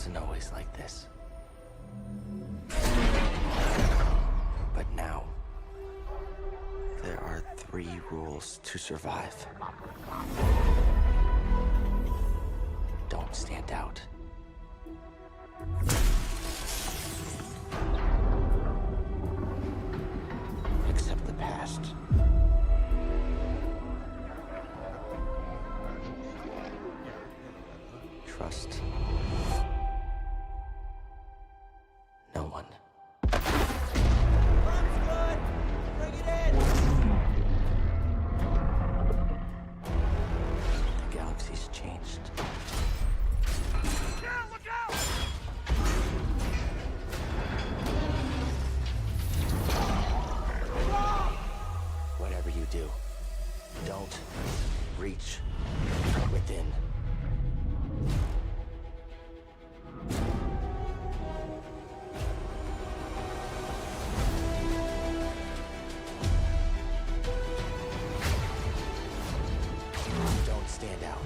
wasn't always like this. But now, there are 3 rules to survive. Don't stand out. Accept the past. Trust no one. The galaxy's changed. Look out! Whatever you do, don't reach within. Don't stand out.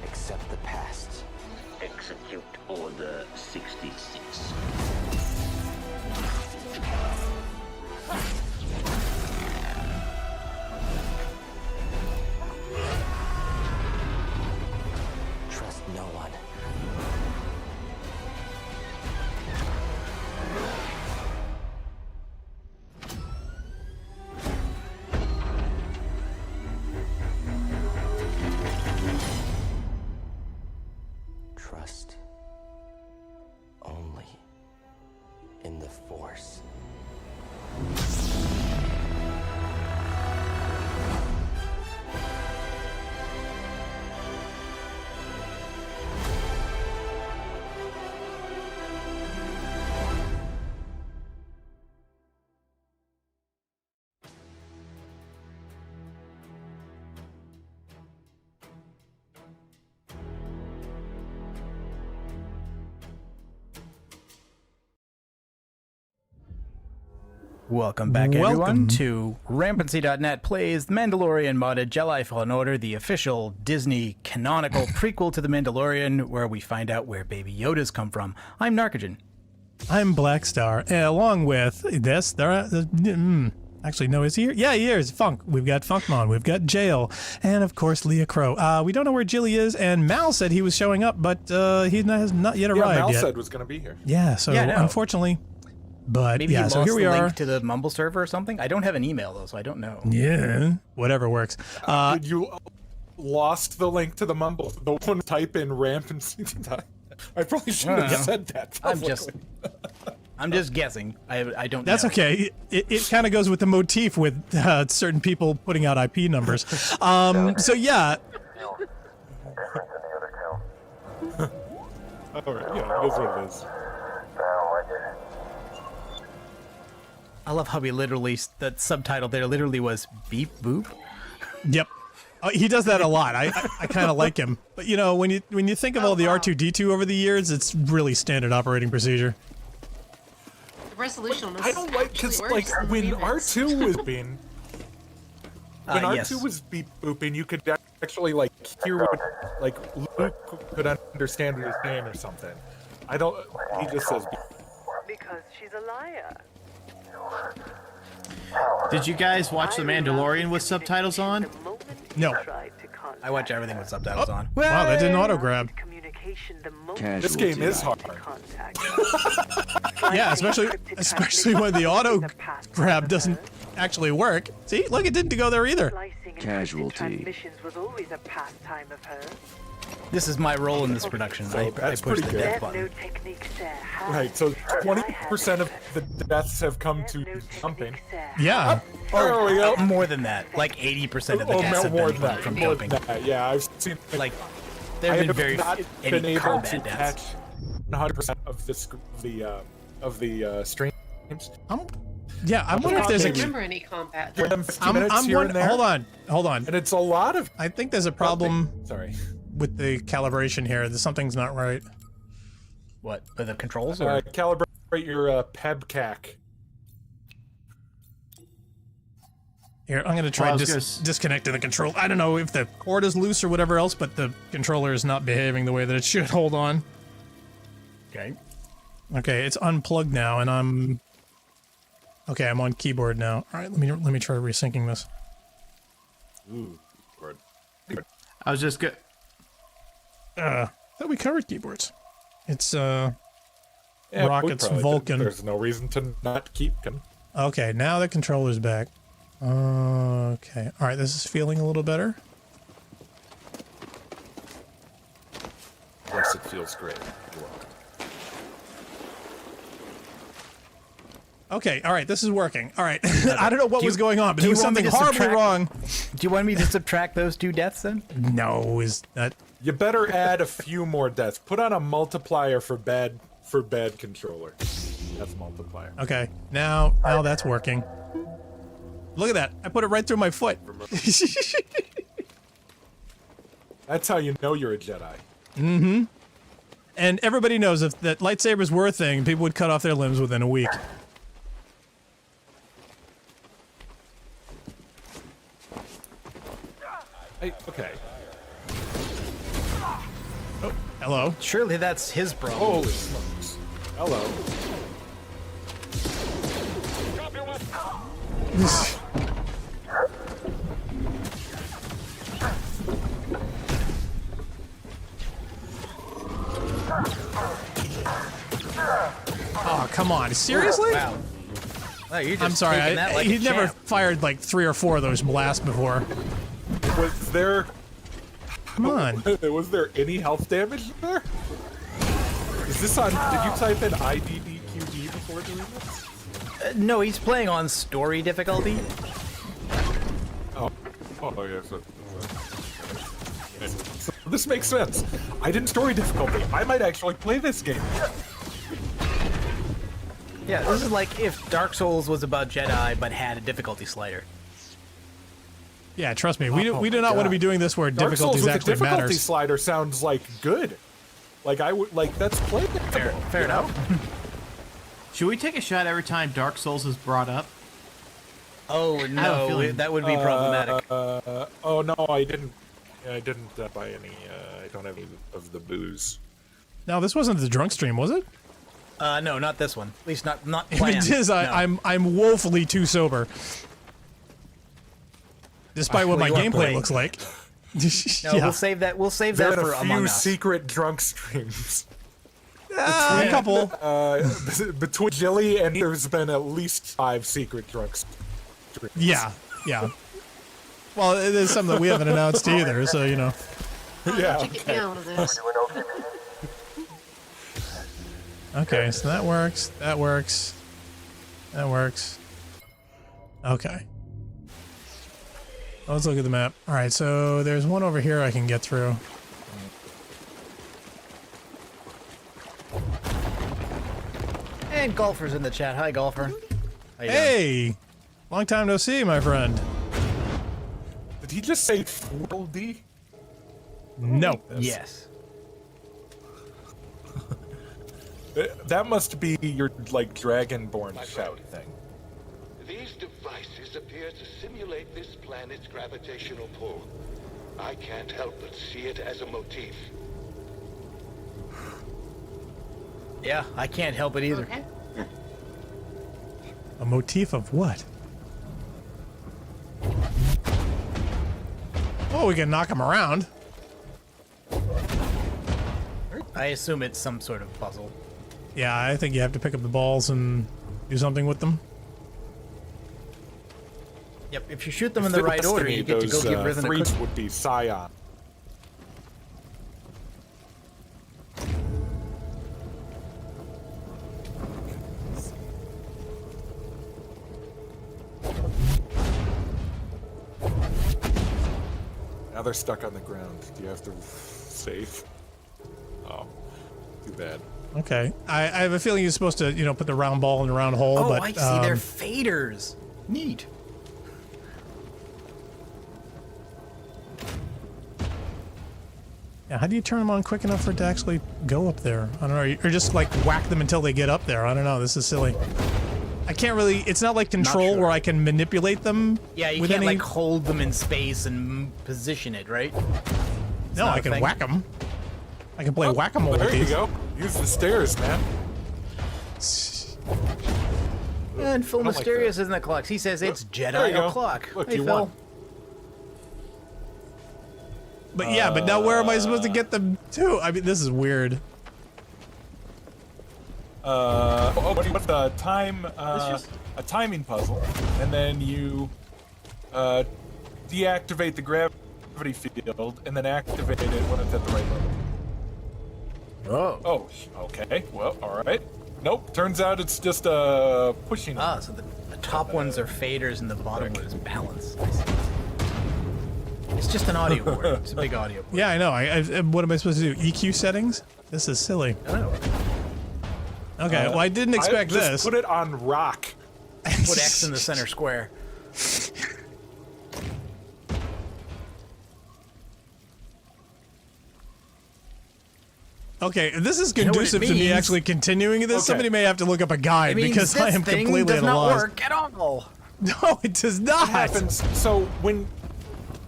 Accept the past. Execute Order 66. Trust no one. Trust only in the Force. Welcome back, everyone, to Rampancy.net plays The Mandalorian modded Jedi Fallen Order, the official Disney canonical prequel to The Mandalorian, where we find out where Baby Yoda's come from. I'm Narcogen. I'm Blackstar, and along with this, there are... actually, no, is he here? Yeah, he is. Funk. We've got Funkmon, we've got Jail, and of course, Leah Crow. We don't know where Jilly is, and Mal said he was showing up, but he has not yet arrived Mal yet. said was going to be here. Yeah, so unfortunately... But Maybe yeah, he so lost here we the are. link to the Mumble server or something. I don't have an email though, so I don't know. Yeah, whatever works. You lost the link to the Mumble. The one type in Rampancy. I probably shouldn't have said that. I'm just guessing. I don't know. That's okay. It kind of goes with the motif with certain people putting out IP numbers. So yeah. All right, yeah, it is what it is. I love how he literally, that subtitle there literally was beep boop. Yep. He does that a lot. I kind of like him. But you know, when you think of all the R2-D2 over the years, it's really standard operating procedure. The resolution on this I don't like because like when R2 was being when R2 was beep booping, you could actually like hear what like Luke could understand what he was saying or something. I don't. He just says beep. Because she's a liar. Did you guys watch The Mandalorian with subtitles on? No. I watch everything with subtitles on. Wow, that didn't auto-grab. This game is hard. Yeah, especially when the auto-grab doesn't actually work. See, look, it didn't go there either. Casualty. Was always a pastime of hers. This is my role in this production. I push the death button. Right, so 20% of the deaths have come to jumping. Yeah. There we go. More than that. Like 80% of the deaths have been from jumping. Yeah, I've seen like there have been very been able to deaths. catch 100% of the streams. Yeah, I wonder if there's a. Remember any combat? Hold on. And it's a lot of. I think there's a problem. Sorry. With the calibration here, something's not right. What? With the controls? Or? Calibrate your PEBCAC. Here, I'm gonna try disconnecting the control. I don't know if the cord is loose or whatever else, but the controller is not behaving the way that it should. Hold on. Okay. Okay, it's unplugged now, and I'm... Okay, I'm on keyboard now. All right, let me try resyncing this. Ooh, keyboard. I was just good. I thought we covered keyboards. It's Yeah, Rocket's Vulcan. There's no reason to not keep them. Okay, now the controller's back. Okay, all right, this is feeling a little better. Yes, it feels great. You're welcome. Okay, all right, this is working. All right, I don't know what was going on, but do there was you want me something to horribly subtract- wrong. Do you want me to subtract those 2 deaths then? No, is that... You better add a few more deaths. Put on a multiplier for bad controller. That's multiplier. Okay, now that's working. Look at that. I put it right through my foot. That's how you know you're a Jedi. Mm-hmm. And everybody knows if that lightsabers were a thing, people would cut off their limbs within a week. Hey, okay. Oh, hello. Surely that's his problem. Holy smokes. Hello. Oh, come on. Seriously? Wow. Wow, you're just I'm sorry. taking that like a He'd never champ. fired like 3 or 4 of those blasts before. Was there... Come on. Was there any health damage there? Is this on... Did you type in IDDQD before doing this? No, he's playing on story difficulty. Oh, yeah. So this makes sense. I didn't story difficulty. I might actually play this game. Yeah, this is like if Dark Souls was about Jedi but had a difficulty slider. Yeah, trust me. We do not want to be doing this where Dark difficulties Souls with actually the difficulty matters. slider sounds like good. Like I would like that's playable. Fair enough. Should we take a shot every time Dark Souls is brought up? Oh no, that would be problematic. Oh no, I didn't. I didn't buy any. I don't have any of the booze. No, this wasn't the drunk stream, was it? No, not this one. At least not If planned. it is, No. I'm woefully too sober. Despite what Well, my you are gameplay playing. looks like. No, Yeah. we'll save that. We'll save There that are for a few Among Us. secret drunk streams. A couple. Between Jilly and there's been at least 5 secret drunk streams. Yeah, yeah. Well, it is something that we haven't announced either, so you know. Yeah. Check it down with this. Okay, so that works. That works. That works. Okay. Let's look at the map. All right, so there's one over here I can get through. And Golfer's in the chat. Hi, Golfer. How you doing? Hey, long time no see, my friend. Did he just say 4D? No. Yes. That must be your like Dragonborn shout thing. These devices appear to simulate this planet's gravitational pull. I can't help but see it as a motif. Yeah, I can't help it either. Okay. A motif of what? Oh, we can knock him around. I assume it's some sort of puzzle. Yeah, I think you have to pick up the balls and do something with them. Yep, if you shoot them in the right order, you get to go give Riven a three cookie. would be Scion. Now they're stuck on the ground. Do you have to save? Oh, too bad. Okay. I have a feeling you're supposed to, you know, put the round ball in a round hole, Oh, but I see. They're faders. Neat. yeah, how do you turn them on quick enough for it to actually go up there? I don't know. Or just like whack them until they get up there. I don't know. This is silly. I can't really. It's not like Control sure. where I can manipulate them. Yeah, you with can't any... like hold them in space and position it, right? No, I can whack them. I can play whack-a-mole with these. There you go. Use the stairs, man. And Phil I don't like Mysterious that. isn't the clock. He says it's There Jedi you go. o'clock. Look, Hey, you Phil. won. But yeah, but now where am I supposed to get them to? I mean, this is weird. What's the time? A timing puzzle, and then you deactivate the gravity field, and then activate it when it's at the right level. Oh. Oh, okay. Well, all right. Nope. Turns out it's just a pushing. Ah, so the top ones are faders and the bottom one is balance. I see. It's just an audio board. It's a big audio board. Yeah, I know. What am I supposed to do? EQ settings? This is silly. I don't know. Okay, well, I didn't expect just this. Put it on rock. Put X in the center square. Okay, this is know what it conducive to me means? actually continuing this. Okay. Somebody may have to look up a guide It means because I this am thing completely does at a not loss. work at all. No, it does not. What happens? So when,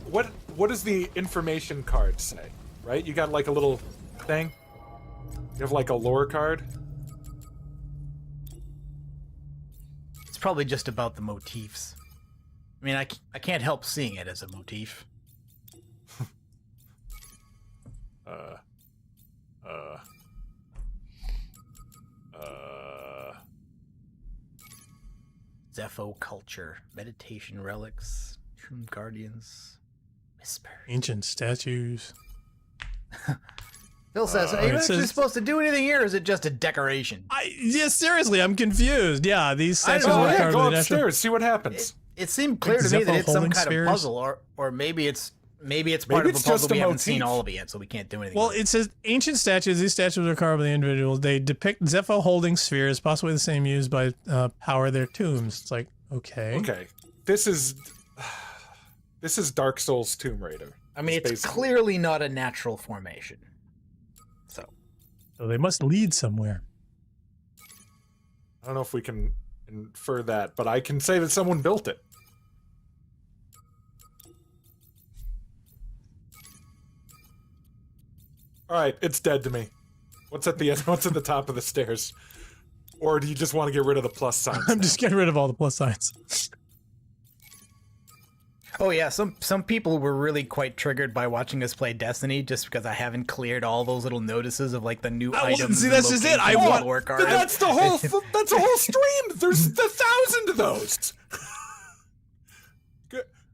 what does the information card say? Right? You got like a little thing. You have like a lore card. It's probably just about the motifs. I mean, I can't help seeing it as a motif. Zepho culture, meditation relics, tomb guardians, whisper. Ancient statues. Phil says, "Are you it actually says- supposed to do anything here, or is it just a decoration?" Yeah, seriously, I'm confused. Yeah, these statues Oh are yeah, carved go in the natural. upstairs, see what happens. It seemed clear Like to me that Zepho it's some holding kind spheres? of puzzle, or maybe it's part of a it's just puzzle we a haven't seen motif. all of it yet, so we can't do anything. Well, with it. it says ancient statues. These statues are carved by the individuals. They depict Zepho holding spheres, possibly the same used by power their tombs. It's like, okay. Okay, this is Dark Souls Tomb Raider. I mean, it's basically- clearly not a natural formation. So they must lead somewhere. I don't know if we can infer that, but I can say that someone built it. All right, it's dead to me. What's at the top of the stairs? Or do you just want to get rid of the plus signs? I'm just getting rid of all the plus signs. Oh yeah, some people were really quite triggered by watching us play Destiny, just because I haven't cleared all those little notices of like the new items. see, and that's just it. I locations want- and lore cards. That's the whole. That's a whole stream. There's 1,000 of those.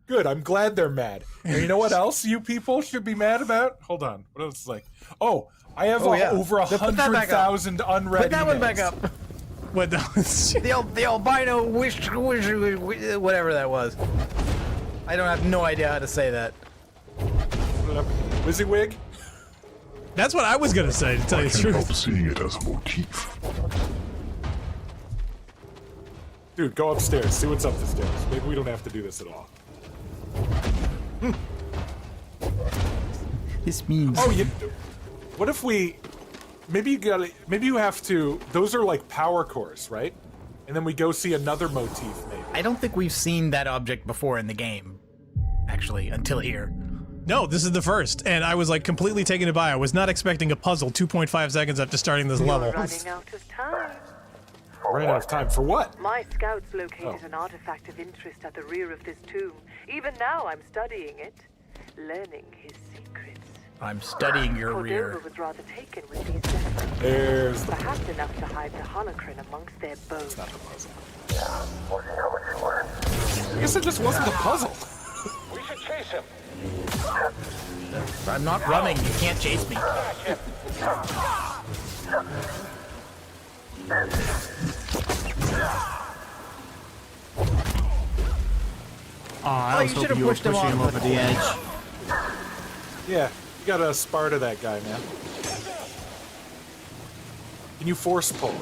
Good. I'm glad they're mad. And you know what else you people should be mad about? Hold on. What else is like? Oh, I have yeah. over Put that back up. 100,000 unread Put that one emails. back up. What the? The albino wish, whatever that was. I don't have no idea how to say that. WYSIWYG? That's what I was gonna say. To tell you the truth. seeing it as a motif. Dude, go upstairs. See what's up the stairs. Maybe we don't have to do this at all. This means. Oh, what if we? Maybe you have to. Those are like power cores, right? And then we go see another motif, maybe. I don't think we've seen that object before in the game, actually, until here. No, this is the first, and I was like completely taken aback. I was not expecting a puzzle 2.5 seconds after starting this level. Running out of time. Running out of time for what? My scouts located an artifact of interest at the rear of this tomb. Even now I'm studying it, learning his secrets. I'm studying your rear. Cordova was rather taken with these Zephyrs. There's the Perhaps enough to hide the holocron amongst their bones. puzzle. I guess it just wasn't a puzzle. We should chase him. I'm not running. You can't chase me. I was you should've hoping you were pushed him pushing him off over the edge. Yeah, you gotta Sparta that guy, man. Can you force pull?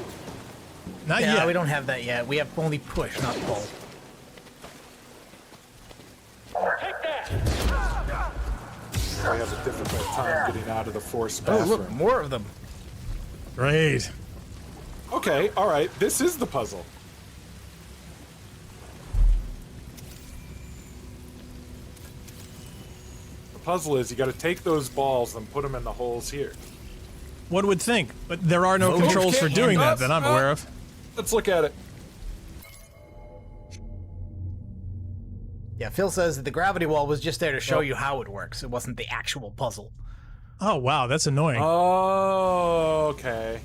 Not Yeah, yet. we don't have that yet. We have only push, not pull. I have a difficult time getting out of the force Oh, bathroom. look, more of them. Great. Okay, all right. This is the puzzle. puzzle is you got to take those balls and put them in the holes here. One would think, but there are no controls for doing that I'm aware of. Let's look at it. Yeah, Phil says that the gravity wall was just there to show you how it works. It wasn't the actual puzzle. Oh, wow, that's annoying. Oh, okay.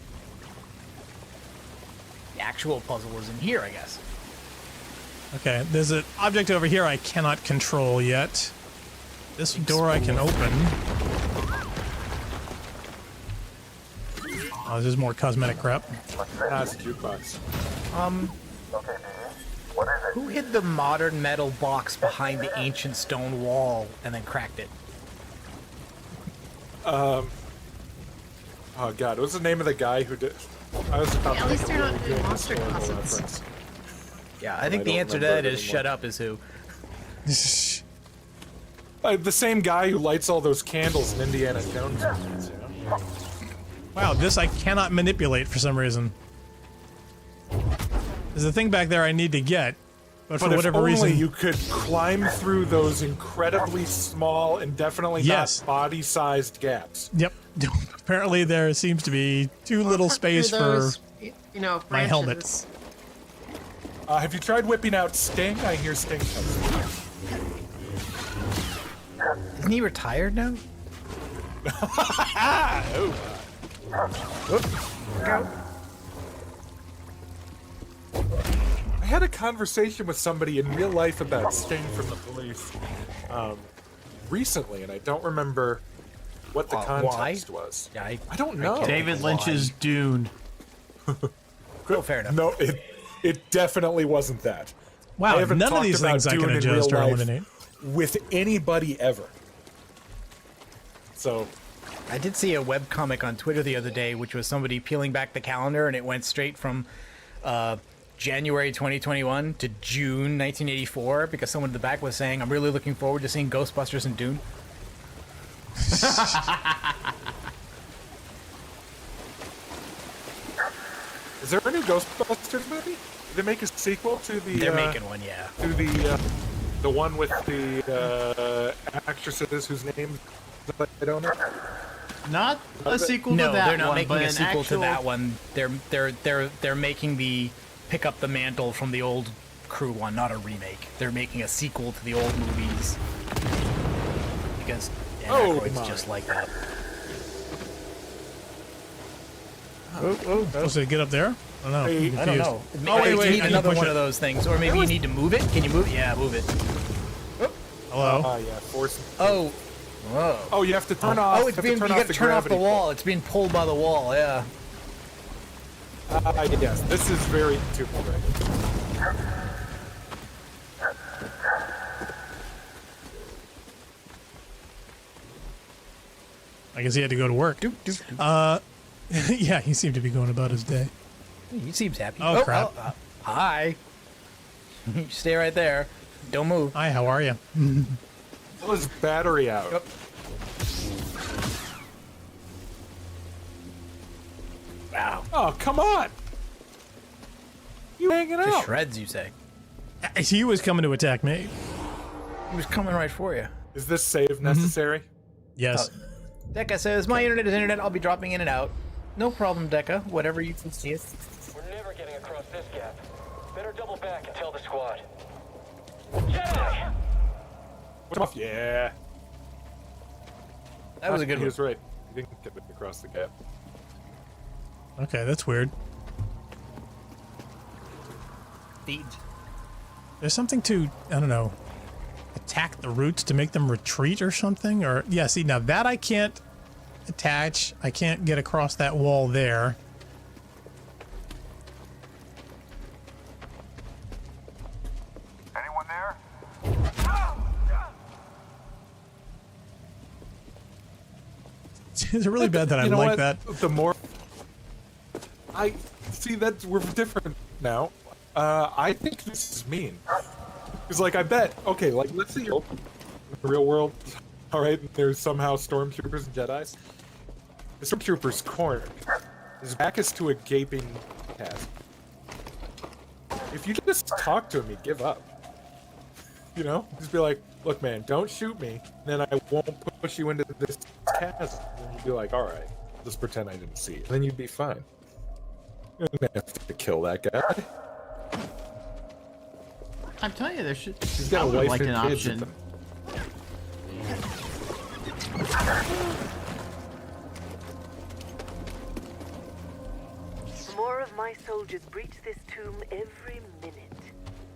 The actual puzzle was in here, I guess. Okay, there's an object over here I cannot control yet. This door I can open. Oh, this is more cosmetic crap. That's a jukebox. Who hid the modern metal box behind the ancient stone wall and then cracked it? Oh god, what's the name of the guy who did? I was about At to least make they're a not really doing good monster historical costumes. reference. Yeah, I think I the don't answer to remember that it is anymore. shut up is who. The same guy who lights all those candles in Indiana Jones movies, you know? Wow, this I cannot manipulate for some reason. There's a thing back there I need to get, but for But if whatever only reason... you could climb through those incredibly small and definitely Yes. not body-sized gaps. Yep. Apparently there seems to be too little space for my helmet. branches. Have you tried whipping out Sting? I hear Sting comes. Isn't he retired now? I had a conversation with somebody in real life about Sting from the police recently, and I don't remember what the context was. Yeah, I don't know. David Lynch's Dune. Oh, fair enough. No, it definitely wasn't that. I Wow, haven't none of talked these about things I can Dune in adjust real or life eliminate. with anybody ever. So, I did see a webcomic on Twitter the other day, which was somebody peeling back the calendar, and it went straight from January 2021 to June 1984, because someone in the back was saying, I'm really looking forward to seeing Ghostbusters and Dune. is there a new Ghostbusters movie? Did they make a sequel to the? They're making one, yeah. To the one with the actresses whose names I don't know. Not a sequel No, to that they're not one, making but a an sequel to actual- that one. They're making the pick up the mantle from the old crew one, not a remake. They're making a sequel to the old movies because Dan Aykroyd's my. just like that. Supposed to get up there? I don't know. I'm I don't confused. know. Oh, wait, You wait. need I need to another push one it. of those things, or maybe you need to move it. Can you move it? Yeah, move it. Hello? Oh yeah, force. Oh, whoa. Oh, you have to turn off. Oh, it's being, you got to turn off the gravity wall. It's being pulled by the wall. Yeah. Yes, this is very Tomb Raider. I guess he had to go to work. Yeah, he seemed to be going about his day. He seems happy. Oh, crap. Hi. You stay right there. Don't move. Hi, how are you? Pull his battery out. Yep. Wow. Oh, come on! You hanging To out? shreds, you say? He was coming to attack me. He was coming right for you. Is this save necessary? Yes. Decca says, my internet is internet. I'll be dropping in and out. No problem, Decca. Whatever you can see it. We're never getting across this gap. Better double back and tell the squad. Jedi! Yeah. That was a good He one. was right. He didn't get across the gap. Okay, that's weird. Feed. There's something to, I don't know, attack the roots to make them retreat or something? Or, yeah, see, now that I can't attach. I can't get across that wall there. Anyone there? Is it really bad that I You know like what? that? The more I see that we're different now. I think this is mean. Because, like, I bet, okay, like, let's say you're in the real world, all right, and there's somehow stormtroopers and Jedis. The stormtrooper's cornered. His back is to a gaping chasm. If you just talk to him, he'd give up. You know, just be like, look, man, don't shoot me. Then I won't push you into this chasm. And you'd be like, all right, just pretend I didn't see it. Then you'd be fine. You don't have to kill that guy. I'm telling you, there should. He's got a I would wife like and an kids. option. More of my soldiers breach this tomb every minute.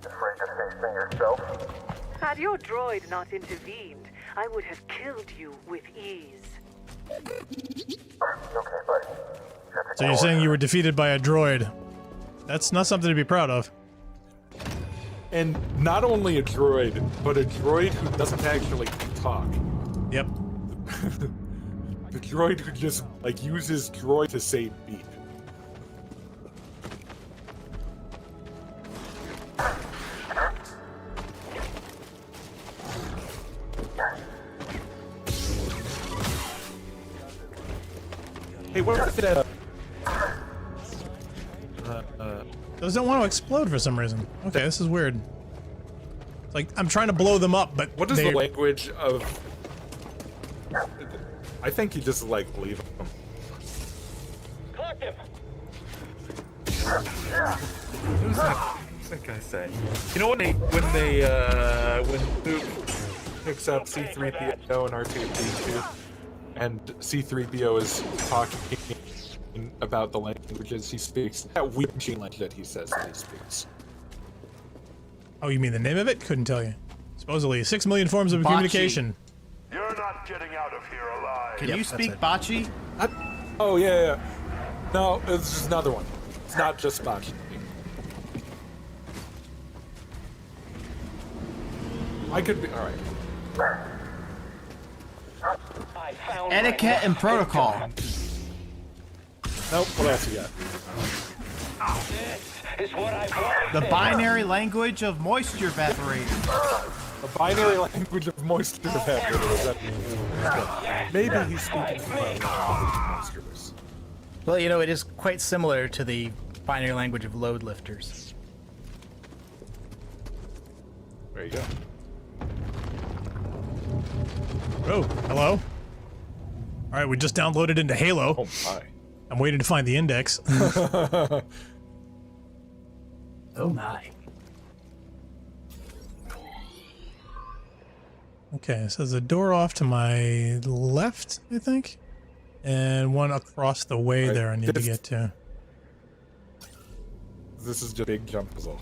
Afraid to face them yourself? Had your droid not intervened, I would have killed you with ease. Okay, buddy. So you're saying you were defeated by a droid? That's not something to be proud of. And not only a droid, but a droid who doesn't actually talk. Yep. The droid who just, like, uses droid to say beep. Hey, what if it Those don't want to explode for some reason. Okay, this is weird. It's like, I'm trying to blow them up, but what is the language of... I think you just, like, leave them. Clock him! Who's that guy say? You know when Luke picks up C-3PO and R2-D2, and C-3PO is talking about the languages he speaks, that weird machine language that he says that he speaks. Oh, you mean the name of it? Couldn't tell you. Supposedly 6 million forms of communication. You're not getting out of here alive. Can you speak Bocce? Oh, yeah. No, it's just another one. It's not just Bocce. I could be... Alright. Etiquette and protocol. Nope, what else you got? Is what I want. The binary language of moisture evaporator. The binary language of moisture evaporator. Maybe he's speaking monsters. Well, you know, it is quite similar to the binary language of load lifters. There you go. Oh, hello? Alright, we just downloaded into Halo. Oh my. I'm waiting to find the index. Oh my. Okay, so there's a door off to my left, I think. And one across the way there I need to get to. This is just a big jump puzzle.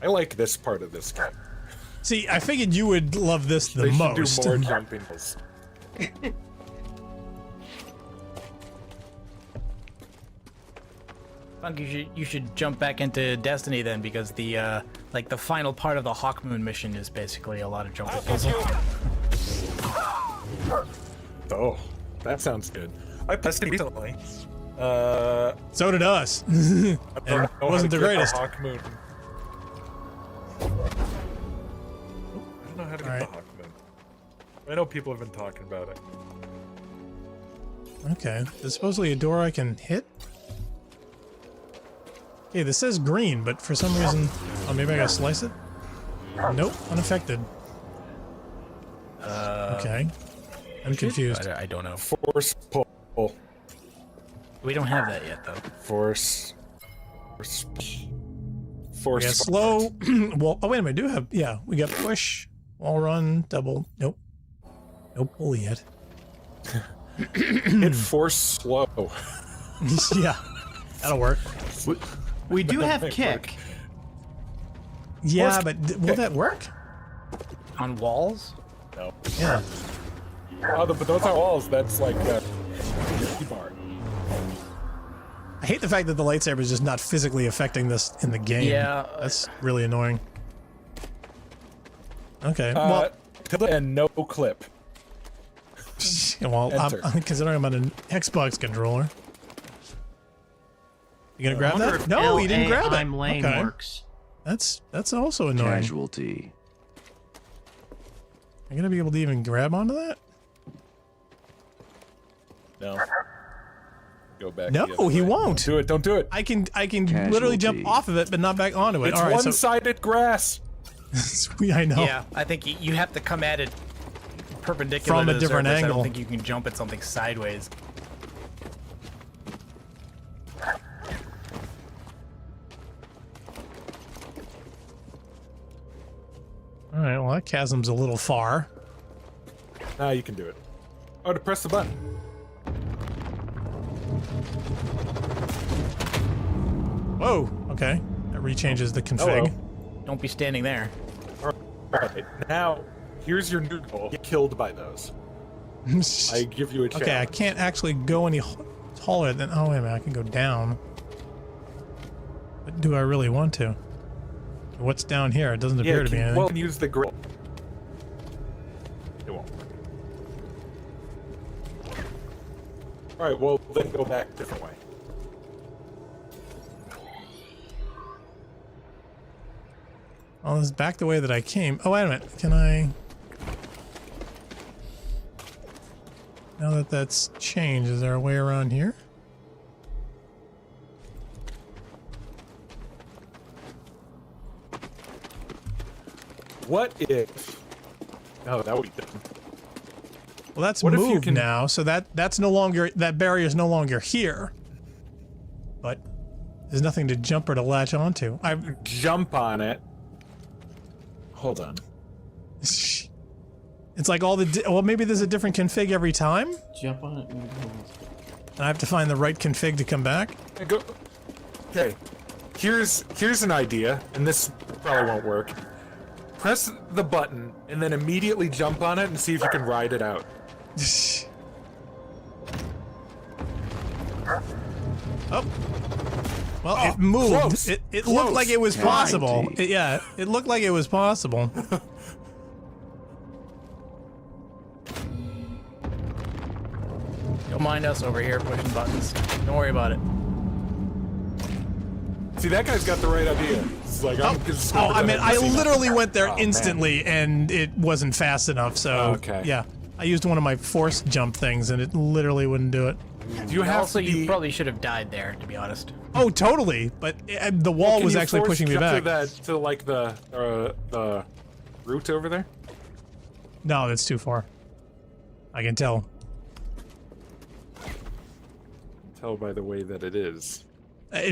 I like this part of this game. See, I figured you would love this the They should most. do more jumping puzzles. Funk, you should jump back into Destiny then, because the like the final part of the Hawk Moon mission is basically a lot of jumping puzzle. Oh, that sounds good. I played it recently. So did us. And it wasn't the greatest. Hawk Moon. I don't know how to get the Hawk Moon. I know people have been talking about it. Okay, there's supposedly a door I can hit. Okay, this says green, but for some reason... Oh, maybe I gotta slice it? Nope, unaffected. Okay. I'm confused. I don't know. Force pull. We don't have that yet, though. Force. Yeah, slow. Well, oh, wait a minute. I do have... Yeah, we got push, wall run, double... Nope. No pull yet. Hit force slow. Yeah, that'll work. We do have kick. Yeah, but will that work? On walls? No. Yeah. Oh, but those are walls. That's like a bar. I hate the fact that the lightsaber is just not physically affecting this in the game. Yeah. That's really annoying. Okay, well... And no clip. Well, I'm considering I'm on an Xbox controller. You gonna grab that? No, you didn't grab it. I'm lane Okay. works. That's also annoying. Casualty. Are you gonna be able to even grab onto that? No. Go back. No, he won't. Do it. Don't do it. I can literally jump off of it, but not back onto it. It's All right, one-sided grass. I know. Yeah, I think you have to come at it perpendicular from to a the different surface. angle. I don't think you can jump at something sideways. All right, well, that chasm's a little far. Now you can do it. Oh, to press the button. Whoa, okay. That rechanges the config. Hello. Don't be standing there. All right, now here's your new goal. Get killed by those. I give you a chance. Okay, I can't actually go any taller than... Oh, wait a minute, I can go down. But do I really want to? What's down here? It doesn't appear to be anything. Well, you can use the grill. It won't. Alright, well, then go back a different way. Oh, this is back the way that I came. Oh, wait a minute. Can I... Now that that's changed, is there a way around here? What if... Oh, that would be dumb. Well, that's What if you moved can- now, so that's no longer... That barrier is no longer here. But there's nothing to jump or to latch onto. Jump on it. Hold on. It's like all the... Well, maybe there's a different config every time? Jump on it. And I have to find the right config to come back? Go. Okay. Here's an idea, and this probably won't work. Press the button, and then immediately jump on it and see if you can ride it out. Oh. Well, it moved. Close. It Close. looked like it was possible. Yeah, it looked like it was possible. Don't mind us over here pushing buttons. Don't worry about it. See, that guy's got the right idea. It's like, I'm just Oh, I mean, I see literally went there Oh, instantly, and it wasn't fast enough, so... Okay. Yeah. I used one of my force jump things, and it literally wouldn't do it. You have Also, to be... you probably should have died there, to be honest. Oh, totally, but the wall Can was you actually force pushing me jump back. to like the route over there? No, that's too far. I can tell. Tell by the way that it is.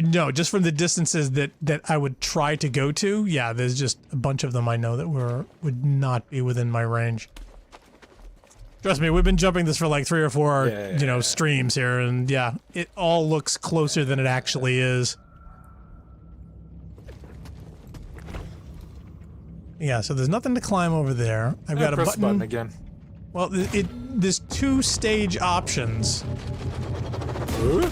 No, just from the distances that I would try to go to, yeah, there's just a bunch of them I know that would not be within my range. Trust me, we've been jumping this for like 3 or 4, streams here, and yeah, it all looks closer than it actually is. Yeah, so there's nothing to climb over there. I've got a press the button. button again. Well, there's 2 stage options. Huh?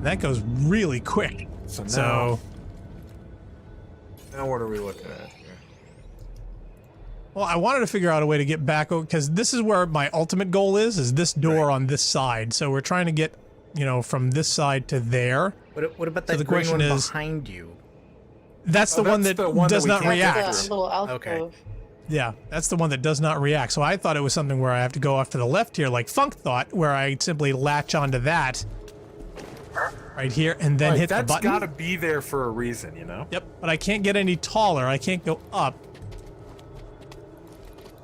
That goes really quick. So now what are we looking at here? Well, I wanted to figure out a way to get back, because this is where my ultimate goal is this door on this side. So we're trying to get, from this side to there. What about So that the green question one is- behind you? That's the one that does we not can't get react. through. Little alcove. Okay. Yeah, that's the one that does not react. So I thought it was something where I have to go off to the left here, like Funk thought, where I simply latch onto that right here and then hit the button. That's gotta be there for a reason, Yep, but I can't get any taller. I can't go up.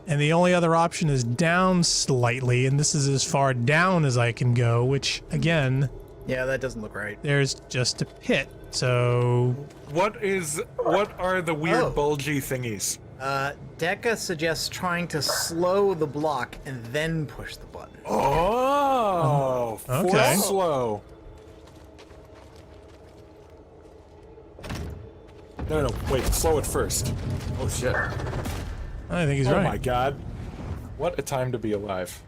And the only other option is down slightly, and this is as far down as I can go, which, again... Yeah, that doesn't look right. There's just a pit, so... What are the weird bulgy thingies? Deca suggests trying to slow the block and then push the button. Oh, okay. Force slow. No, wait, slow it first. Oh shit. I think he's right. Oh my god. What a time to be alive.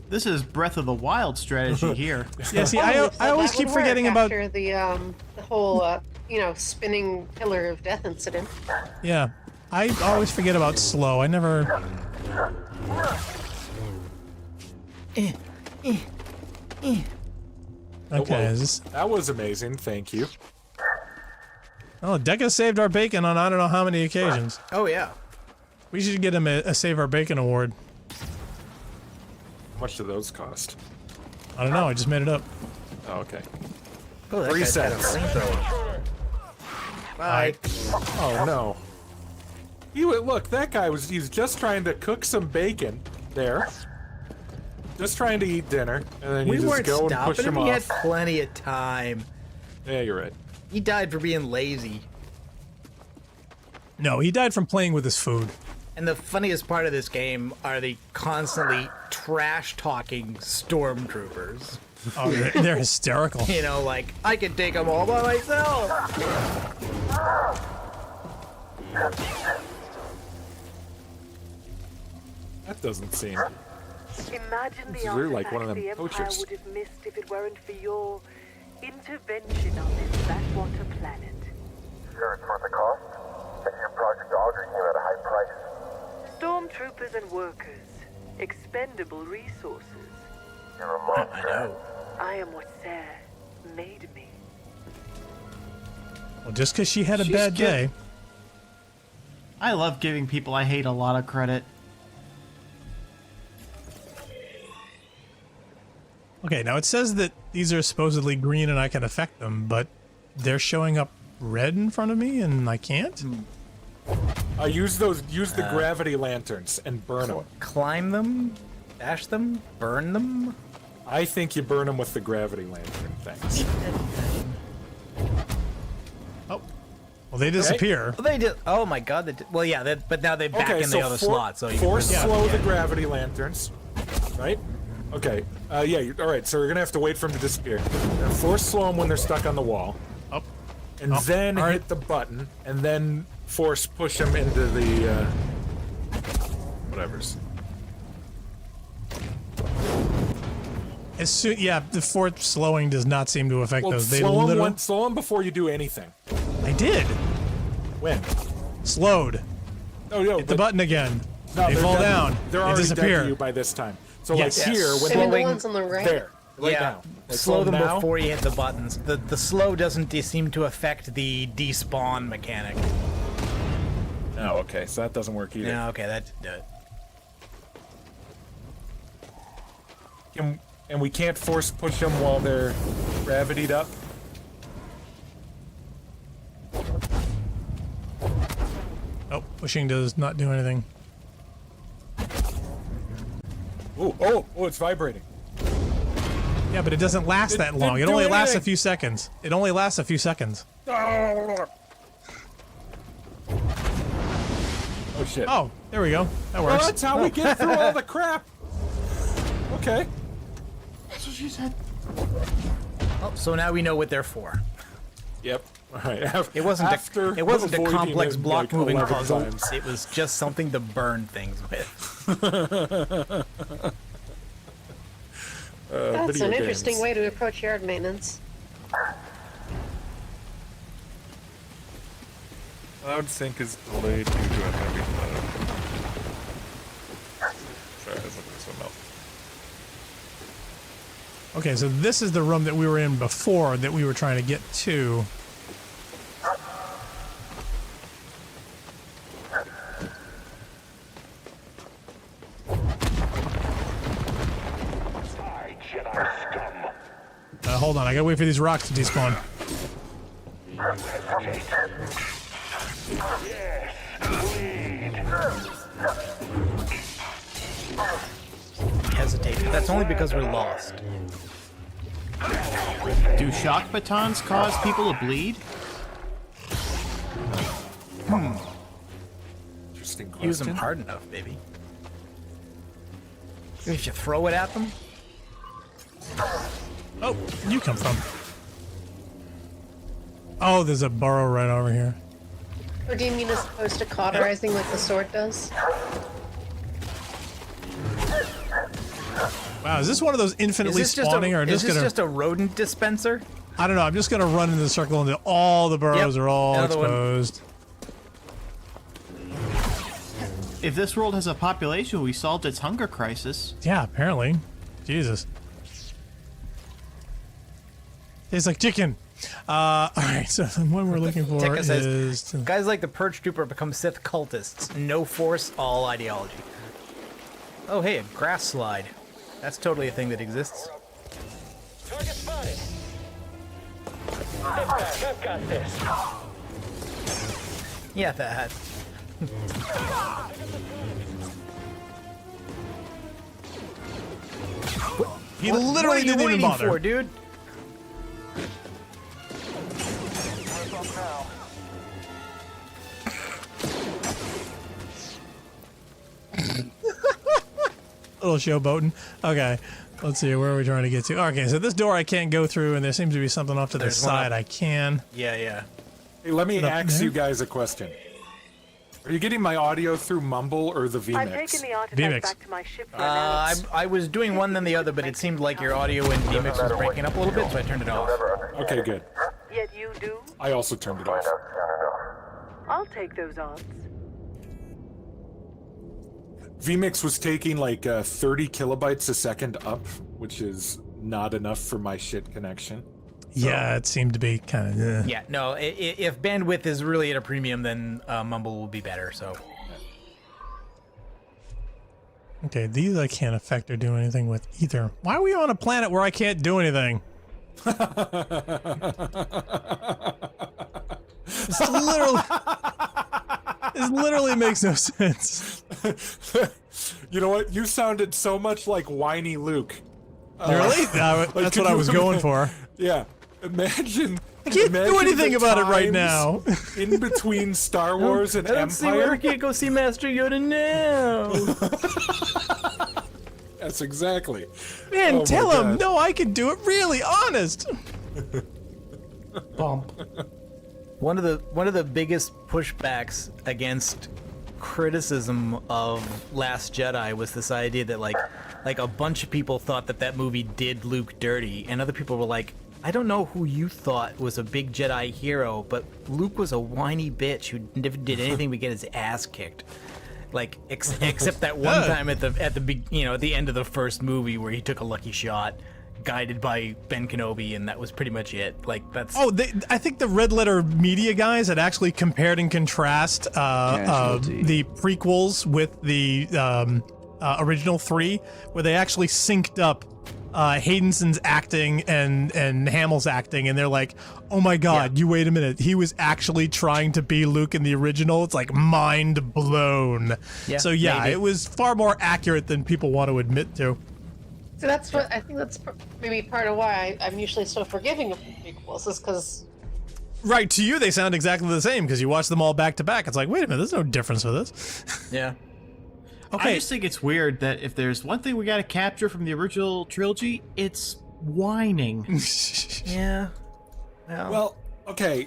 This is Breath of the Wild strategy here. Yeah, see, I always keep forgetting about... After the whole, spinning pillar of death incident. Yeah, I always forget about slow. I never... Okay, is this... That was amazing, thank you. Oh, Deca saved our bacon on I don't know how many occasions. Oh, yeah. We should get him a Save Our Bacon award. How much do those cost? I don't know, I just made it up. Oh, okay. Oh, that 3 guy's got a cents. flamethrower. Bye. Oh no. Look, that guy he's just trying to cook some bacon there. Just trying to eat dinner, and then you just go and push him off. He had plenty of time. Yeah, you're right. He died for being lazy. No, he died from playing with his food. And the funniest part of this game are the constantly trash-talking stormtroopers. Oh, they're hysterical. You know, like, I can take them all by myself. That doesn't seem... Imagine This the is really like artifact one of them the Empire poachers. would have missed if it weren't for your intervention on this backwater planet. Sure, it's worth the cost. Making your Project Auger came at a high price. Stormtroopers and workers. Expendable resources. You're a monster. I know. I am what Sarah made me. Well, just because she had a She's bad good. day. I love giving people I hate a lot of credit. Okay, now it says that these are supposedly green and I can affect them, but they're showing up red in front of me and I can't? Use the gravity lanterns and burn them. Climb them, bash them, burn them. I think you burn them with the gravity lantern things. Oh. Well, they disappear. Well, they did. Oh my god. They did. Well, yeah, but now they're back in the other slot. So you force can slow the gravity lanterns, right? Okay. Yeah. All right. So we're gonna have to wait for them to disappear. Force slow them when they're stuck on the wall. Up. And then hit the button, and then force push them into the whatever's. As soon, yeah, the force slowing does not seem to affect those. They literally slow them before you do anything. I did. When? Slowed. Oh no. Hit the button again. No, they they're fall dead. down. They're They already disappear. dead to you by this time. So Yes. like here, when I mean, the ones on the right. there, right yeah, now. Like, slow them now. before you hit the buttons. The slow doesn't seem to affect the despawn mechanic. Oh, okay. So that doesn't work either. Yeah, okay, that. And we can't force push them while they're gravitied up. Oh, pushing does not do anything. Oh, it's vibrating. Yeah, but it doesn't last that long. It didn't do only lasts a anything. few seconds. It only lasts a few seconds. Oh shit. Oh, there we go. That Well, works. that's how we get through all the crap. Okay. That's what she said. Oh, so now we know what they're for. Yep. All right. It wasn't After a avoiding complex them, block like, moving 11 puzzle. times. It was just something to burn things with. That's video an games. interesting way to approach yard maintenance. Cloud sync is delayed due to a heavy flood. Sorry, I was looking at something else. Okay, so this is the room that we were in before that we were trying to get to. Hold on, I gotta wait for these rocks to despawn. Hesitated. That's only because we're lost. Do shock batons cause people to bleed? Interesting question. Use them hard enough, baby. If you throw it at them. Oh, where'd you come from? Oh, there's a burrow right over here. Or do you mean as opposed to cauterizing like the sword does? Wow, is this one of those infinitely spawning, or is this just a rodent dispenser? I don't know. I'm just gonna run into the circle until all the burrows are all Another one. exposed. If this world has a population, we solved its hunger crisis. Yeah, apparently. Jesus. Tastes like chicken. Alright, so the one we're looking for Tekka says, is... guys like the Purge Trooper become Sith cultists. No force, all ideology. Oh, hey, a grass slide. That's totally a thing that exists. Target spotted. Step back, I've got this. Yeah, that. He What literally are you didn't even waiting bother. for, dude? Little showboating. Okay, let's see. Where are we trying to get to? Okay, so this door I can't go through, and there seems to be something off to the There's one side up. I can. Yeah, yeah. Hey, let me Is it up ask there? you guys a question. Are you getting my audio through Mumble or the I've vMix? taken the artifact vMix. back to my ship for I, analysis. I was doing one then the other, but it seemed like your audio and vMix was breaking up a little bit, so I turned it off. Okay, good. Yet you do? I also turned it off. I'll take those odds. vMix was taking like 30 kilobytes a second up, which is not enough for my shit connection. Yeah, it seemed to be kind of. Yeah, no, if bandwidth is really at a premium, then Mumble will be better, so. Okay, these I can't affect or do anything with either. Why are we on a planet where I can't do anything? This literally makes no sense. You know what? You sounded so much like whiny Luke. Really? Like, That's could what I you was going for. Yeah. Imagine. I can't do anything the about it right times now. In between Star Wars and I don't see why Empire. we can't go see Master Yoda now. That's exactly. Man, Oh my tell him. God. No, I can do it. Really, honest. Bump. One of the biggest pushbacks against criticism of Last Jedi was this idea that like a bunch of people thought that movie did Luke dirty, and other people were like, I don't know who you thought was a big Jedi hero, but Luke was a whiny bitch who never did anything but get his ass kicked. Like except that one time at the end of the first movie where he took a lucky shot, guided by Ben Kenobi, and that was pretty much it. Like that's. Oh, I think the Red Letter Media guys had actually compared and contrast the prequels with the original three, where they actually synced up Haydenson's acting and Hamill's acting, and they're like, oh my god, you wait a minute, he was actually trying to be Luke in the original. It's like mind blown. Yeah, So yeah, maybe. it was far more accurate than people want to admit to. So that's what I think. That's maybe part of why I'm usually so forgiving of prequels, is because Right, to you they sound exactly the same because you watch them all back to back. It's like, wait a minute, there's no difference with this. Yeah. I just think it's weird that if there's one thing we got to capture from the original trilogy, it's whining. Yeah. Well, okay.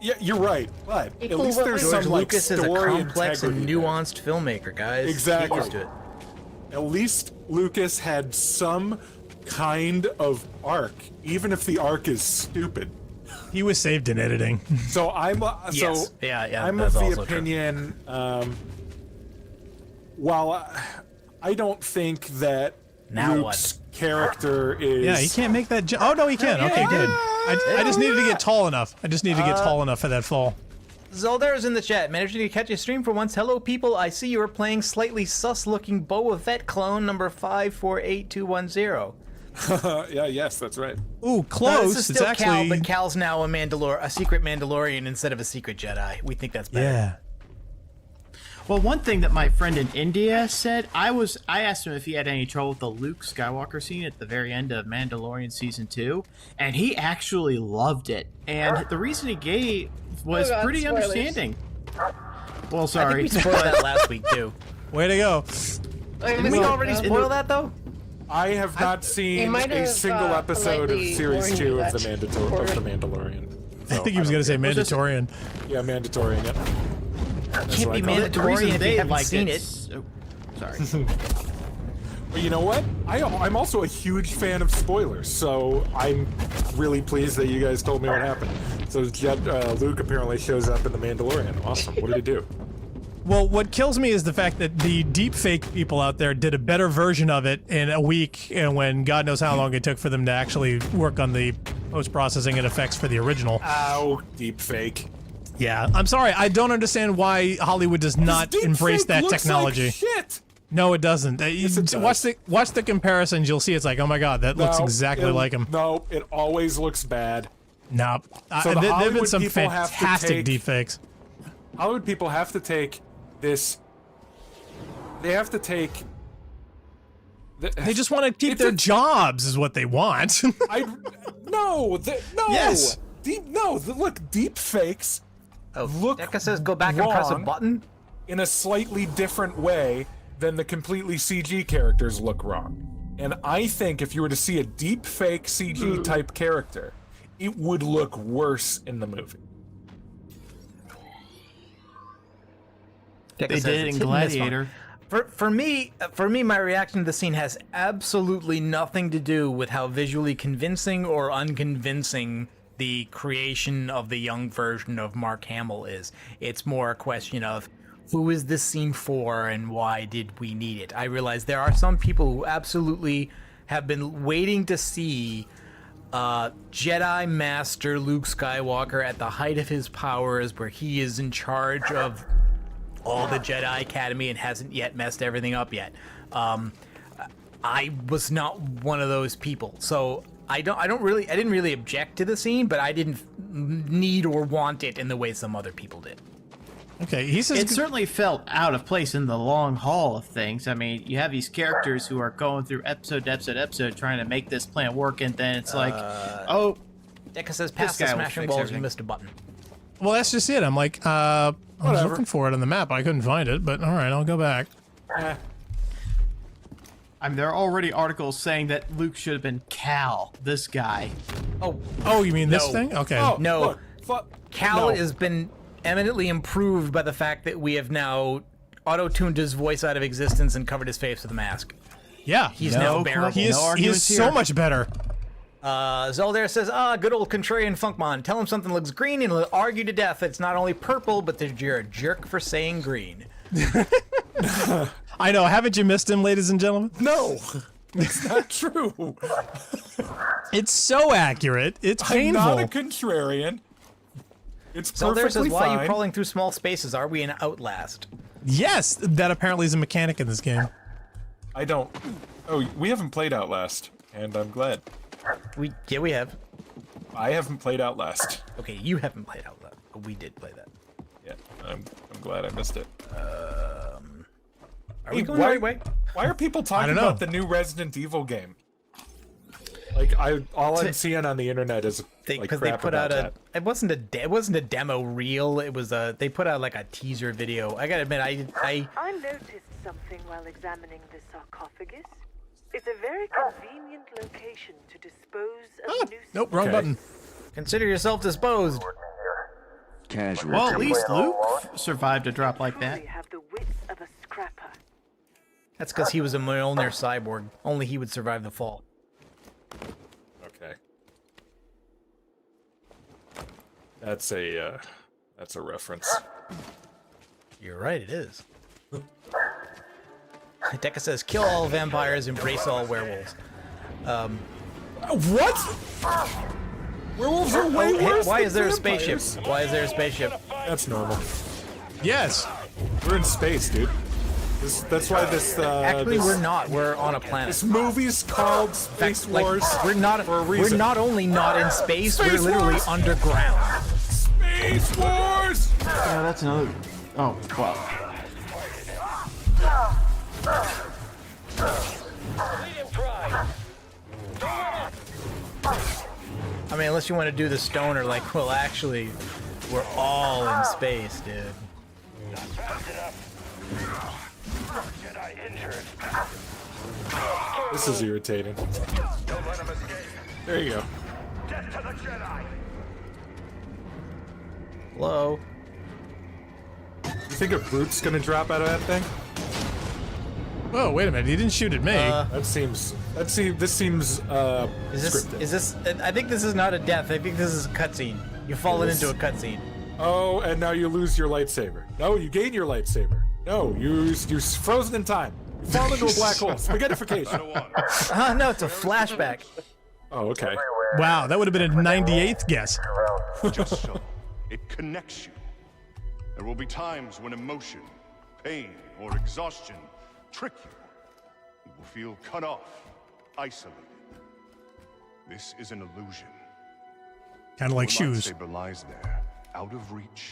Yeah, you're right, but People at least were- there's George some like Lucas is a story complex and integrity there. nuanced filmmaker, guys. Exactly. Get used to it. At least Lucas had some kind of arc, even if the arc is stupid. He was saved in editing. So I'm Yes. Yeah, I'm that's of the also true. opinion. While I don't think that Now Luke's character is. Yeah, he can't make that jump. Oh, no, he can. Okay, good. I just needed to get tall enough. I just needed to get tall enough for that fall. Zelda's in the chat. Managed to catch a stream for once. Hello, people. I see you are playing slightly sus-looking Boba Fett clone number 548210. Yeah, yes, that's right. Ooh, No, close. this is It's still actually. Cal, but Cal's now a secret Mandalorian instead of a secret Jedi. We think that's better. Yeah. Well, one thing that my friend in India said, I asked him if he had any trouble with the Luke Skywalker scene at the very end of Mandalorian Season 2, and he actually loved it. And the reason he gave was Oh God, pretty spoilers. understanding. Well, I sorry. think we spoiled that last week, too. Way to go. Didn't we already spoil that, though? I have not seen might a have, single episode of politely Series warned 2 you of the that Mandalorian. I think he was going to say Mandatorian. Yeah, Mandalorian. Yep. That's Can't what be I call it. The reason Mandalorian if they you haven't liked seen it. it. Sorry. But you know what? I'm also a huge fan of spoilers, so I'm really pleased that you guys told me what happened. So Luke apparently shows up in The Mandalorian. Awesome. What did he do? Well, what kills me is the fact that the deepfake people out there did a better version of it in a week, and when God knows how long it took for them to actually work on the post-processing and effects for the original. Ow, deep fake. Yeah, I'm sorry. I don't understand why Hollywood does not embrace that technology. Like shit. No, it doesn't. Yes, it does. Watch the comparisons. You'll see. It's like, oh my god, that looks exactly like him. No, it always looks bad. No, So the there've been Hollywood some people have to fantastic take- deepfakes. Hollywood people have to take this. They have to take. They just want to keep their jobs, is what they want. No. Yes. Look, deep fakes. Look. Deca says go back and press a button. In a slightly different way than the completely CG characters look wrong. And I think if you were to see a deep fake CG type character, it would look worse in the movie. They did it in Gladiator. For me, my reaction to the scene has absolutely nothing to do with how visually convincing or unconvincing the creation of the young version of Mark Hamill is. It's more a question of who is this scene for and why did we need it? I realize there are some people who absolutely have been waiting to see Jedi Master Luke Skywalker at the height of his powers, where he is in charge of all the Jedi Academy and hasn't yet messed everything up yet. I was not one of those people, so I didn't really object to the scene, but I didn't need or want it in the way some other people did. Okay, he says it certainly felt out of place in the long haul of things. I mean, you have these characters who are going through episode to episode to episode trying to make this plan work, and then it's like, oh, Deca says pass the smashing balls, you missed a button. Well, that's just it. I'm like, I was looking for it on the map. I couldn't find it, but all right, I'll go back. I mean, there are already articles saying that Luke should have been Cal, this guy. Oh, you mean this thing? Okay. Oh, No. look, Cal has been eminently improved by the fact that we have now auto-tuned his voice out of existence and covered his face with a mask. Yeah. He's now bearable. He is so much better. Zeldair says, good old contrarian Funkmon. Tell him something looks green and he'll argue to death that it's not only purple, but that you're a jerk for saying green. I know. Haven't you missed him, ladies and gentlemen? No. It's not true. It's so accurate. It's painful. I'm not a contrarian. It's Zeldair perfectly says, why fine. are you crawling through small spaces? Are we in Outlast? Yes, that apparently is a mechanic in this game. I don't. Oh, we haven't played Outlast, and I'm glad. We have. I haven't played Outlast. Okay, you haven't played Outlast, but we did play that. Yeah, I'm glad I missed it. Are we going the right way? Why are people talking about the new Resident Evil game? Like all I'm seeing on the internet is because they put out it wasn't a demo reel. It was they put out like a teaser video. I gotta admit, I noticed something while examining the sarcophagus. It's a very convenient location to dispose of new. Nope, wrong button. Consider yourself disposed. Casual. Well, at least Luke survived a drop like that. Have the wits of a scrapper. That's because he was a Mjolnir cyborg. Only he would survive the fall. Okay. That's a reference. You're right, it is. Deca says, kill all vampires, embrace all werewolves. What? Werewolves are way worse Why than is there a vampires. spaceship? Why is there a spaceship? That's normal. Yes. We're in space, dude. That's why this. Actually, this, we're not. We're on a planet. This movie's called Space Wars. We're not. For a reason. We're not only not in space. Space we're literally Wars! underground. Space Wars. Yeah, that's another. Oh, wow. I mean, unless you want to do the stoner, like, well, actually, we're all in space, dude. This is irritating. There you go. Hello. You think a brute's gonna drop out of that thing? Whoa, wait a minute. He didn't shoot at me. This seems scripted. Is this? I think this is not a death. I think this is a cutscene. You've fallen into a cutscene. Oh, and now you lose your lightsaber. No, you gain your lightsaber. No, you're frozen in time. You fall into a black hole. Spaghettification. No, it's a flashback. Oh, okay. Wow, that would have been a 98th guess. Just so it connects you. There will be times when emotion, pain, or exhaustion trick you. You will feel cut off, isolated. This is an illusion. Kind of like Your shoes. lightsaber lies there, out of reach,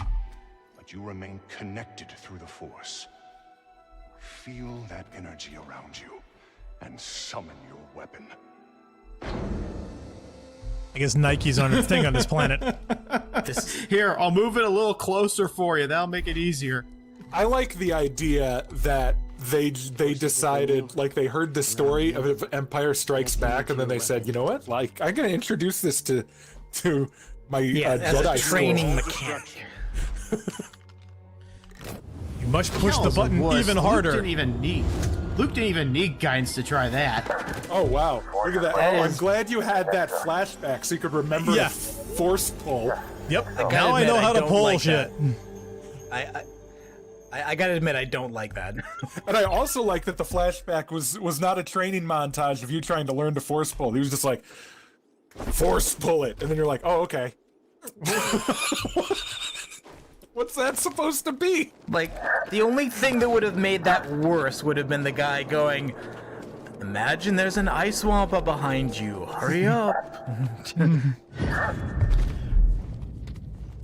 but that you remain connected through the Force. Feel that energy around you and summon your weapon. I guess Nike's on its thing on this planet. Here, I'll move it a little closer for you. That'll make it easier. I like the idea that they decided, like, they heard the story of Empire Strikes Back, and then they said, you know what, like, I'm gonna introduce this to my Jedi training mechanic. You must push the button even harder. Luke didn't even need guidance to try that. Oh wow! Look at that! I'm glad you had that flashback so you could remember the Force pull. Yep. Now I know how to pull shit. I gotta admit, I don't like that. And I also like that the flashback was not a training montage of you trying to learn to Force pull. He was just like, Force pull it, and then you're like, oh okay. What's that supposed to be? Like, the only thing that would have made that worse would have been the guy going, imagine there's an ice swamp up behind you. Hurry up.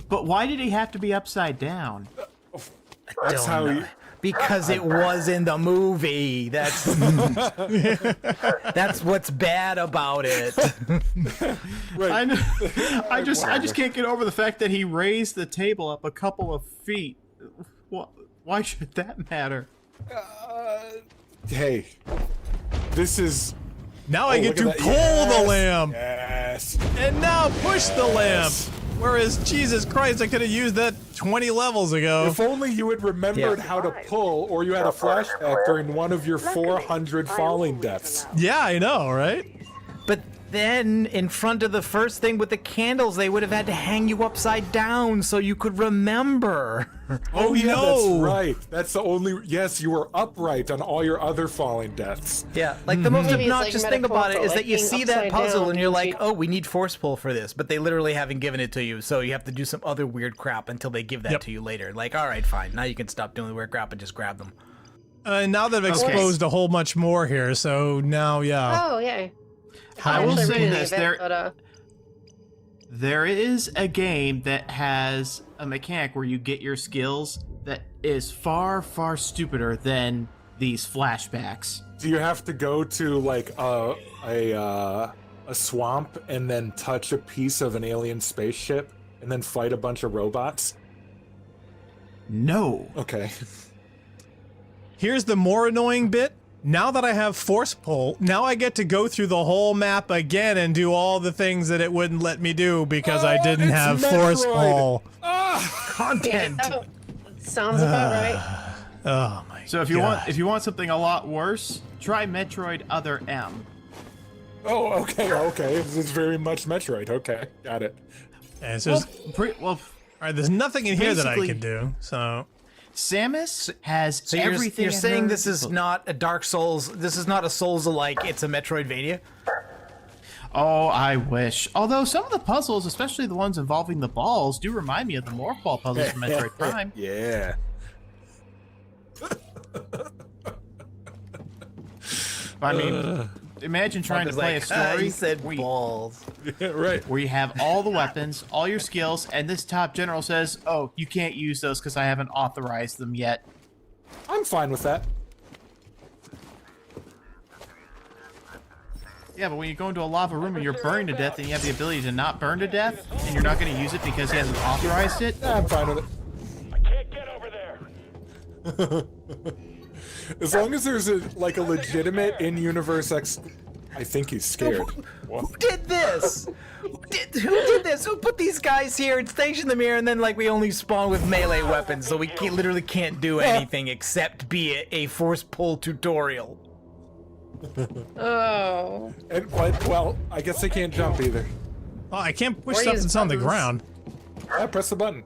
But why did he have to be upside down? That's how he... Because it was in the movie. That's what's bad about it. Right. I just can't get over the fact that he raised the table up a couple of feet. Why should that matter? Hey, this is... Now I get to pull the lamp. Yes. And now push the lamp. Whereas, Jesus Christ, I could have used that 20 levels ago. If only you had remembered how to pull, or you had a flashback during one of your 400 falling deaths. Yeah, I know, right? But then, in front of the first thing with the candles, they would have had to hang you upside down so you could remember. Oh yeah, that's right. That's the only... Yes, you were upright on all your other falling deaths. Yeah, like the most obnoxious thing about it is that you see that puzzle and you're like, oh, we need Force pull for this, but they literally haven't given it to you, so you have to do some other weird crap until they give that to you later. Like, all right, fine, now you can stop doing the weird crap and just grab them. Now they've exposed a whole bunch more here, so now, Oh, yeah. I will say this, there is a game that has a mechanic where you get your skills that is far, far stupider than these flashbacks. Do you have to go to, like, a swamp and then touch a piece of an alien spaceship and then fight a bunch of robots? No. Okay. Here's the more annoying bit. Now that I have Force pull, now I get to go through the whole map again and do all the things that it wouldn't let me do because I didn't have Force pull. Content. Yeah, sounds about right. Oh my god. So if you want something a lot worse, try Metroid Other M. Oh, okay. It's very much Metroid. Okay, got it. And so all right, there's nothing in here that I can do, so... Samus has so everything. You're saying this is not a Dark Souls. This is not a Souls-alike. It's a Metroidvania. Oh, I wish. Although some of the puzzles, especially the ones involving the balls, do remind me of the Morph Ball puzzles from Metroid Prime. Yeah. I mean, imagine trying to play a story. He said balls. Yeah, right. Where you have all the weapons, all your skills, and this top general says, "Oh, you can't use those because I haven't authorized them yet." I'm fine with that. Yeah, but when you go into a lava room and you're burned to death, and you have the ability to not burn to death, and you're not going to use it because he hasn't authorized it. Yeah, I'm fine with it. I can't get over there. As long as there's a legitimate in-universe I think he's scared. Who did this? Who did this? Who put these guys here and stationed them here, and then we only spawn with melee weapons, so we literally can't do anything except be a Force pull tutorial. Oh. And well, I guess they can't jump either. Oh, I can't push stuff that's on the ground. Yeah, press the button.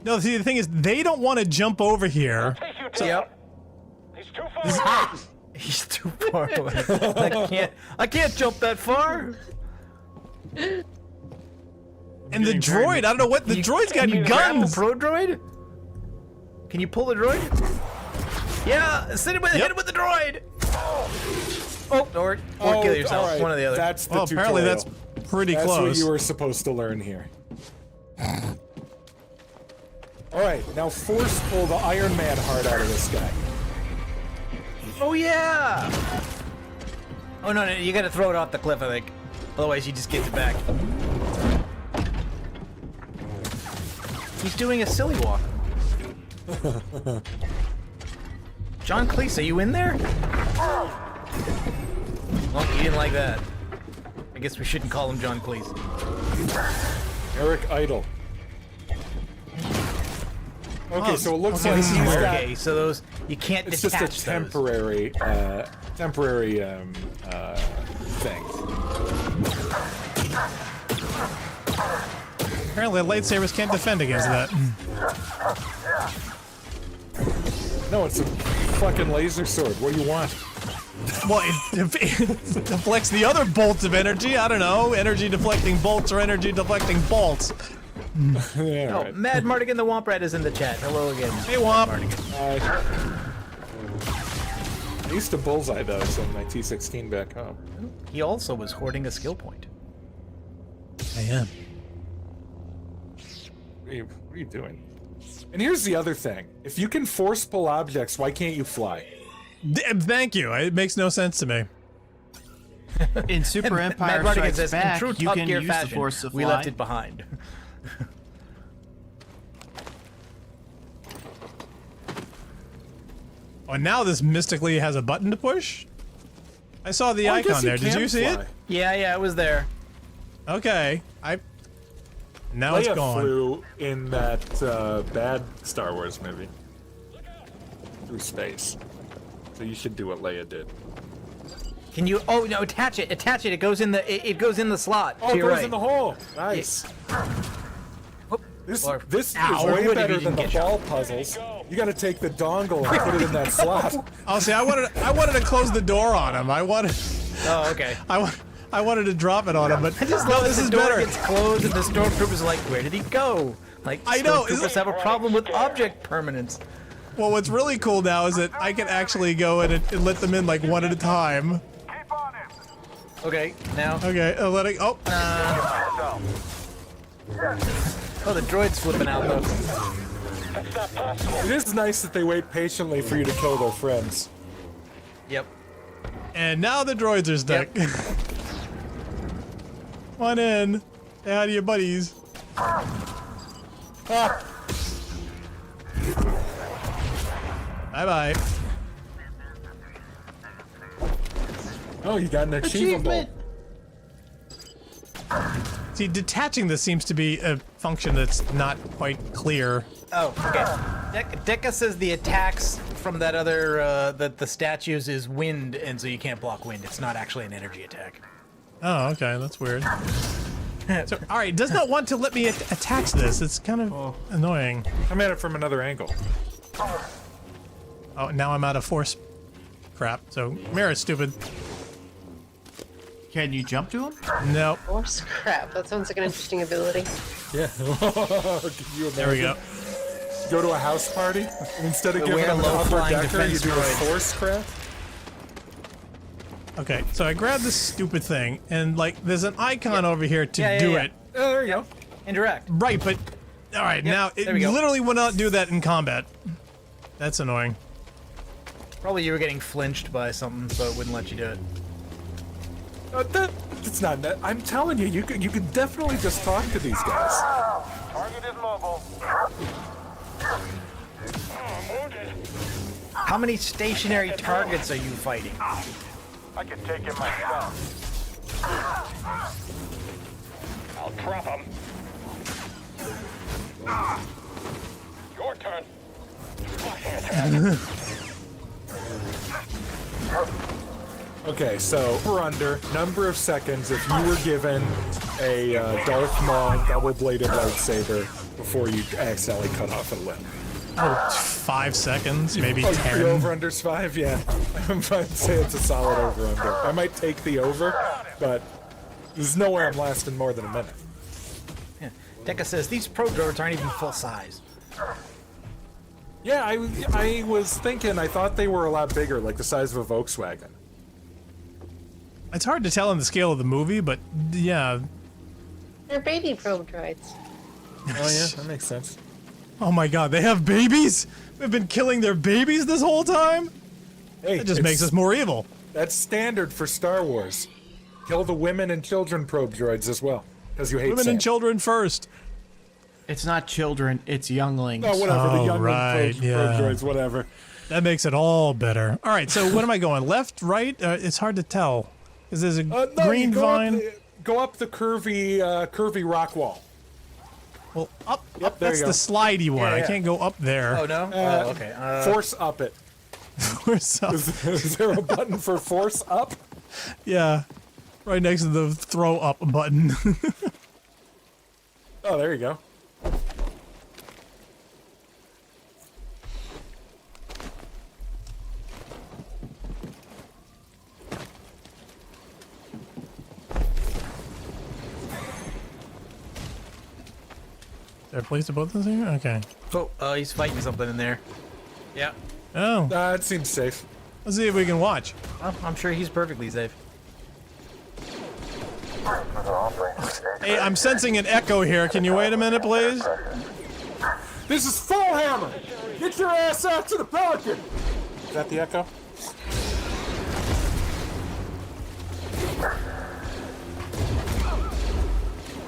No, see, the thing is, they don't want to jump over here. Yep. He's too far away. He's too far away. I can't jump that far. And the droid, I don't know what the droid's got guns. Pro droid? Can you pull the droid? Yeah, hit him with the droid. Oh, or kill yourself. Right. One or the other. That's the tutorial. Apparently that's pretty close. That's what you were supposed to learn here. Alright, now force pull the Iron Man heart out of this guy. Oh yeah! Oh no, you gotta throw it off the cliff, I think. Otherwise he just gets it back. He's doing a silly walk. John Cleese, are you in there? Well, he didn't like that. I guess we shouldn't call him John Cleese. Eric Idle. Okay, so it looks like he's got... Okay, so those... You can't it's detach just a temporary, thing. Apparently, lightsabers can't defend against that. No, it's a fucking laser sword. What do you want? Well, it deflects the other bolts of energy. I don't know, energy deflecting bolts or energy deflecting bolts. Yeah, oh, right. Mad Mardigan the Womp Rat is in the chat. Hello again. Hey, Womp. I used to bullseye those in my T16 back home. He also was hoarding a skill point. I am. What are you doing? And here's the other thing. If you can force pull objects, why can't you fly? Thank you. It makes no sense to me. In Super Empire Strikes Back, in true you Top can Gear use fashion, the Force to fly. we left it behind. Oh, now this mystically has a button to push? I saw the icon there. Did you see it? Yeah, it was there. Okay. Now Leia it's gone. flew in that bad Star Wars movie. Through space. So you should do what Leia did. Can you? Oh no! Attach it! Attach it! It goes in the. It goes in the slot. Oh, to it your goes right. in the hole. Nice. This is Ow, way would better if you than the didn't get ball puzzles. You got to take the dongle and put it in that slot. Oh, see, I wanted to close the door on him. I wanted. Oh, okay. I wanted to drop it on him, but I just no, love this that is the door better. gets closed and the stormtroopers are like, "Where did he go?" Like, I know, stormtroopers have a problem with object permanence. Well, what's really cool now is that I can actually go in and let them in like one at a time. Okay, now. Okay, letting. Oh. Oh, the droid's flipping out though. It is nice that they wait patiently for you to kill their friends. Yep. And now the droids are stuck. Yep. Come on in. Say hi to your buddies. Bye bye. Oh, you got an achievement. See, detaching this seems to be a function that's not quite clear. Oh, okay. Deca says the attacks from that other, the statues is wind, and so you can't block wind. It's not actually an energy attack. Oh, okay, that's weird. So, alright, it does not want to let me attach this. It's kind of annoying. I'm at it from another angle. Oh, now I'm out of force crap, so Mira's stupid. Can you jump to him? Nope. Force crap. That sounds like an interesting ability. Yeah. Can you there we go. Go to a house party, and instead of So giving them an upper low-flying decker, you do a defense force craft. Okay, so I grabbed this stupid thing, and like, there's an icon over here to do it. Oh, there you go. Indirect. Right, but alright, now it literally will not do that in combat. That's annoying. Probably you were getting flinched by something, so it wouldn't let you do it. It's not that. I'm telling you, you could definitely just talk to these guys. Target is mobile. How many stationary targets are you fighting? I can take him myself. I'll drop him. Your turn. Okay, so we're under number of seconds if you were given a Darth Maul double-bladed lightsaber before you accidentally cut off a limb. Oh, 5 seconds, maybe 10. The over-under's 5, yeah. I'd say it's a solid over-under. I might take the over, but there's no way I'm lasting more than a minute. Yeah. Deca says these pro droids aren't even full size. Yeah, I was thinking, I thought they were a lot bigger, like the size of a Volkswagen. It's hard to tell on the scale of the movie, but yeah. They're baby probe droids. Oh yeah, that makes sense. Oh my god, they have babies? We've been killing their babies this whole time? Hey, it just makes us more evil. That's standard for Star Wars. Kill the women and children probe droids as well, because you hate women Sam. and children first. It's not children, it's younglings. Oh, whatever, the youngling right, probe droids, whatever. That makes it all better. All right, so what am I going? Left, right? It's hard to tell. Because there's a green vine. Go up the curvy rock wall. Well, up. Yep, That's the slidey one. Yeah, I yeah. can't go up there. Oh, no? Okay. Force up it. Force up. Is there a button for force up? Yeah. Right next to the throw up button. Oh, there you go. Is there a place to put this here? Okay. Oh, he's fighting something in there. Yeah. Oh. It seems safe. Let's see if we can watch. I'm sure he's perfectly safe. Hey, I'm sensing an echo here. Can you wait a minute, please? This is Fullhammer! Get your ass out to the Pelican! Is that the echo?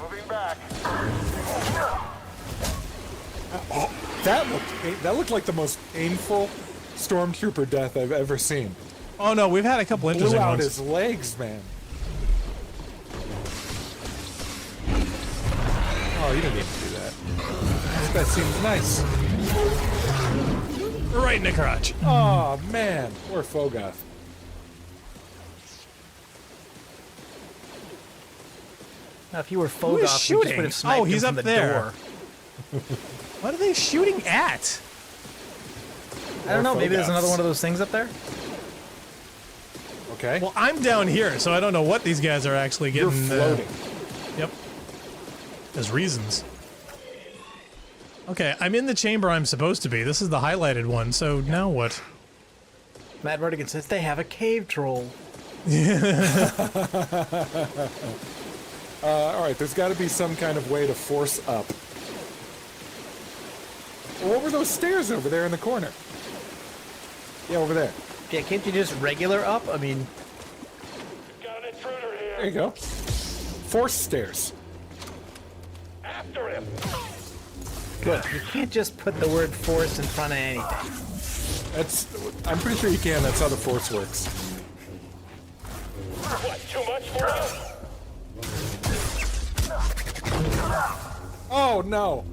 Moving back. Oh, that looked like the most painful stormtrooper death I've ever seen. Oh no, we've had a couple interesting Blew out ones. his legs, man. Oh, you didn't need to do that. That seems nice. Right in the crotch. Oh man, poor Fogoth. Now, if you were Who is Fogoth, we just shooting? would have sniped Oh, he's him up from the there. door. What are they shooting at? I don't know. Maybe there's Fogoths. another one of those things up there. Okay. Well, I'm down here, so I don't know what these guys are actually You're getting. floating. Yep. There's reasons. Okay, I'm in the chamber I'm supposed to be. This is the highlighted one, so now what? Matt Vertigan says they have a cave troll. All right, there's got to be some kind of way to force up. Well, what were those stairs over there in the corner? Yeah, over there. Yeah, can't you just regular up? I mean, Got an intruder here. There you go. Force stairs. After him. good. You can't just put the word force in front of anything. I'm pretty sure you can. That's how the force works. What, too much for you? Oh no!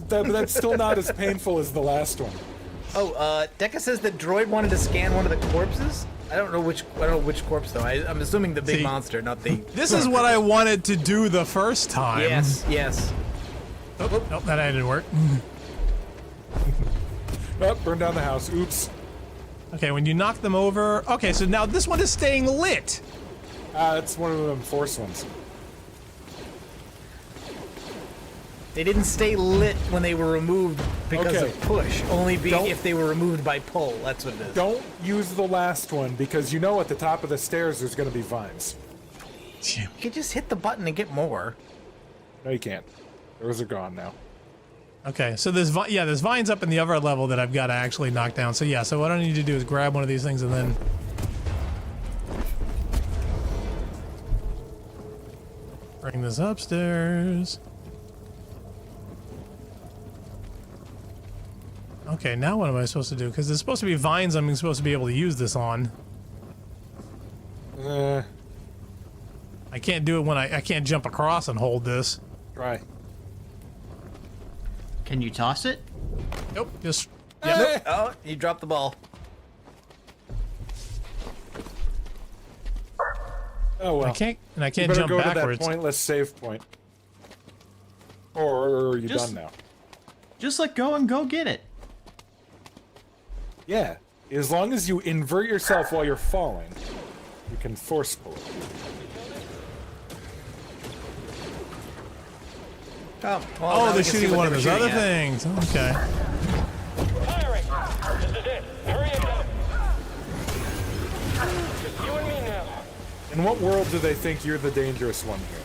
That's still not as painful as the last one. Oh, Deca says the droid wanted to scan one of the corpses. I don't know which corpse though. I'm assuming the big monster, not the. This is what I wanted to do the first time. Yes, yes. Oh, nope, that didn't work. Oh, burn down the house. Oops. Okay, when you knock them over. Okay, so now this one is staying lit. It's one of them force ones. They didn't stay lit when they were removed because Okay. of push. Only Don't- if they were removed by pull. That's what it is. Don't use the last one because you know at the top of the stairs there's going to be vines. You can just hit the button and get more. No, you can't. Those are gone now. Okay, so there's there's vines up in the other level that I've got to actually knock down. So yeah, so what I need to do is grab one of these things and then bring this upstairs. Okay, now what am I supposed to do? Because there's supposed to be vines I'm supposed to be able to use this on. I can't do it when I can't jump across and hold this. Try. Can you toss it? Nope, just... Nope. Oh, you dropped the ball. Oh well. I can't You jump better go backwards. to that pointless save point. Or are you Just- done now? Just let go and go get it. Yeah. As long as you invert yourself while you're falling, you can force pull it. Oh, well, Oh, now they're we can see shooting what one of they those were other shooting at. things. Okay. Firing! This is it. Hurry and go. Just you and me now. In what world do they think you're the dangerous one here?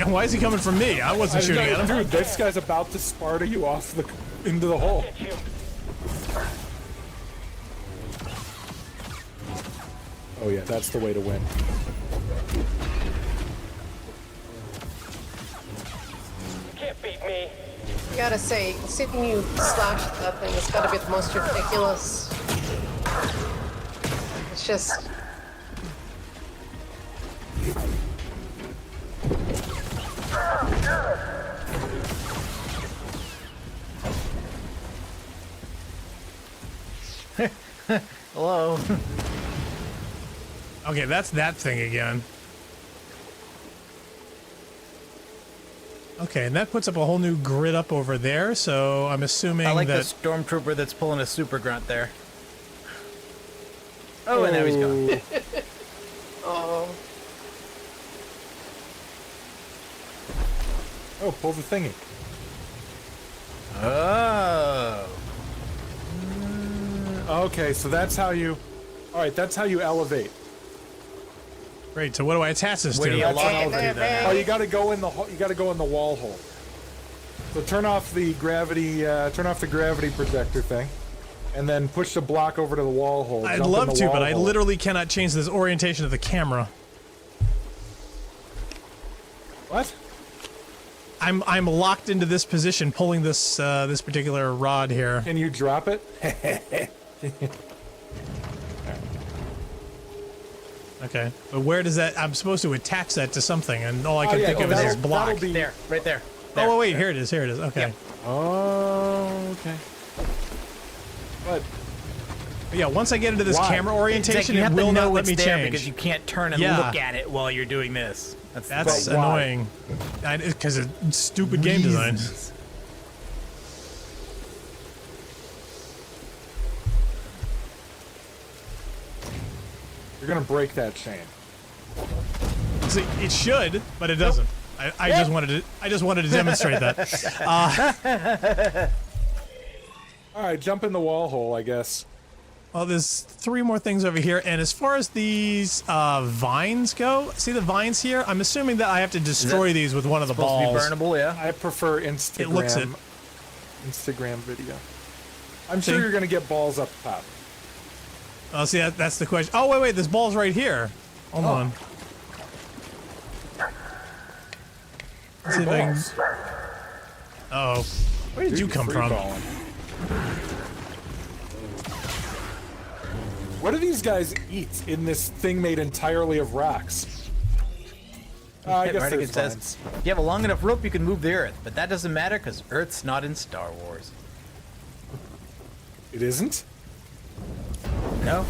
Why is he coming from me? I wasn't shooting at him. Dude, this guy's about to Sparta you off into the hole. Oh yeah, that's the way to win. Can't beat me. I gotta say, seeing you slash that thing has gotta be the most ridiculous. It's just. Hello. Okay, that's that thing again. Okay, and that puts up a whole new grid up over there, so I'm assuming I like that... the stormtrooper that's pulling a super grunt there. Oh, and now he's gone. Oh. Oh, pull the thingy. Oh. Okay, so that's how you... Alright, that's how you elevate. Great, so what do I attach this Where to? do you elevate that? Oh, you gotta go in the wall hole. So turn off the gravity projector thing, and then push the block over to the wall hole. I'd love to, but I literally cannot change this orientation of the camera. What? I'm locked into this position, pulling this this particular rod here. Can you drop it? Okay, but where does that? I'm supposed to attach that to something, and all I can think of is this block. There, right there. Oh wait, here it is. Here it is. Okay. Yep. Oh, okay. But yeah, once I get into this camera It's orientation, like you it have will to know not let it's me there change. because you can't turn and Yeah. look at it while you're doing this. That's annoying. Because of stupid game design. you're gonna break that chain. See, it should, but it doesn't. I just wanted to demonstrate that. All right, jump in the wall hole, I guess. Well, there's 3 more things over here, and as far as these vines go, see the vines here? I'm assuming that I have to destroy these with one of the balls. Supposed to be burnable, yeah. I prefer Instagram. It looks it. Instagram video. I'm sure you're gonna get balls up top. Oh, see, that's the question. Oh, wait, this ball's right here. Hold on. Let's see if I can... Uh-oh. Where did you come from? What do these guys eat in this thing made entirely of rocks? I guess Right, there's it says, vines. if you have a long enough rope, you can move the Earth. But that doesn't matter because Earth's not in Star Wars. It isn't? No.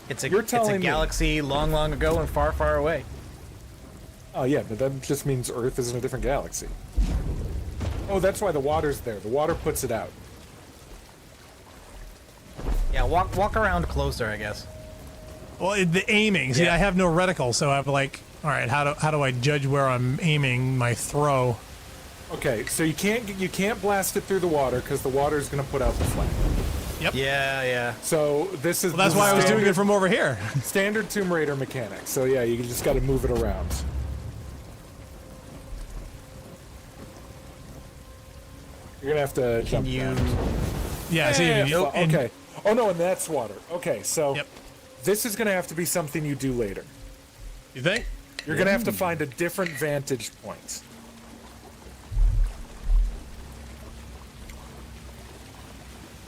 It's a You're telling me. galaxy long, long ago and far, far away. Oh yeah, but that just means Earth is in a different galaxy. Oh, that's why the water's there. The water puts it out. Yeah, walk around closer, I guess. Well, the aiming. See, I have no reticle, so I'm like, all right, how do I judge where I'm aiming my throw? Okay, so you can't blast it through the water because the water is going to put out the flame. Yep. Yeah. So this is. Well, that's why I was doing it from over here. Standard Tomb Raider mechanics. So yeah, you just got to move it around. You're gonna have to jump down. Yeah. See, okay. Oh no, and that's water. Okay, so this is gonna have to be something you do later. You think? You're gonna have to find a different vantage point.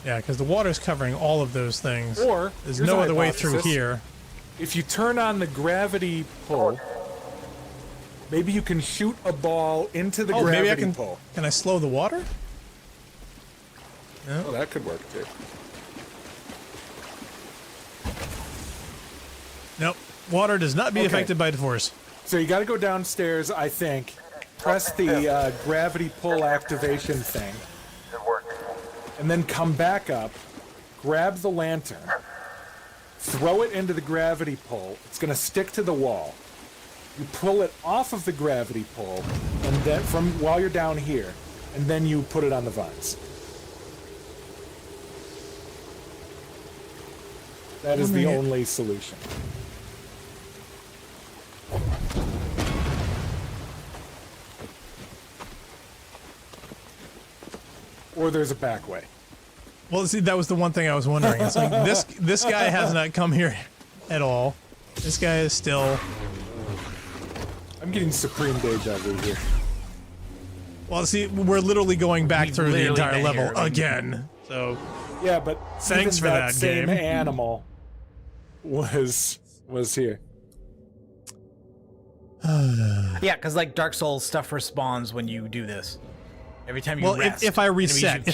Yeah, because the water's covering all of those things. Or there's here's no a other way through hypothesis. here. If you turn on the gravity pull, maybe you can shoot a ball into the gravity maybe I can. pull. Can I slow the water? Oh, that could work too. Nope. Water does not be affected by the force. So you got to go downstairs, I think. Press the gravity pull activation thing, and then come back up. Grab the lantern. Throw it into the gravity pull. It's going to stick to the wall. You pull it off of the gravity pull, and then while you're down here, and then you put it on the vines. That is the only solution. or there's a back way. Well, see, that was the one thing I was wondering. It's like this guy has not come here at all. This guy is still. I'm getting supreme deja vu here. Well, see, we're literally going back through the entire level again. So. Yeah, but thanks for that same game. Animal was here. Yeah, because like Dark Souls stuff respawns when you do this. Every time you rest. if I reset,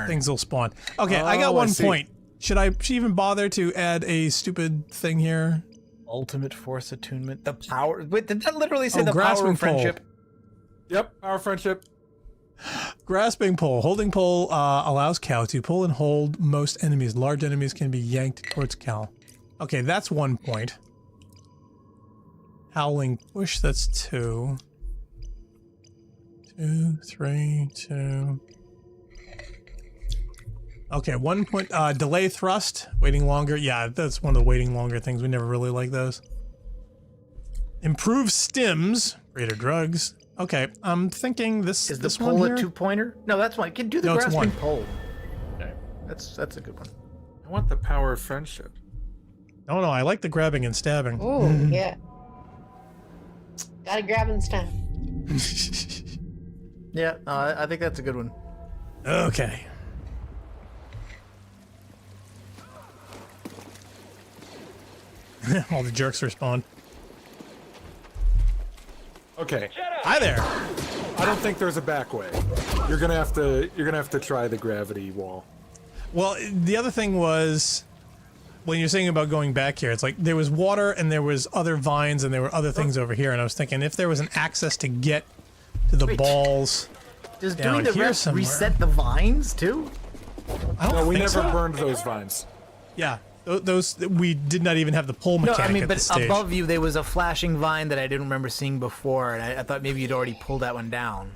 things will spawn. Okay, I got one point. Should I even bother to add a stupid thing here? Ultimate force attunement. The power. Wait, did that literally say the power grasping of friendship? pole. Yep, power of friendship. Grasping pole. Holding pole allows Cal to pull and hold most enemies. Large enemies can be yanked towards Cal. Okay, that's 1 point. Howling push, that's 2. 2, 3, 2. Okay, 1 point. Delay thrust, waiting longer. Yeah, that's one of the waiting longer things. We never really like those. Improve stims, greater drugs. Okay, I'm thinking this is this the pole one a here? 2-pointer? No, that's one. You can do the No, it's grasping one. pole. Okay, that's a good one. I want the power of friendship. Oh no, I like the grabbing and stabbing. Ooh, yeah. Gotta grab and stab. Yeah, I think that's a good one. Okay. All the jerks respond. Okay. Hi there. I don't think there's a back way. You're gonna have to try the gravity wall. Well, the other thing was, when you're saying about going back here, it's like there was water and there was other vines and there were other things over here, and I was thinking if there was an access to get to the balls Does down doing the here rest somewhere. reset the vines too? I don't No, we think never so. burned those vines. Yeah, those we did not even have the pull No, mechanic I mean, at but this stage. above you there was a flashing vine that I didn't remember seeing before, and I thought maybe you'd already pulled that one down.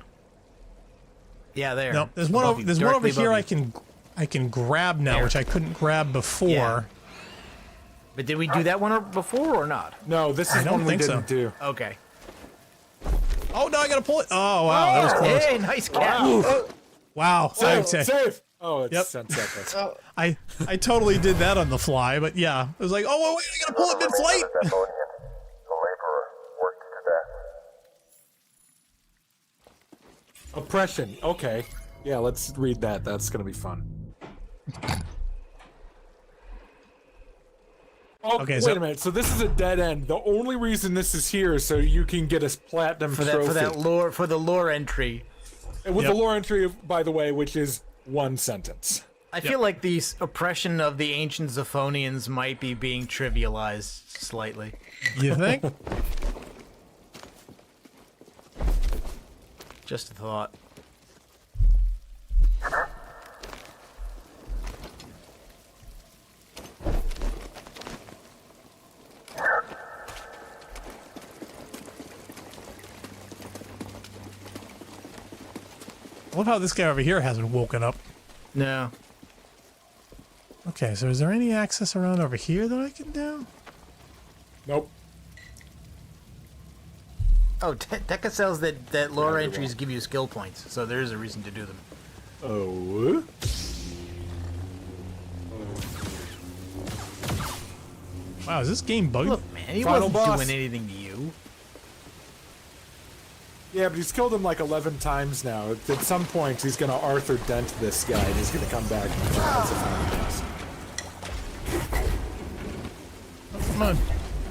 Yeah, there. No, there's one over, there's one over here I can grab now, There. which I couldn't grab before. Yeah. But did we do that one before or not? No, this I is don't one we think so. didn't do. Okay. Oh no, I gotta pull it. Oh wow, that was close. Hey, nice cat. Wow. Save! Oh, it's Yep. sent seconds. I totally did that on the fly, but yeah, it was like, oh wait, I gotta pull it mid-flight. The laborer worked to death. Oppression. Okay. Yeah, let's read that. That's gonna be fun. Oh, Okay, wait so- a minute. So this is a dead end. The only reason this is here is so you can get a platinum For trophy. the lore entry. And with Yep. the lore entry, by the way, which is 1 sentence. I feel like the oppression of the ancient Zephonians might be being trivialized slightly. You think? Just a thought. I love how this guy over here hasn't woken up. No. Okay, so is there any access around over here that I can do? Nope. Oh, Tekka sells that lore entries give you skill points, so there is a reason to do them. Oh. Wow, is this game bugged? Look, man, he Final wasn't boss. doing anything to you. Yeah, but he's killed him like 11 times now. At some point, he's gonna Arthur Dent this guy, and he's gonna come back and that's a final boss. Come on.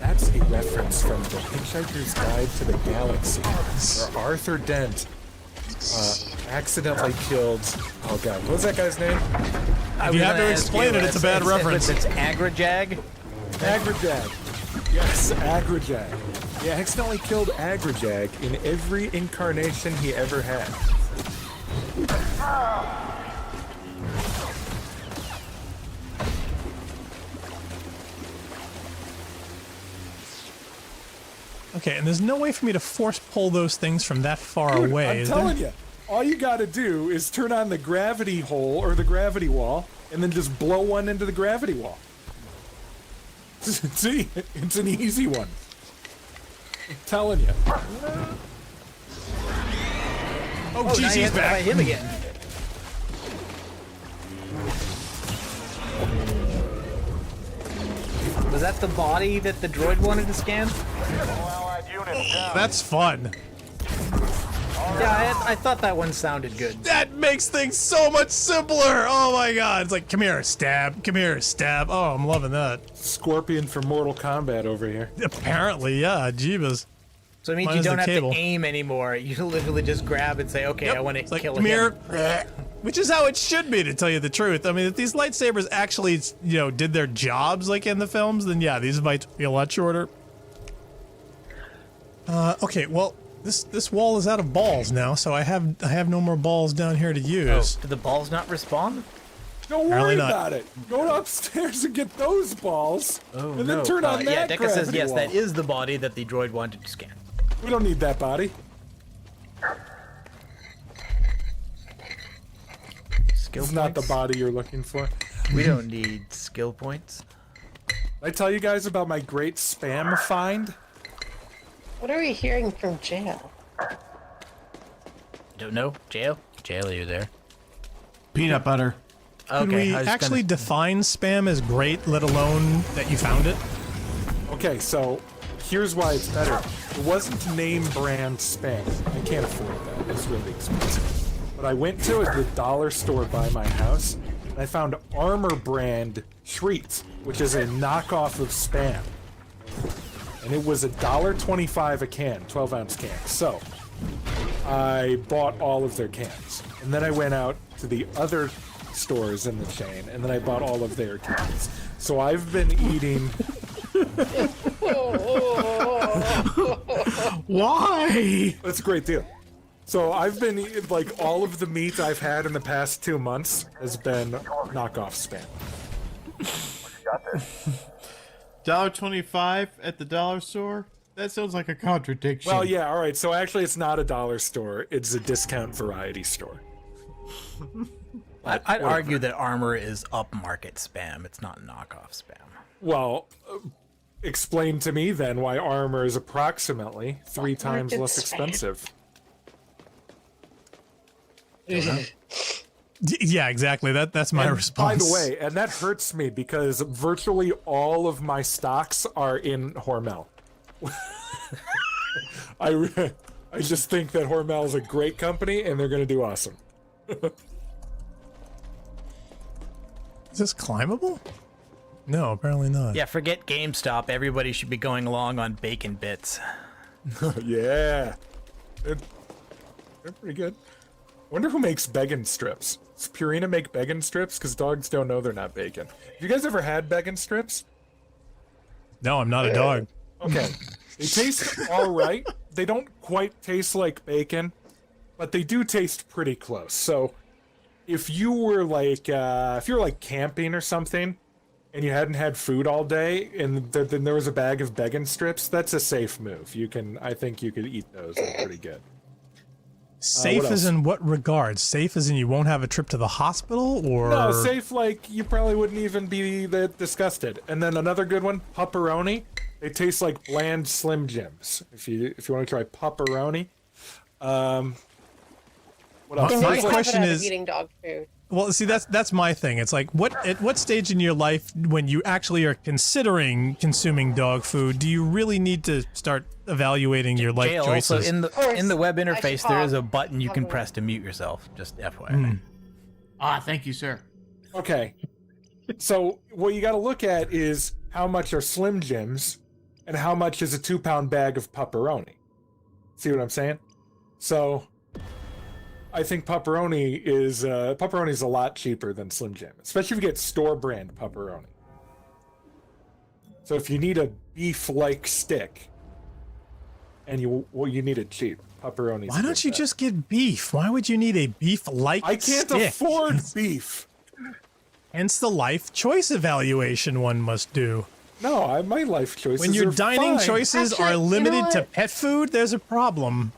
That's a reference from the Hitchhiker's Guide to the Galaxy, where Arthur Dent accidentally killed. Oh god, what was that guy's name? If you have to explain it, it's a bad reference. It's Agrajag. Agrajag. Yes, Agrajag. He accidentally killed Agrajag in every incarnation he ever had. Okay, and there's no way for me to force pull those things from that far Dude, away. I'm is telling there? you, all you gotta do is turn on the gravity hole or the gravity wall, and then just blow one into the gravity wall. See, it's an easy one. I'm telling you. Oh, now jeez, you he's have to fight back. him again. that the body that the droid wanted to scan? That's fun. Yeah, I thought that one sounded good. That makes things so much simpler. Oh my god. It's like, come here, stab. Come here, stab. Oh, I'm loving that. Scorpion for Mortal Kombat over here. Apparently, yeah. Jeebus. So it means you don't have to aim anymore. You literally just grab and say, okay, I want to kill him. Come here. Which is how it should be, to tell you the truth. I mean, if these lightsabers actually, did their jobs like in the films, then yeah, these might be a lot shorter. Okay, well, this wall is out of balls now, so I have no more balls down here to use. Oh, do the balls not respawn? Don't worry about it. Go upstairs and get those balls, and then turn on that yeah, Deca says yes, wall. that is the body that the droid wanted to scan. We don't need that body. Skill points? Not the body you're looking for. We don't need skill points. Did I tell you guys about my great spam find? What are we hearing from jail? Don't know. Jail? Jail, are you there? Peanut butter. Can we actually define spam as great, let alone that you found it? Okay, so here's why it's better. It wasn't name brand spam. I can't afford that. It's really expensive. But I went to the dollar store by my house, and I found Armor brand treats, which is a knockoff of spam. And it was $1.25 a can, 12-ounce can. So I bought all of their cans. And then I went out to the other stores in the chain, and then I bought all of their cans. So I've been eating... Why? That's a great deal. So I've been eating, like, all of the meat I've had in the past 2 months has been knockoff spam. $1.25 at the dollar store? That sounds like a contradiction. Well, yeah, all right. So actually, it's not a dollar store. It's a discount variety store. I'd argue that Armor is upmarket spam. It's not knockoff spam. Well, explain to me then why Armor is approximately 3 times less expensive. Yeah, exactly. That's my response. By the way, and that hurts me because virtually all of my stocks are in Hormel. I just think that Hormel is a great company and they're going to do awesome. Is this climbable? No, apparently not. Yeah, forget GameStop. Everybody should be going along on bacon bits. Yeah. They're pretty good. Wonder who makes bacon strips. Does Purina make bacon strips? Because dogs don't know they're not bacon. Have you guys ever had bacon strips? No, I'm not a dog. Okay. They taste all right. They don't quite taste like bacon, but they do taste pretty close. So if you were like, camping or something, and you hadn't had food all day, and then there was a bag of bacon strips, that's a safe move. I think you could eat those. They're pretty good. Safe as in what regard? Safe as in you won't have a trip to the hospital, or no? Safe like you probably wouldn't even be that disgusted. And then another good one, pepperoni. They taste like bland Slim Jims. If you want to try pepperoni. What else? My question is eating dog food. Well, see, that's my thing. It's like, at what stage in your life, when you actually are considering consuming dog food, do you really need to start evaluating your life choices? Also, in the web interface, there is a button you can press to mute yourself. Just FYI. Thank you, sir. Okay. So what you got to look at is how much are Slim Jims, and how much is a 2-pound bag of pepperoni. See what I'm saying? So I think pepperoni is a lot cheaper than Slim Jim, especially if you get store brand pepperoni. So if you need a beef-like stick, and you need it cheap, pepperoni. Why don't you just get beef? Why would you need a beef-like stick? I can't afford beef. Hence the life choice evaluation one must do. No, my life choices. When your dining fine. choices are limited to pet food, there's a problem.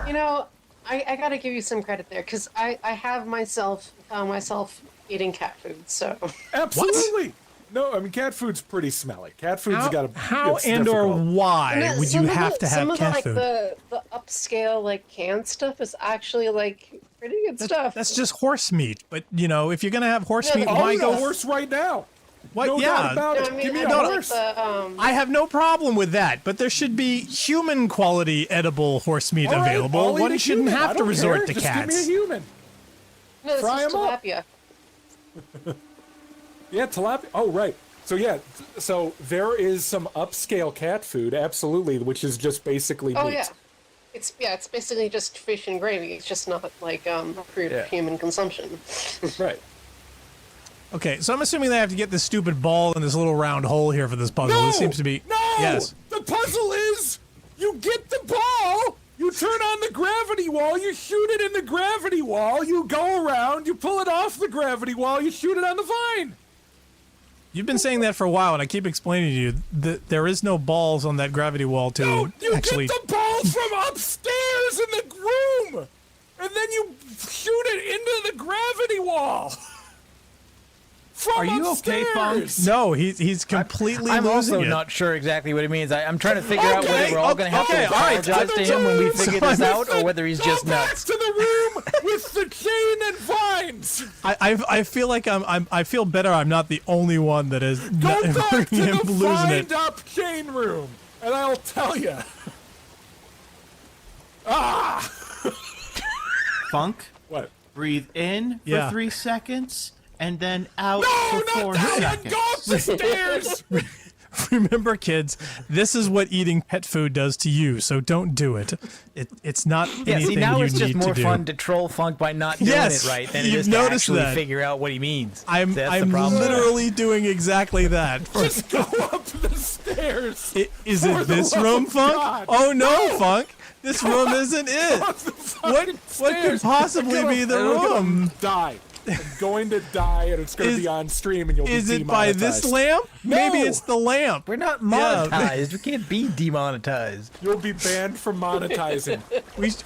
You know, I gotta give you some credit there, because I have found myself eating cat food, so. Absolutely. What? No, I mean, cat food's pretty smelly. Cat food's got a. How and or why would you have to have cat food? The upscale canned stuff is actually pretty good stuff. That's just horse meat. But if you're gonna have horse meat, why go horse right now? What? No yeah. doubt about it. I mean, Give me I a don't horse. like the, I have no problem with that, but there should be human quality edible horse meat All right, available. I'll eat One a shouldn't human. I have to don't resort care. to Just cats. give me a human. no, this Fry is 'em up. tilapia. Yeah, tilapia. Oh, right. So yeah, so there is some upscale cat food, absolutely, which is just basically Oh meat. yeah. It's basically just fish and gravy. It's just not like for Yeah. human consumption. Right. Okay, so I'm assuming they have to get this stupid ball in this little round hole here for this puzzle. No! This seems to be No! yes. The puzzle is you get the ball, you turn on the gravity wall, you shoot it in the gravity wall, you go around, you pull it off the gravity wall, you shoot it on the vine. You've been saying that for a while, and I keep explaining to you that there is no balls on that gravity wall to No, you actually. get the ball from upstairs in the room, and then you shoot it into the gravity wall. From Are you okay, Funk? upstairs. No, he's completely I'm losing also it. not sure exactly what it means. I'm trying to figure out Okay, whether we're all going to have okay, to all right, apologize to him when we figure so this I'm out, or whether he's Go just back nuts. to the room with the chain and vines. I feel like I feel better. I'm not the only one that is Go back to the losing it. vined up chain room, and I'll tell you. Ah! Funk, What? breathe in for Yeah. 3 seconds, and then out No, for 4 not that one! seconds. Go up the stairs! Remember, kids, this is what eating pet food does to you. So don't do it. It's not Yeah, anything see, now you it's just need more to do. fun to troll Funk by not doing Yes, it right than it you've is to noticed actually that. figure out what he means. I'm That's the problem. literally doing exactly that. Just go up the stairs. Is For it the this love room, of Funk? God. Oh no, No! Funk! This room isn't it. Up the fucking What could stairs. possibly I'm gonna- be the I'm gonna room? Die. I'm going to die, and it's going to Is- be on stream, and you'll be Is it by this demonetized. lamp? No! Maybe it's the lamp. We're not Yeah. monetized. We can't be demonetized. You'll be banned from monetizing.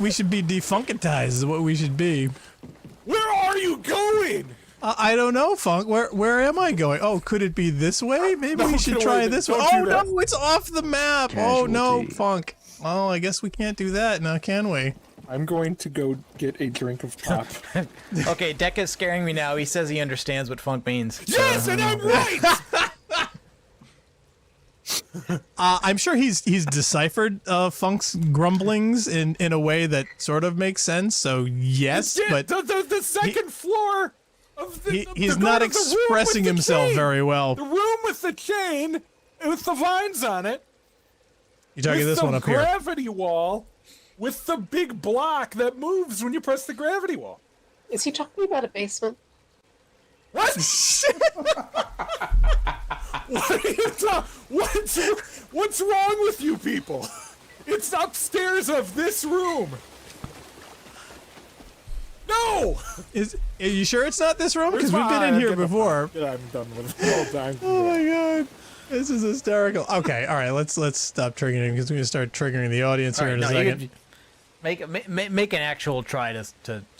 We should be defunkitized. Is what we should be. Where are you going? I don't know, Funk. Where am I going? Oh, could it be this way? Maybe No, we should no, try wait, this way. don't Oh do that. no, it's off the map. Oh no, Casualty. Funk. Oh, I guess we can't do that now, can we? I'm going to go get a drink of pop. Okay, Dekka's scaring me now. He says he understands what Funk means. Yes, and I'm right! I'm sure he's deciphered Funk's grumblings in a way that sort of makes sense. So yes, Yeah, but the second floor of the he's the not go to the room expressing with the himself chain. very well. The room with the chain, with the vines on it. You're talking with this the one up here. gravity wall, with the big block that moves when you press the gravity wall. Is he talking about a basement? What? What are you what's wrong with you people? It's upstairs of this room. No! Are you sure it's not this room? Because Where's we've been my- in here get the before. fuck- I'm done with it all time. Oh my god. This is hysterical. Okay, all right, let's stop triggering because we're gonna start triggering the audience here All in right, a no, you second. could make an actual try to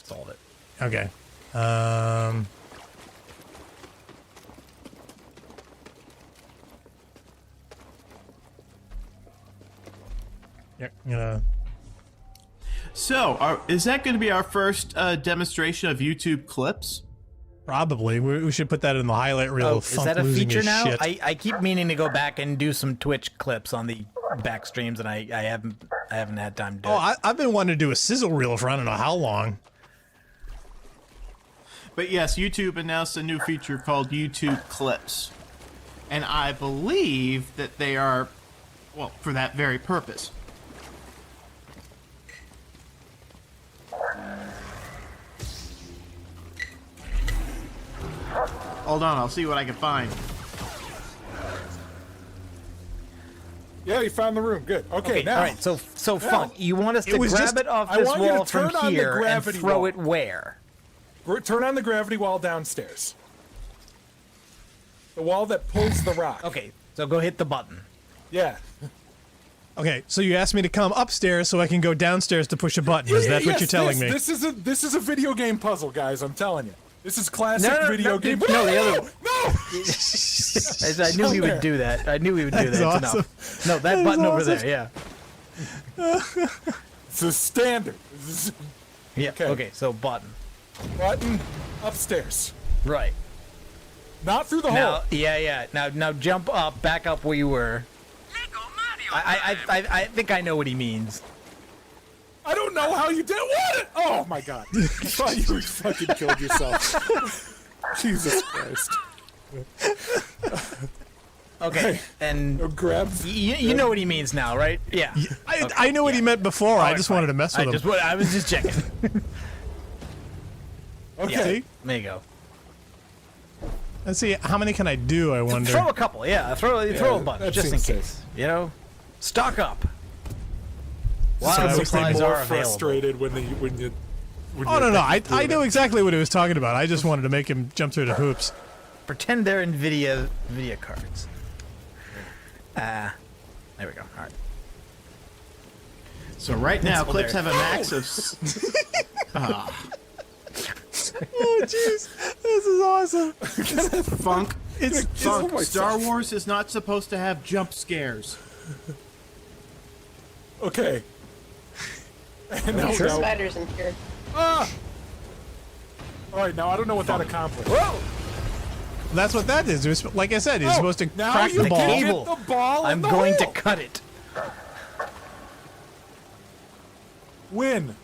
solve it. Okay. Yeah, I'm gonna. So, is that going to be our first demonstration of YouTube clips? Probably. We should put that in the highlight reel. Oh, of is Funk that a losing feature his now? shit. I keep meaning to go back and do some Twitch clips on the back streams, and I haven't had time to do it. I've been wanting to do a sizzle reel for I don't know how long. But yes, YouTube announced a new feature called YouTube Clips. And I believe that they are, well, for that very purpose. Hold on, I'll see what I can find. Yeah, you found the room. Good. Okay, now. All right, so Funk, you want us to was grab just- it off I this want you to wall from turn on the here and gravity throw wall. it where? Turn on the gravity wall downstairs. The wall that pulls the rock. Okay, so go hit the button. Yeah. Okay, so you asked me to come upstairs so I can go downstairs to push a button. Is that what Yes, you're telling me? This is a video game puzzle, guys. I'm telling you. This is classic video game. No, the other one. No! I knew he would do that. I knew he would do That's that. awesome. It's enough. No, that That is button over awesome. there, yeah. It's a standard. This is Yeah, okay, so button. button upstairs. Right. Not through the now, hole. Yeah. Now jump up, back up where you were. I think I know what he means. I don't know how you did what? Oh my god. I thought you fucking killed yourself. Jesus Christ. Okay, and grab. You know what he means now, right? Yeah. I knew what he meant before. I just wanted to mess with him. I was just checking. Okay. Yeah, there you go. Let's see, how many can I do, I wonder? Throw a couple, yeah. Throw a bunch, just in case. You know? Stock up. Wow, So supplies are frustrated when you. Oh, no. I knew exactly what he was talking about. I just wanted to make him jump through the hoops. Pretend they're NVIDIA video cards. There we go. All right. So right now, clips have a max of... Oh, jeez. This is awesome. Funk. Funk. Star Wars is not supposed to have jump scares. Okay. There's spiders in here. Ah! Alright, now I don't know what that accomplished. Whoa! That's what that is. It was, like I said, he's supposed to crack the ball. Cable. The ball I'm going to cut it. Win.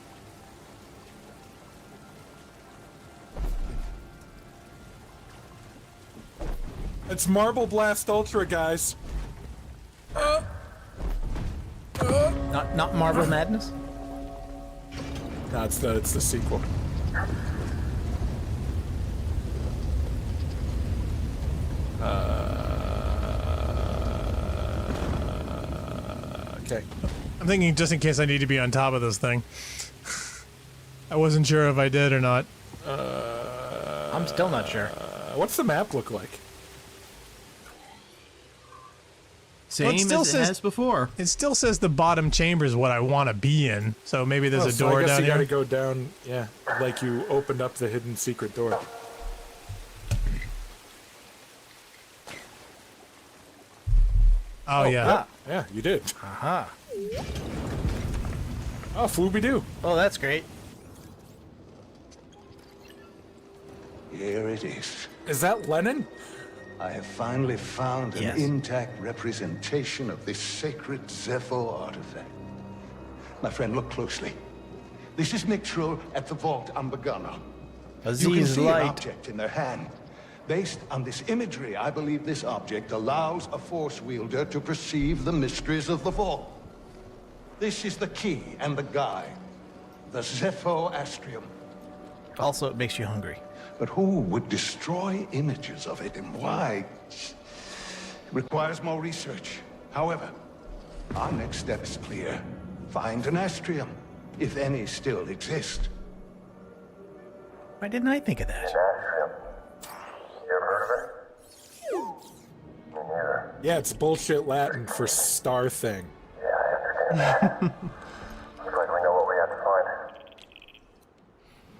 It's Marble Blast Ultra, guys. Not Marvel Madness? No, it's the sequel. Okay. I'm thinking just in case I need to be on top of this thing. I wasn't sure if I did or not. I'm still not sure. What's the map look like? Same as it has before. It still says the bottom chamber is what I want to be in. So maybe there's a door I guess down you here. gotta go down, yeah, like you opened up the hidden secret door. Oh, yeah. Yeah, you did. Aha. Oh, Flooby-Doo. Oh, that's great. Here it is. Is that Lenin? I have finally found an intact representation of this sacred Zepho artifact. My friend, look closely. This is Mixtral at the Vault Ambagana. You can see an object in their hand. Based on this imagery, I believe this object allows a Force wielder to perceive the mysteries of the Vault. This is the key and the guide. The Zepho Astrium. Also, it makes you hungry. But who would destroy images of it and why? It requires more research. However, our next step is clear. Find an Astrium, if any still exist. Why didn't I think of that? Astrium. You ever heard of it? Me neither. Yeah, it's bullshit Latin for star thing. Yeah, I understand. Looks like we know what we have to find.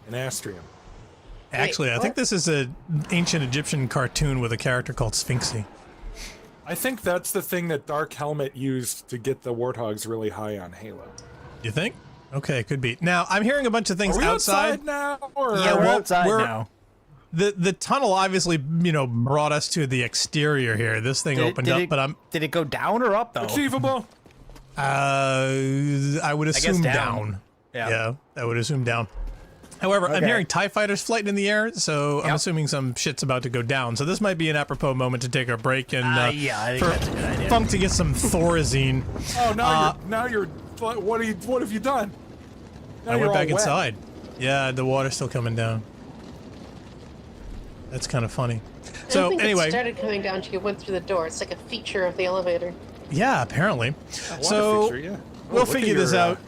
An Astrium. Actually, I think this is an ancient Egyptian cartoon with a character called Sphinxy. I think that's the thing that Dark Helmet used to get the warthogs really high on Halo. You think? Okay, could be. Now, I'm hearing a bunch of things Are we outside now, or Yeah, we're outside now. The tunnel obviously, brought us to the exterior here. This thing opened up, but I'm... Did it go down or up, though? Achievable? I would assume down. Yeah, I would assume down. However, I'm hearing TIE fighters flying in the air, so I'm assuming some shit's about to go down. So this might be an apropos moment to take our break and I think that's a good idea. Funk to get some Thorazine. Oh, now you're. What have you done? Now I you're went back all wet. inside. Yeah, the water's still coming down. That's kind of funny. So I think anyway, it started coming down to you went through the door. It's like a feature of the elevator. yeah, apparently. So we'll figure this out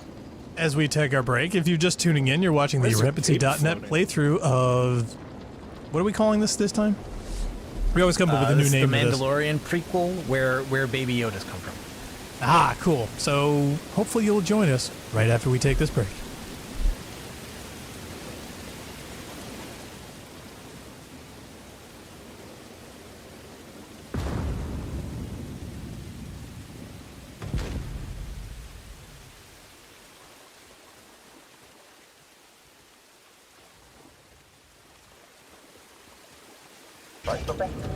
as we take our break. If you're just tuning in, you're watching the Rampancy.net playthrough of... What are we calling this time? We always come up with a new name for for this. The Mandalorian prequel where Baby Yoda's come from. Ah, cool. So hopefully you'll join us right after we take this break. Find something?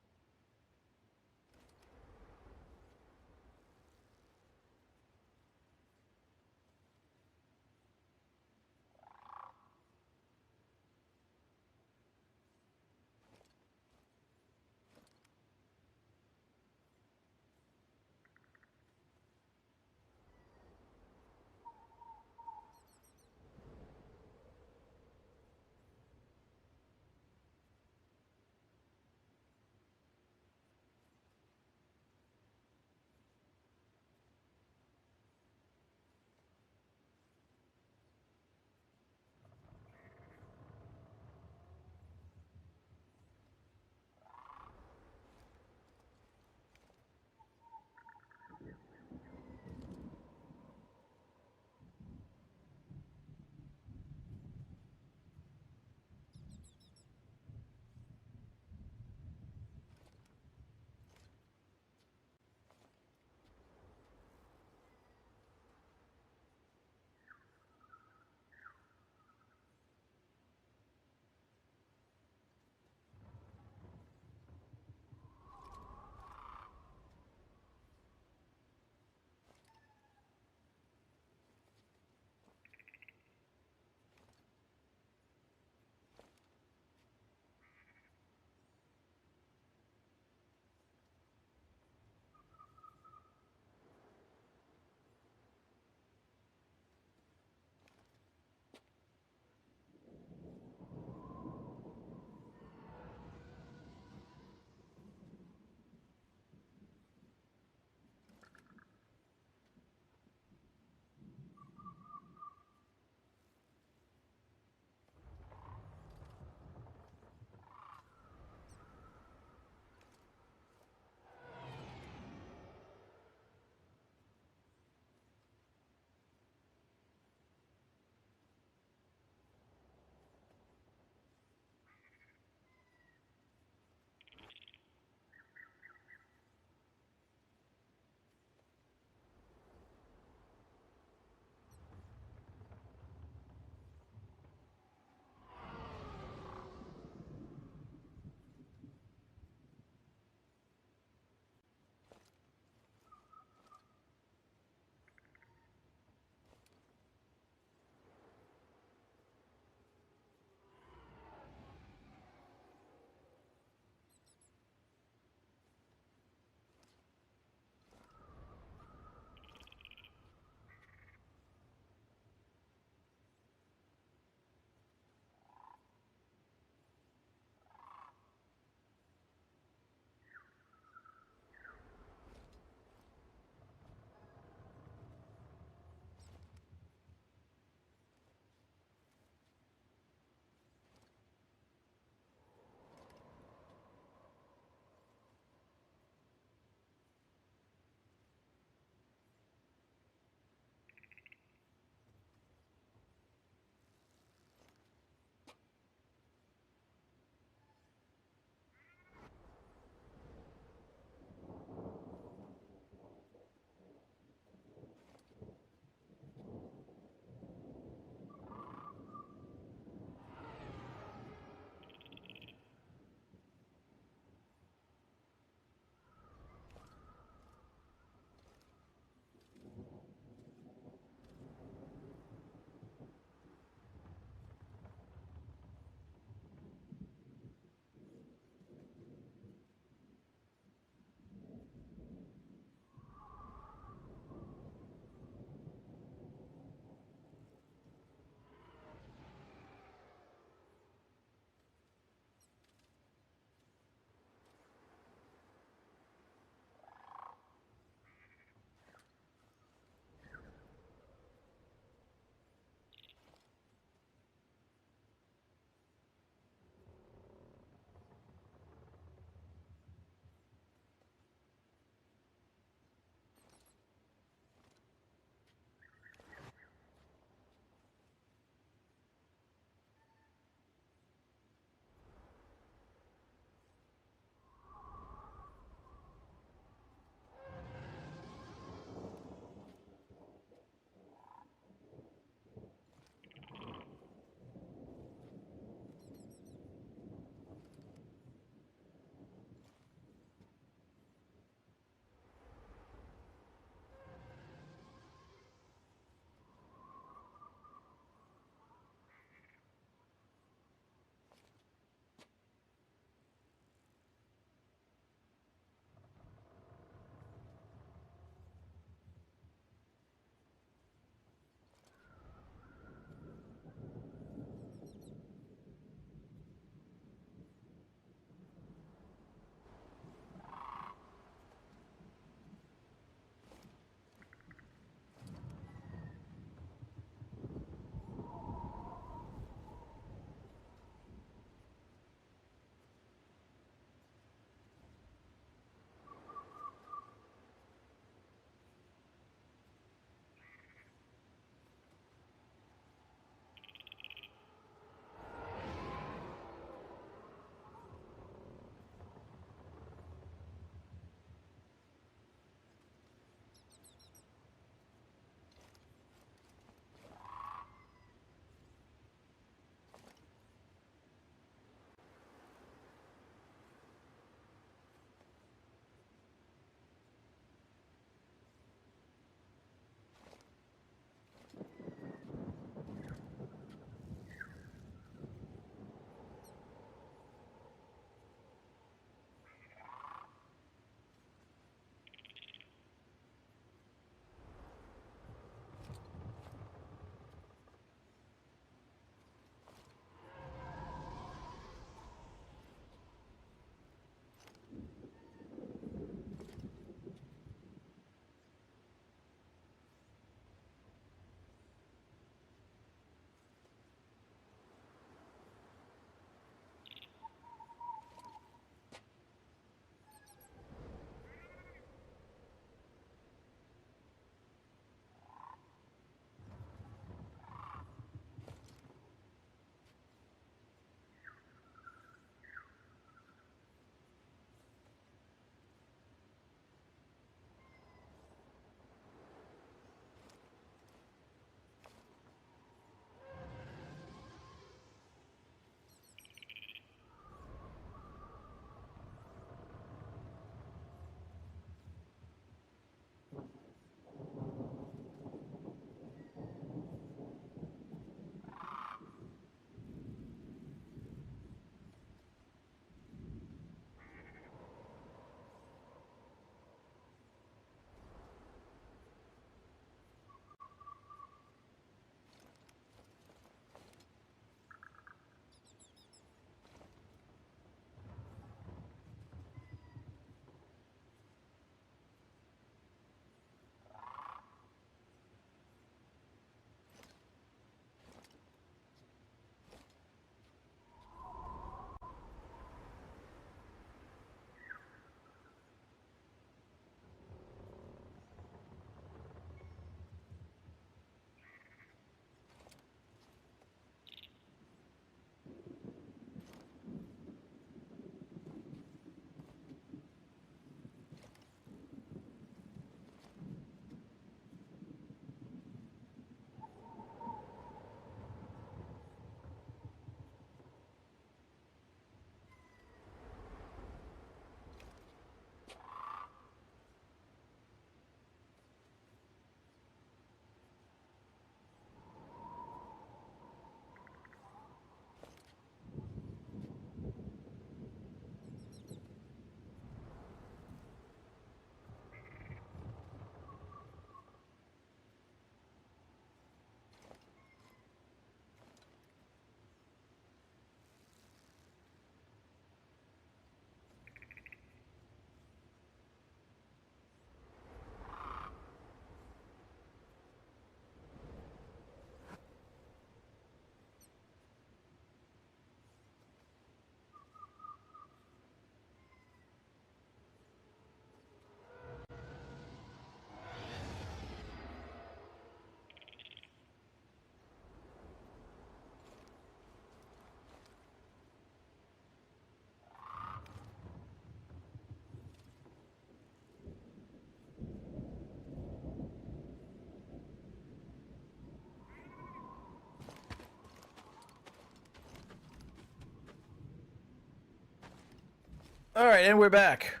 All right, and we're back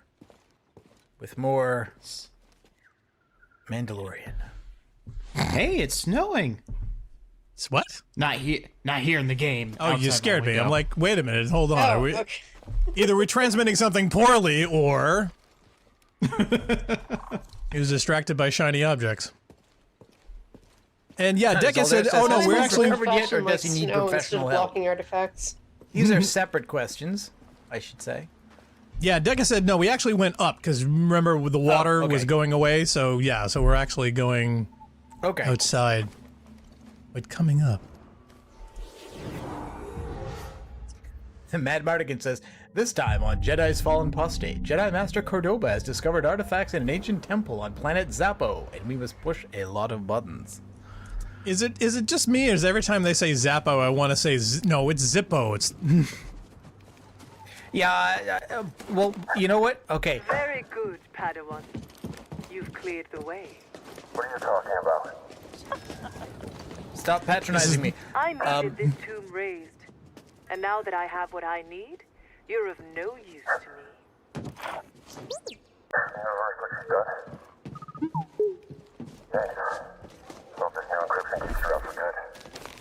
with more Mandalorian. Hey, it's snowing. It's what? Not here in the game. Oh, you scared me. I'm like, wait a minute, hold on. Oh, Are we, okay. either we're transmitting something poorly, or he was distracted by shiny objects. And yeah, Decca said, "Oh no, we're actually covered yet, or does he need snow instead professional of help?" blocking artifacts. These are separate questions, I should say. Yeah, Decca said, no, we actually went up, because remember, the water was going away, so yeah, so we're actually going outside. Wait, coming up. Mad Mardigan says, this time on Jedi's Fallen Apostate, Jedi Master Cordoba has discovered artifacts in an ancient temple on planet Zappo, and we must push a lot of buttons. Is it just me, or is every time they say Zappo, I want to say, no, it's Zippo, it's... Yeah, well, you know what? Okay. Very good, Padawan. You've cleared the way. What are you talking about? Stop patronizing me. I needed this tomb raised. And now that I have what I need, you're of no use to me.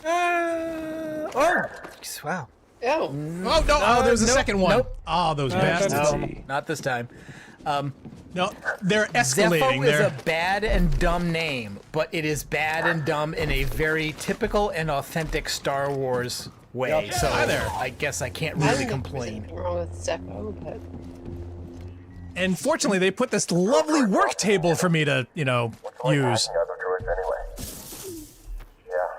Oh! Wow. Oh. Oh, no, there's a second one. Nope. Oh, those bastards. No, not this time. No, they're escalating. Zepho is a bad and dumb name, but it is bad and dumb in a very typical and authentic Star Wars way. Yep. So Hi there. I guess I can't really complain. Nothing wrong with Zeppo, but... And fortunately, they put this lovely work table for me to, use. Yeah,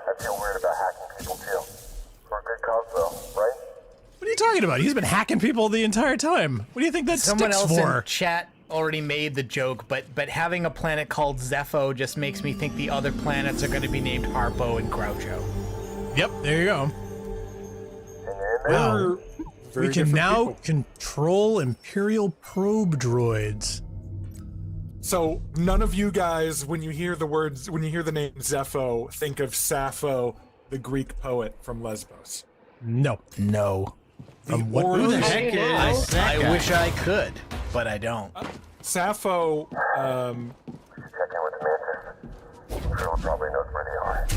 I feel weird about hacking people too. For a good cause though, right? What are you talking about? He's been hacking people the entire time. What do you think that Someone sticks else for? in chat already made the joke, but having a planet called Zepho just makes me think the other planets are going to be named Harpo and Groucho. Yep, there you go. Wow. We can now control Imperial probe droids. So none of you guys, when you hear the name Zepho, think of Sappho, the Greek poet from Lesbos. No. No. From what origin- movie? I wish I could, but I don't. Sappho, Check in with the Mantis. Girl probably knows where they are.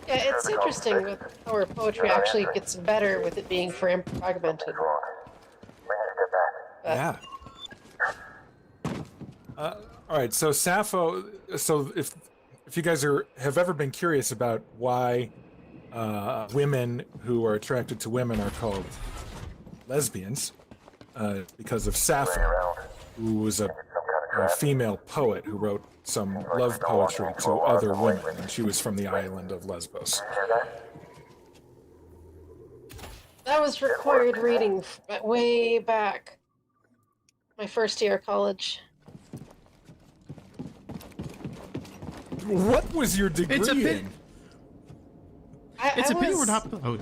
Yeah, it's interesting with how our poetry actually gets better with it being fragmented. yeah. All right, so Sappho. So if you guys have ever been curious about why women who are attracted to women are called lesbians, because of Sappho, who was a female poet who wrote some love poetry to other women, and she was from the island of Lesbos. That was required reading way back. My first year of college. What was your degree in? It's a pity we're not. Oh.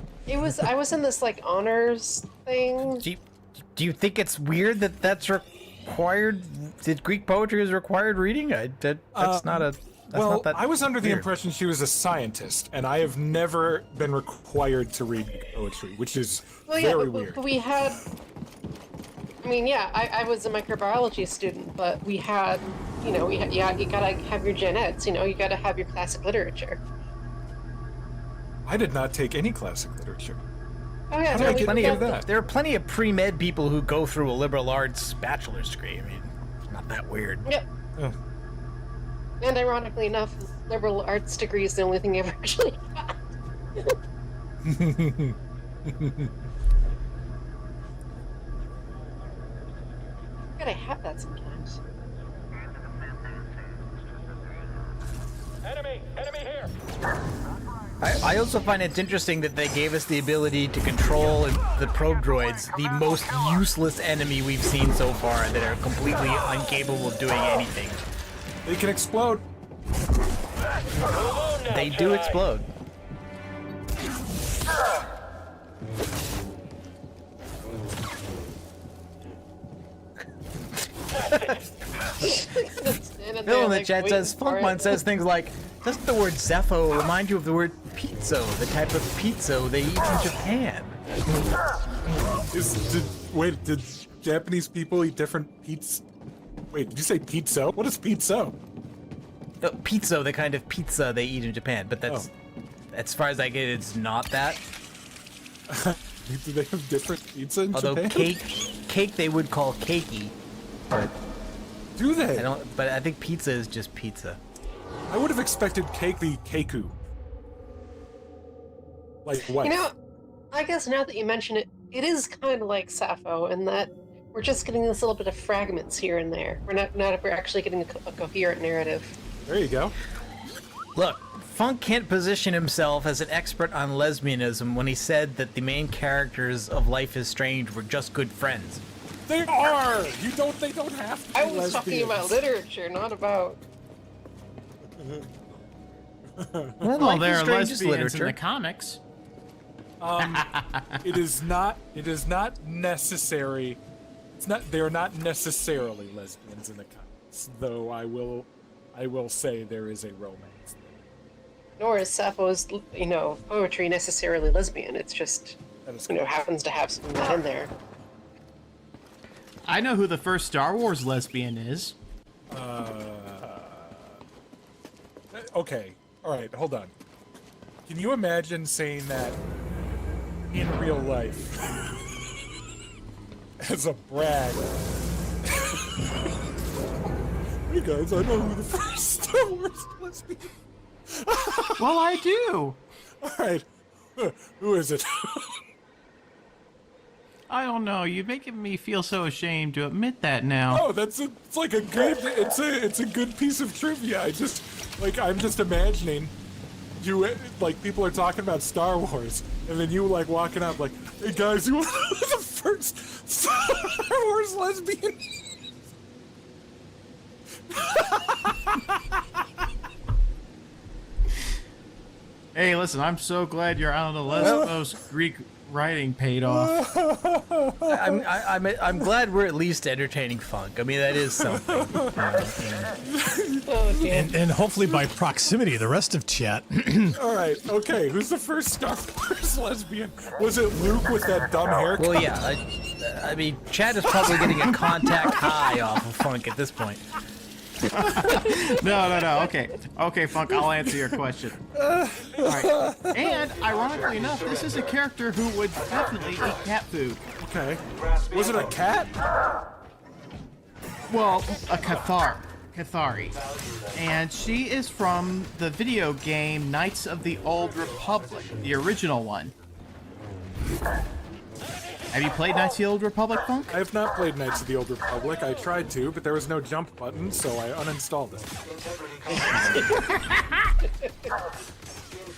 I was in this like honors thing. Do you think it's weird that that's required? That Greek poetry is required reading? That's not a. Well, not that I was under the weird. impression she was a scientist, and I have never been required to read poetry, which is very weird. But we had. I mean, yeah, I was a microbiology student, but we had, you gotta have your gen eds, you gotta have your classic literature. I did not take any classic literature. Oh yeah, How did I get any of that? There are plenty of pre-med people who go through a liberal arts bachelor's degree. I mean, it's not that weird. Yep. And ironically enough, liberal arts degree is the only thing I ever actually got. gotta have that sometimes. Enemy here. I also find it interesting that they gave us the ability to control the probe droids, the most useless enemy we've seen so far, that are completely incapable of doing anything. They can explode. They do explode. Bill in the chat says, Funkmon says things like, doesn't the word Zepho remind you of the word pizza, the type of pizza they eat in Japan? Did Japanese people eat different pizza? Wait, did you say pizza? What is pizza? Oh, pizza, the kind of pizza they eat in Japan, but that's, as far as I get, it's not that. Do they have different pizza in Japan? Although cake they would call keiki, but do they? But I think pizza is just pizza. I would have expected cake to be keiku. Like what? You know, I guess now that you mention it, it is kind of like Sappho in that we're just getting this little bit of fragments here and there. We're not actually getting a coherent narrative. There you go. Look, Funk can't position himself as an expert on lesbianism when he said that the main characters of Life is Strange were just good friends. They are! They don't have to be I was talking about literature, not about... Well, there are lesbians in the comics. It is not necessary. They are not necessarily lesbians in the comics, though I will say there is a romance. Nor is Sappho's, poetry necessarily lesbian. It's just, happens to have some of that in there. I know who the first Star Wars lesbian is. Okay. All right. Hold on. Can you imagine saying that in real life as a brag? Hey guys, I know who the first Star Wars lesbian. Well, I do. All right. Who is it? I don't know. You're making me feel so ashamed to admit that now. Oh, it's like a good. It's a good piece of trivia. I'm just imagining you people are talking about Star Wars, and then you walking up hey guys, you want to know the first Star Wars lesbian? Hey, listen, I'm so glad you're out of the Lesbos Greek writing paid off. I'm glad we're at least entertaining Funk. I mean, that is something. And hopefully by proximity, the rest of chat. All right, okay. Who's the first Star Wars lesbian? Was it Luke with that dumb haircut? Well, yeah. I mean, Chad is probably getting a contact high off of Funk at this point. No. Okay, Funk, I'll answer your question. All right. And, ironically enough, this is a character who would definitely eat cat food. Okay. Was it a cat? Well, a Cathari. And she is from the video game Knights of the Old Republic, the original one. Have you played Knights of the Old Republic, Funk? I have not played Knights of the Old Republic. I tried to, but there was no jump button, so I uninstalled it.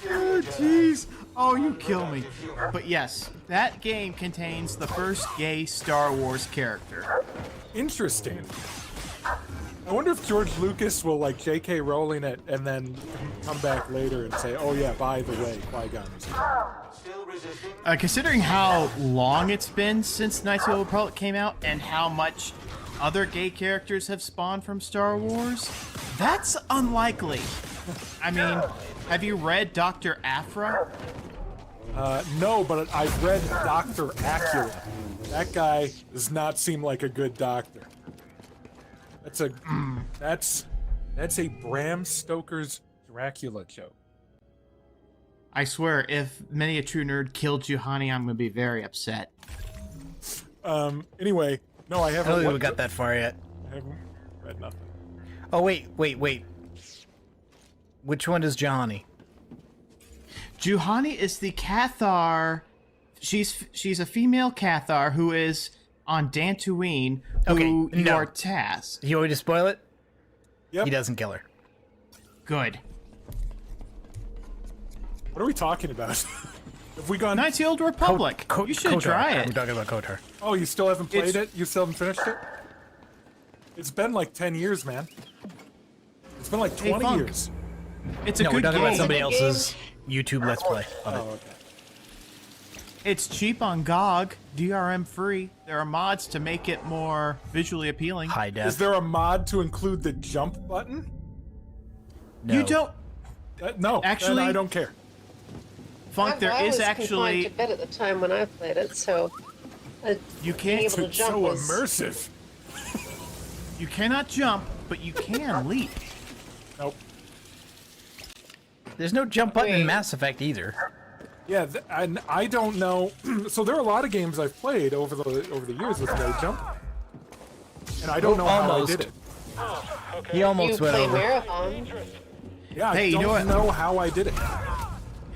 Oh, jeez. Oh, you kill me. But yes, that game contains the first gay Star Wars character. Interesting. I wonder if George Lucas will J.K. Rowling it and then come back later and say, "Oh yeah, by the way, Qui-Gon was here." Considering how long it's been since Knights of the Old Republic came out and how much other gay characters have spawned from Star Wars, that's unlikely. I mean, have you read Dr. Aphra? No, but I've read Dr. Acula. That guy does not seem like a good doctor. That's a Bram Stoker's Dracula joke. I swear, if many a true nerd killed Juhani, I'm gonna be very upset. Anyway, no, I haven't. I don't think we got that far yet. I haven't read nothing. Oh wait. Which one is Juhani? Juhani is the Cathar. She's a female Cathar who is on Dantooine, who you are tasked. You want me to spoil it? Yep. He doesn't kill her. Good. What are we talking about? Have we gone... Knights of the Old Republic. You should KOTOR. try it. I'm talking about KOTOR. Oh, you still haven't played it? You still haven't finished it? It's been 10 years, man. It's been 20 years. It's a good we're talking game. about somebody else's YouTube Let's Play of it. Okay. It's cheap on GOG, DRM free. There are mods to make it more visually appealing. High def. Is there a mod to include the jump button? No. You don't... No, actually, I don't care. Funk, there is I was actually... confined to bed at the time when I played it, so You being can't. able to It's jump so was immersive. You cannot jump, but you can leap. Nope. There's no jump button in Mass Effect either. Yeah, and I don't know. So there are a lot of games I've played over the years with no jump, and I don't know how I did it. He almost went over. Marathon. Yeah, Hey, I you don't know what? know how I did it.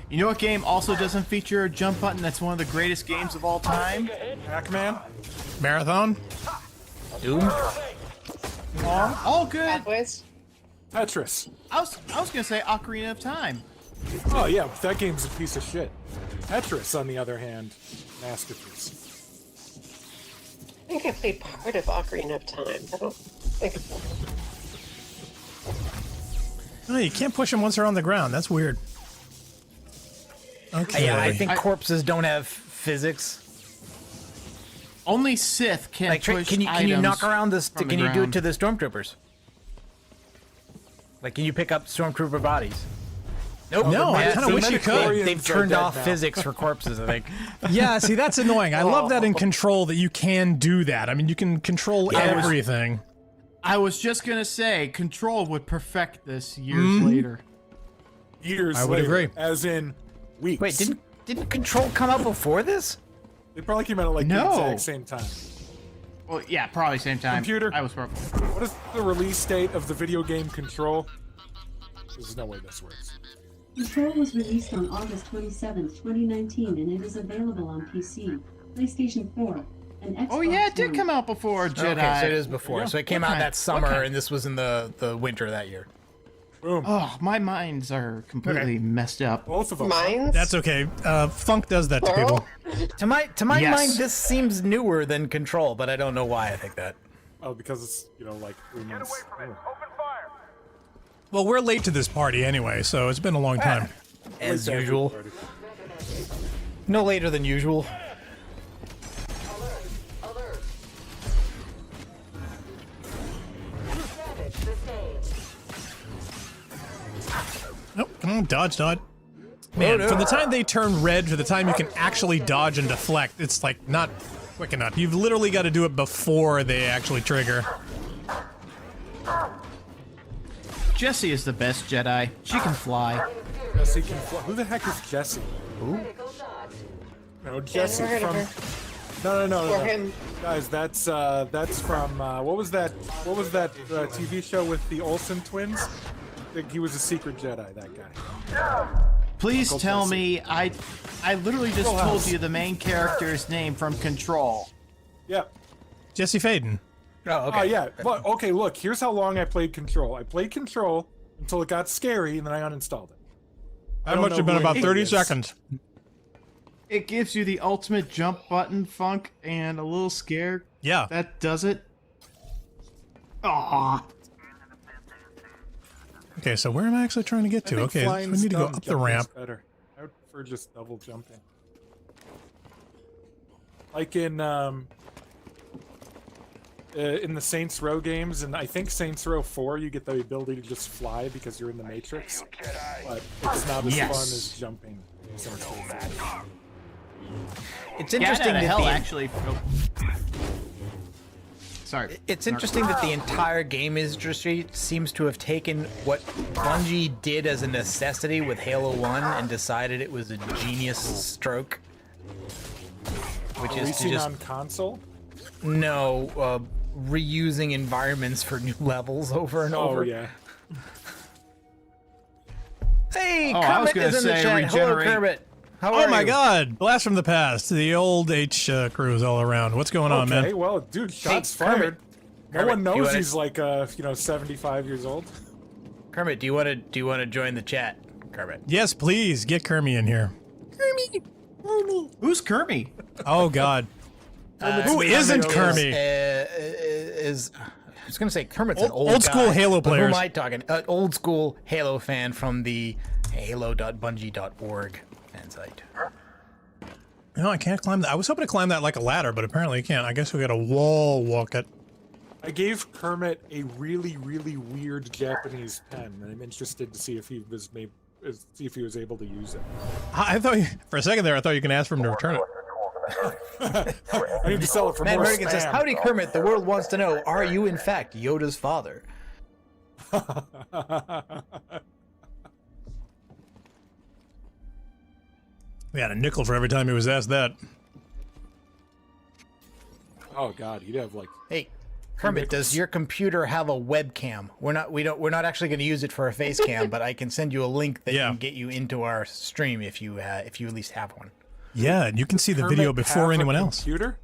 You know what game also doesn't feature a jump button? That's one of the greatest games of all time. Pac-Man. Marathon. Doom. All good. Pathways. Tetris. I was gonna say Ocarina of Time. Oh yeah, that game's a piece of shit. Tetris, on the other hand, masterpiece. I think I played part of Ocarina of Time. I don't think. No, you can't push them once they're on the ground. That's weird. Okay. Yeah, I think corpses don't have physics. Only Sith can Like, push can you items knock around this? from Can the you do it ground. to the stormtroopers? Like, can you pick up stormtrooper bodies? Nope. No, I kinda wish you could. They've turned off physics for corpses, I think. Yeah, see, that's annoying. I love that in Control that you can do that. I mean, you can control everything. I was just gonna say, Control would perfect this years later. Years I would later, agree. as in weeks. Wait, didn't Control come out before this? They probably came out at like the No. exact same time. Well, yeah, probably same time. Computer. I was purple. What is the release date of the video game Control? There's no way this works. Control was released on August 27th, 2019, and it is available on PC, PlayStation 4, and Xbox Oh yeah, it did One. come out before Jedi. Okay, so it is before. So it came What out kind- that summer, what kind- and this was in the winter that year. Boom. Oh, my minds are completely messed up. Both of them. Mines? That's okay. Funk does that to Plural? people. To my Yes. mind, this seems newer than Control, but I don't know why I think that. Oh, because it's, like 3 months. Oh. Well, we're late to this party anyway, so it's been a long time. As Late to usual. everybody. No later than usual. Nope, come on, dodge. Man, from the time they turn red to the time you can actually dodge and deflect, it's like not quick enough. You've literally got to do it before they actually trigger. Jessie is the best Jedi. She can fly. Jesse can fly. Who the heck is Jesse? Who? No, Jesse never heard of from. No. For him. Guys, that's from what was that TV show with the Olsen twins? I think he was a secret Jedi. That guy. Please Uncle tell Jesse. me I literally just Full told House. you the main character's name from Control. Yeah. Jesse Faden. Oh, okay. Oh yeah. But, okay, look. Here's how long I played Control. I played Control until it got scary, and then I uninstalled it. That must have been about 30 seconds. It gives you the ultimate jump button, Funk, and a little scare. Yeah. That does it. Aww. Okay, so where am I actually trying to get to? Okay, so we need to go up the ramp. Better. I would prefer just double jumping. Like in the Saints Row games, and I think Saints Row 4, you get the ability to just fly because you're in the Matrix. But it's not as fun as jumping. in Saints Row 4. It's interesting that hell the, actually. Sorry. It's interesting that the entire game industry seems to have taken what Bungie did as a necessity with Halo 1 and decided it was a genius stroke. Which is to Releasing just on console? reusing environments for new levels over and over. Oh yeah. Hey, Oh, I was Kermit gonna is in the say chat. Hello, regenerate. Kermit. How are Oh my you? god! Blast from the past. The old H crews all around. What's going on, Okay, man? well, dude, shots Kermit. fired. No Kermit, one do you knows wanna- he's like 75 years old. Kermit, do you want to join the chat, Kermit? Yes, please get Kermie in here. Who's Kermit? Oh god. Who isn't Kermit? Is I was gonna say Kermit's an Old old school guy, Halo but Who players. am I talking? Old school Halo fan from the halo.bungie.org fan site. No, I can't climb that. I was hoping to climb that like a ladder, but apparently I can't. I guess we got a wall walk it. I gave Kermit a really, really weird Japanese pen, and I'm interested to see if he was able to use it. I thought for a second there, I thought you can ask for him to return it. I need to sell it for Matt more Merdigan says, spam. "Howdy, Kermit. The world wants to know: are you in fact Yoda's father?" We had a nickel for every time he was asked that. Oh God, you'd have like. Hey, Kermit, does your computer have a webcam? We're not actually going to use it for a face cam, but I can send you a link that can get you into our stream if you at least have one. Yeah, and you can see the Kermit video before have anyone a else. Computer?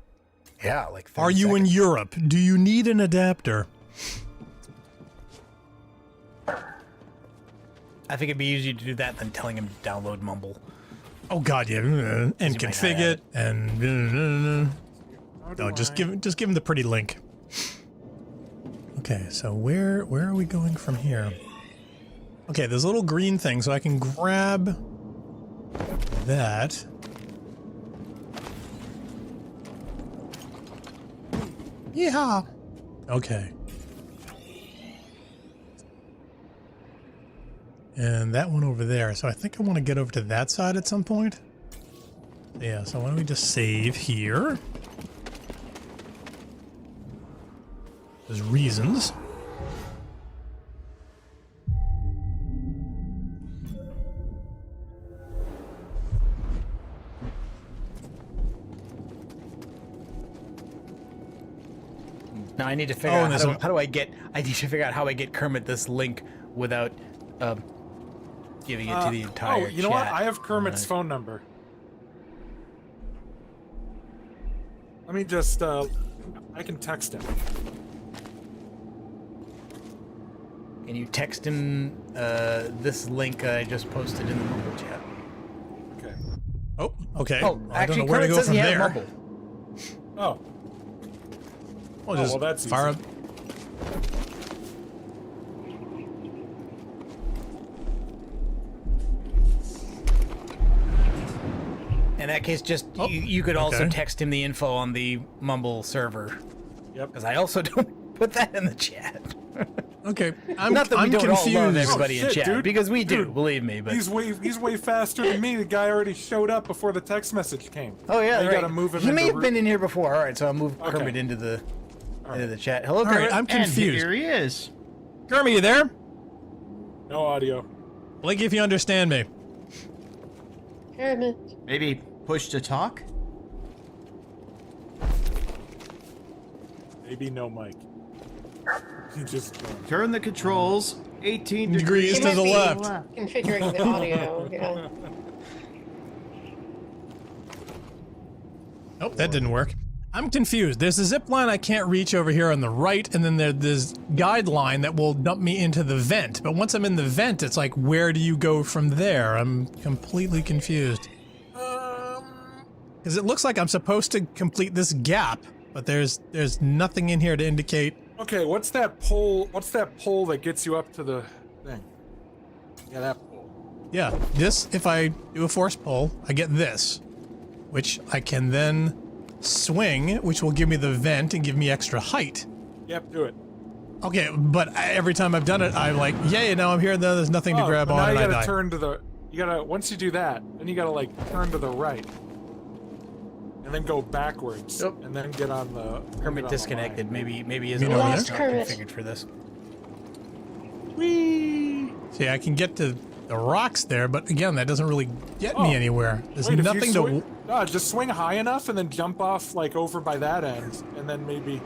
Yeah, like. Are you in Europe? Do you need an adapter? I think it'd be easier to do that than telling him to download Mumble. Oh God, yeah, and config it, and no, just give him the pretty link. Okay, so where are we going from here? Okay, there's a little green thing, so I can grab that. Yeah. Okay. And that one over there. So I think I want to get over to that side at some point. Yeah, so why don't we just save here? There's reasons. Now I need to figure out I need to figure out how I get Kermit this link without giving it to the entire Oh, you know what? I have Kermit's phone number. Let me just, I can text him. Can you text him this link I just posted in the Mumble chat? Okay. Oh, okay. Oh, I don't know actually, where to Kermit go says from he has there. Mumble. Oh. Well, that's fire easy. up. In that case, just you could also text him the info on the Mumble server. Yep. Because I also don't put that in the chat. Okay, Not that we don't all love everybody in shit, chat, dude. because we do, Dude, believe me. But he's way faster than me. The guy already showed up before the text message came. oh yeah, Now you right. gotta move him He may into have been in here before. All right, so I'll move Kermit into the chat. Hello, All right, Kermit. I'm confused. And here he is. Kermit, you there? No audio. Blink if you understand me. Kermit. Maybe push to talk? Maybe no mic. He just turn the controls 18 degrees to the left. Configuring the audio, yeah. Nope, that didn't work. I'm confused. There's a zip line I can't reach over here on the right, and then there's this guideline that will dump me into the vent. But once I'm in the vent, it's like, where do you go from there? I'm completely confused. Because it looks like I'm supposed to complete this gap, but there's nothing in here to indicate. Okay, what's that pole? What's that pole that gets you up to the thing? Yeah, that pole. Yeah, this, if I do a force pull, I get this, which I can then swing, which will give me the vent and give me extra height. Yep, do it. Okay, but every time I've done it, I'm like, yay, now I'm here, there's nothing to grab on, and I die. Now you gotta turn to the, once you do that, then you gotta like turn to the right. And then go backwards, and then get on the... Kermit disconnected. Maybe his You know audio what? is not configured for this. Whee! See, I can get to the rocks there, but again, that doesn't really get me anywhere. There's Wait, if you nothing to... No, just swing high enough and then jump off like over by that end, and then maybe...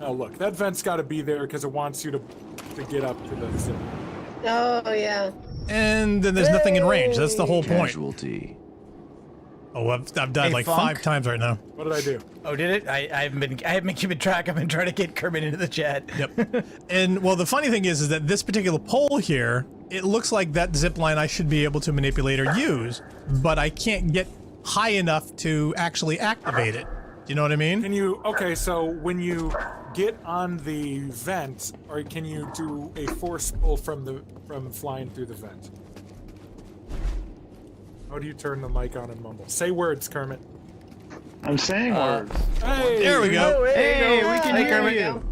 Oh, look, that vent's got to be there because it wants you to get up to the zip. Oh, yeah. And then there's nothing in range. That's the whole point. Casualty. Oh, I've died like Funk? 5 times right now. What did I do? Oh, did it? I haven't been keeping track. I've been trying to get Kermit into the chat. Yep. And well, the funny thing is that this particular pole here, it looks like that zip line I should be able to manipulate or use, but I can't get high enough to actually activate it. Do you know what I mean? Can you? Okay, so when you get on the vent, or can you do a force pull from flying through the vent? How do you turn the mic on and mumble? Say words, Kermit. I'm saying words. Hey, there we go. Hey, we can hear Kermit. you.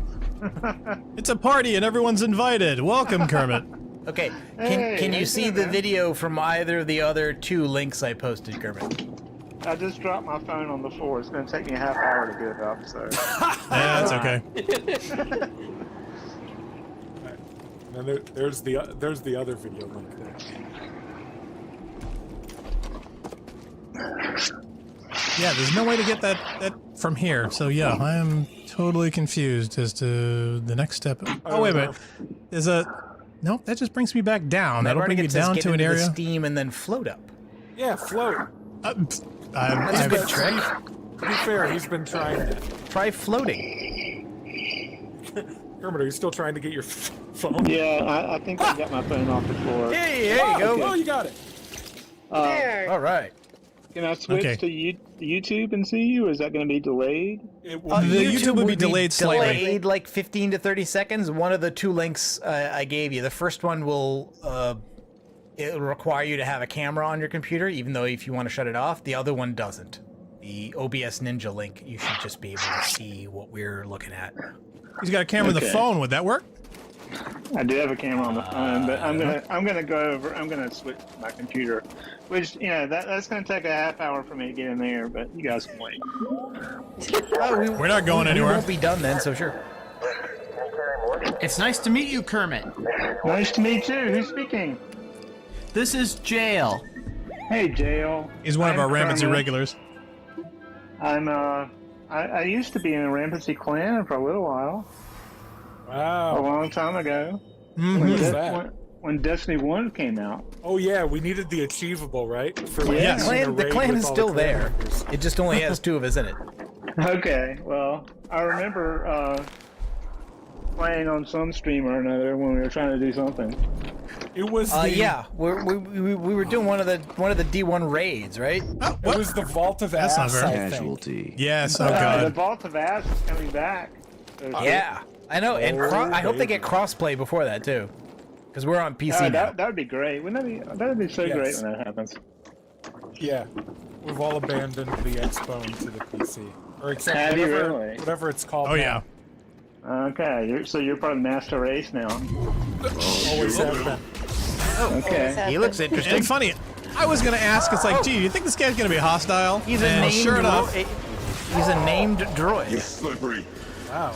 It's a party and everyone's invited. Welcome, Kermit. Okay, can you see the video from either of the other 2 links I posted, Kermit? I just dropped my phone on the floor. It's going to take me a half hour to get it up. So. Yeah, that's okay. And there's the other video link there. Yeah, there's no way to get that from here. So yeah, I am totally confused as to the next step. Oh wait a minute. There's a nope. That just brings me back down. That'll bring me down to an area. Steam and then float up. Yeah, float. That's a good trick. To be fair, he's been trying that. Try floating. Kermit, are you still trying to get your phone? Yeah, I think I got my phone off the floor. Hey, there you go. Oh, you got it. There. All right. Can I switch to YouTube and see you? Or is that going to be delayed? The YouTube will be delayed slightly. Delayed like 15 to 30 seconds. One of the two links I gave you. The first one will it'll require you to have a camera on your computer, even though if you want to shut it off. The other one doesn't. The OBS Ninja link, you should just be able to see what we're looking at. He's got a camera on the phone. Would that work? I do have a camera on the phone, but I'm gonna go over. I'm gonna switch to my computer, which that's gonna take a half hour for me to get in there. But you guys can wait. We're not going anywhere. We won't be done then, so sure. It's nice to meet you, Kermit. Nice to meet you. Who's speaking? This is Jail. Hey, Jail. He's one of our Rampancy regulars. I used to be in a Rampancy clan for a little while. Wow. A long time ago. When Destiny 1 came out. Oh yeah, we needed the achievable, right? The clan is still there. It just only has 2 of us in it. Okay, well, I remember playing on some stream or another when we were trying to do something. It was we were doing one of the D1 raids, right? It was the Vault of Ass. That's not very casualty. Yes, oh god. The Vault of Ass is coming back. Yeah, I know, and I hope they get crossplay before that too, because we're on PC now. That would be great. That would be so great when that happens. Yeah, we've all abandoned the Xbone to the PC, or except whatever it's called. Oh yeah. Okay, you're part of the Master Race now. Always have been. Okay. He looks interesting. And funny, I was gonna ask. It's like, gee, you think this guy's gonna be hostile? He's a named sure enough. He's a named droid. You're slippery. Wow.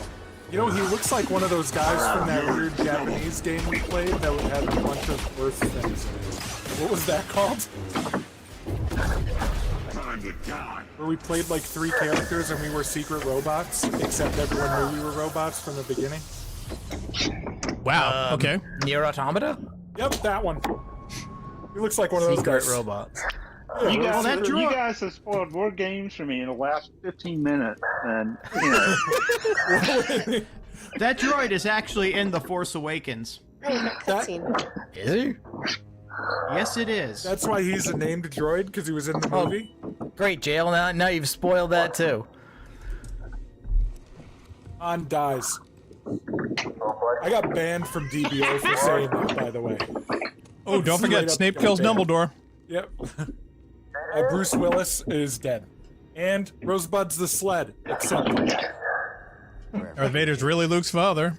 You know, he looks like one of those guys from that weird Japanese game we played that would have a bunch of Earth things in it. What was that called? Time to die. Where we played like 3 characters and we were secret robots, except everyone knew we were robots from the beginning. Wow. Okay. Nier Automata? Yep, that one. He looks like one of those Secret guys. robots. You guys have spoiled more games for me in the last 15 minutes, and that droid is actually in The Force Awakens. Is he? Yes, it is. That's why he's a named droid, because he was in the movie. Great, Jail. Now you've spoiled that too. Han dies. I got banned from DBO for saying that, by the way. Oh, don't forget, Snape kills Dumbledore. Yep. Bruce Willis is dead. And Rosebud's the sled, except... Darth Vader's really Luke's father.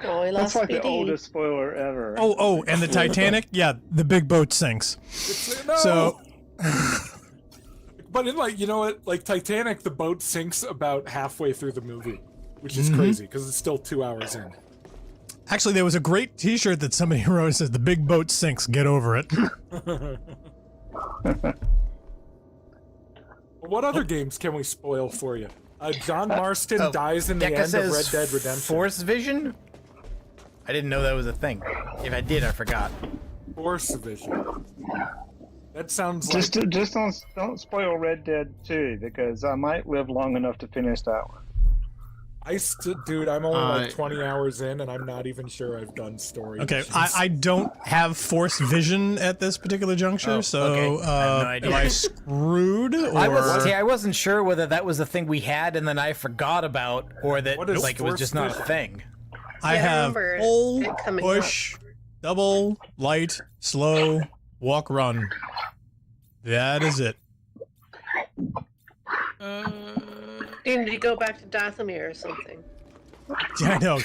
Oh, he lost that's like the BD. oldest spoiler ever. Oh, and the Titanic? Yeah, the big boat sinks. No. So... But in like Titanic, the boat sinks about halfway through the movie, which is crazy because it's still 2 hours in. Actually, there was a great T-shirt that somebody wrote that says, "The big boat sinks, get over it." What other games can we spoil for you? John Marston dies in the end of Red Dead Redemption. Force Vision? I didn't know that was a thing. If I did, I forgot. Force Vision. That sounds just don't spoil Red Dead 2 because I might live long enough to finish that one. Dude, I'm only like 20 hours in, and I'm not even sure I've done story. Okay, I don't have Force Vision at this particular juncture, so okay. I have no idea. am I screwed? Or... I wasn't sure whether that was the thing we had and then I forgot about, or that it was just not a thing. I have pull, push, double, light, slow, walk, run. That is it. Did you go back to Dathomir or something? Yeah, I know.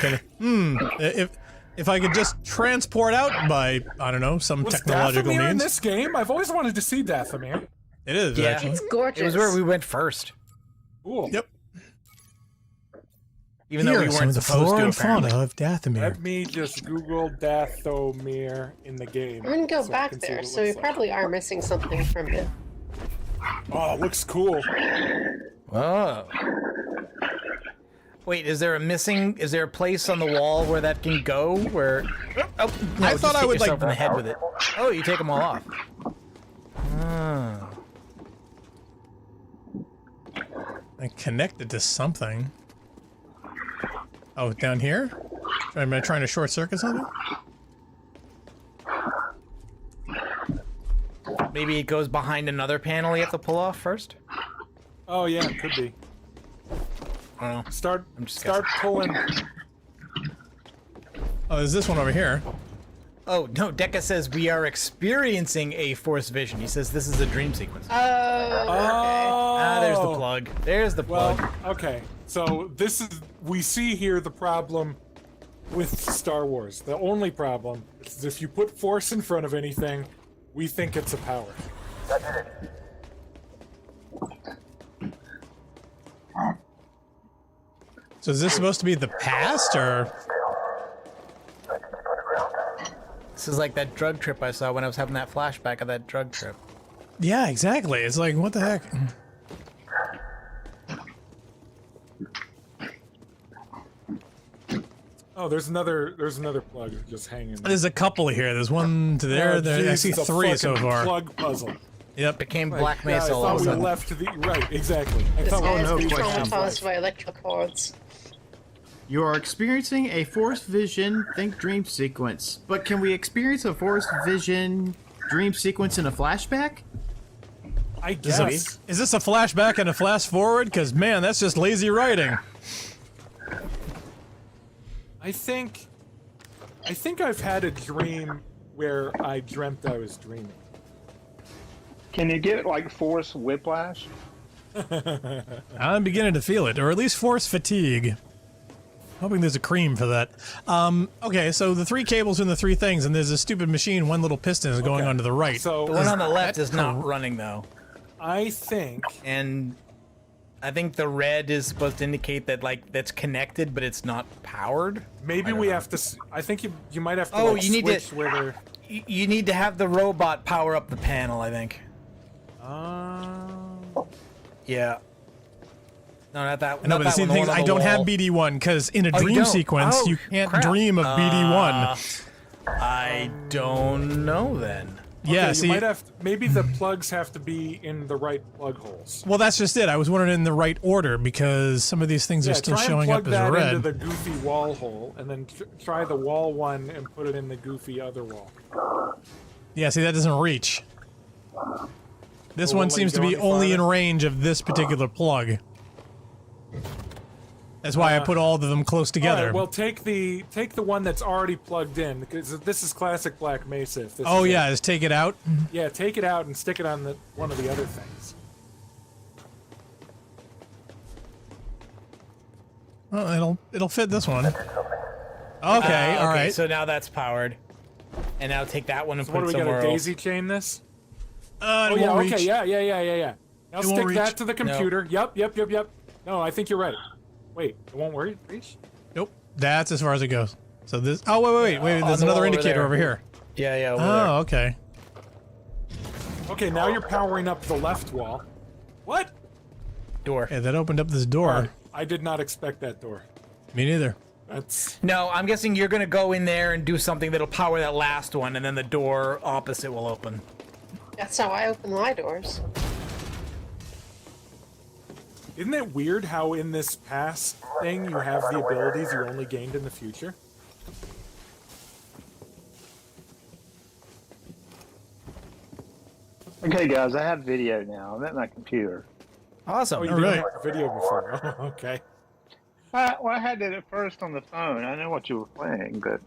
If I could just transport out by, I don't know, some technological Dathomir means. in this game? I've always wanted to see Dathomir. It is, Yeah. actually. It's gorgeous. It was where we went first. Cool. Yep. Even Here though we are some weren't of the supposed flora to, and apparently. fauna of Dathomir. Let me just Google Dathomir in the game. We're gonna go so I back can see there, what it so we looks like. probably are missing something from it. Oh, it looks cool. Oh. Wait, is there a place on the wall where that can go? Where? Oh, no, I just thought I hit would, yourself like- in the head with it. Oh, you take them all off. Oh. I connected to something. Oh, down here? Am I trying to short circuit something? Maybe it goes behind another panel you have to pull off first? Oh yeah, it could be. I don't know. Start guessing. pulling. Oh, there's this one over here. Oh, no, Deca says we are experiencing a force vision. He says this is a dream sequence. Oh, okay. Ah, there's the plug. There's the plug. Well, okay. So we see here the problem with Star Wars. The only problem is if you put force in front of anything, we think it's a power. So is this supposed to be the past, or? This is like that drug trip I saw when I was having that flashback of that drug trip. Yeah, exactly. It's like, what the heck? Oh, there's another plug just hanging there. There's a couple here. There's one to there. Oh, I geez, see it's a 3 so fucking far. Plug puzzle. Yep. Became Right, Black Mesa yeah, all I of a thought we sudden. left the right, exactly. I This thought we guy's left been the traumatized by electrical cords. You are experiencing a force vision think dream sequence. But can we experience a force vision dream sequence in a flashback? I Is guess. this a flashback and a flash forward? Because, man, that's just lazy writing. I think I've had a dream where I dreamt I was dreaming. Can you get like force whiplash? I'm beginning to feel it, or at least force fatigue. Hoping there's a cream for that. Okay, so the 3 cables and the 3 things, and there's a stupid machine, 1 little piston is going on to the right. So The one on the left is not running, though. I think And I think the red is supposed to indicate that, like, that's connected, but it's not powered. maybe we have to. I think you might have to. Oh, like, you need switch to. where they're. You need to have the robot power up the panel, I think. Yeah. No, not that. No, but the same thing, I don't have BD1, because in a Oh, you dream don't? sequence, Oh, you can't crap. dream of BD1. I don't know then. Yeah, Okay, see, you might have. Maybe the plugs have to be in the right plug holes. well, that's just it. I was wondering in the right order, because some of these things are still try showing and up plug as that red. into the goofy wall hole, and then try the wall one and put it in the goofy other wall. Yeah, see, that doesn't reach. This Oh, one won't let seems you to go be any only in farther? range of this particular plug. That's why I put all of them close together. All right, well, take the one that's already plugged in, because this is classic Black Mesa. If this Oh is yeah, it. just take it out. Yeah, take it out and stick it on one of the other things. Well, it'll fit this one. Okay, all right. So now that's powered. And now take that one and So put what it do we got? somewhere To else. daisy chain this? It Oh yeah, won't okay, reach. yeah. Now It won't stick reach. that to the computer. Yep. No, I think you're right. Wait, it won't reach? Nope, that's as far as it goes. So this. Oh wait. On There's the another wall indicator there. over here. Yeah, over Oh, okay. Okay, now you're powering up the left wall. What? Door. Yeah, that opened up this door. I did not expect that door. Me neither. That's. No, I'm guessing you're gonna go in there and do something that'll power that last one, and then the door opposite will open. That's how I open my doors. Isn't it weird how in this past thing you have the abilities you only gained in the future? Okay, guys, I have video now. I'm at my computer. Awesome. Oh, you All didn't right. have video before. Oh, okay. Well, I had it at first on the phone. I know what you were playing, but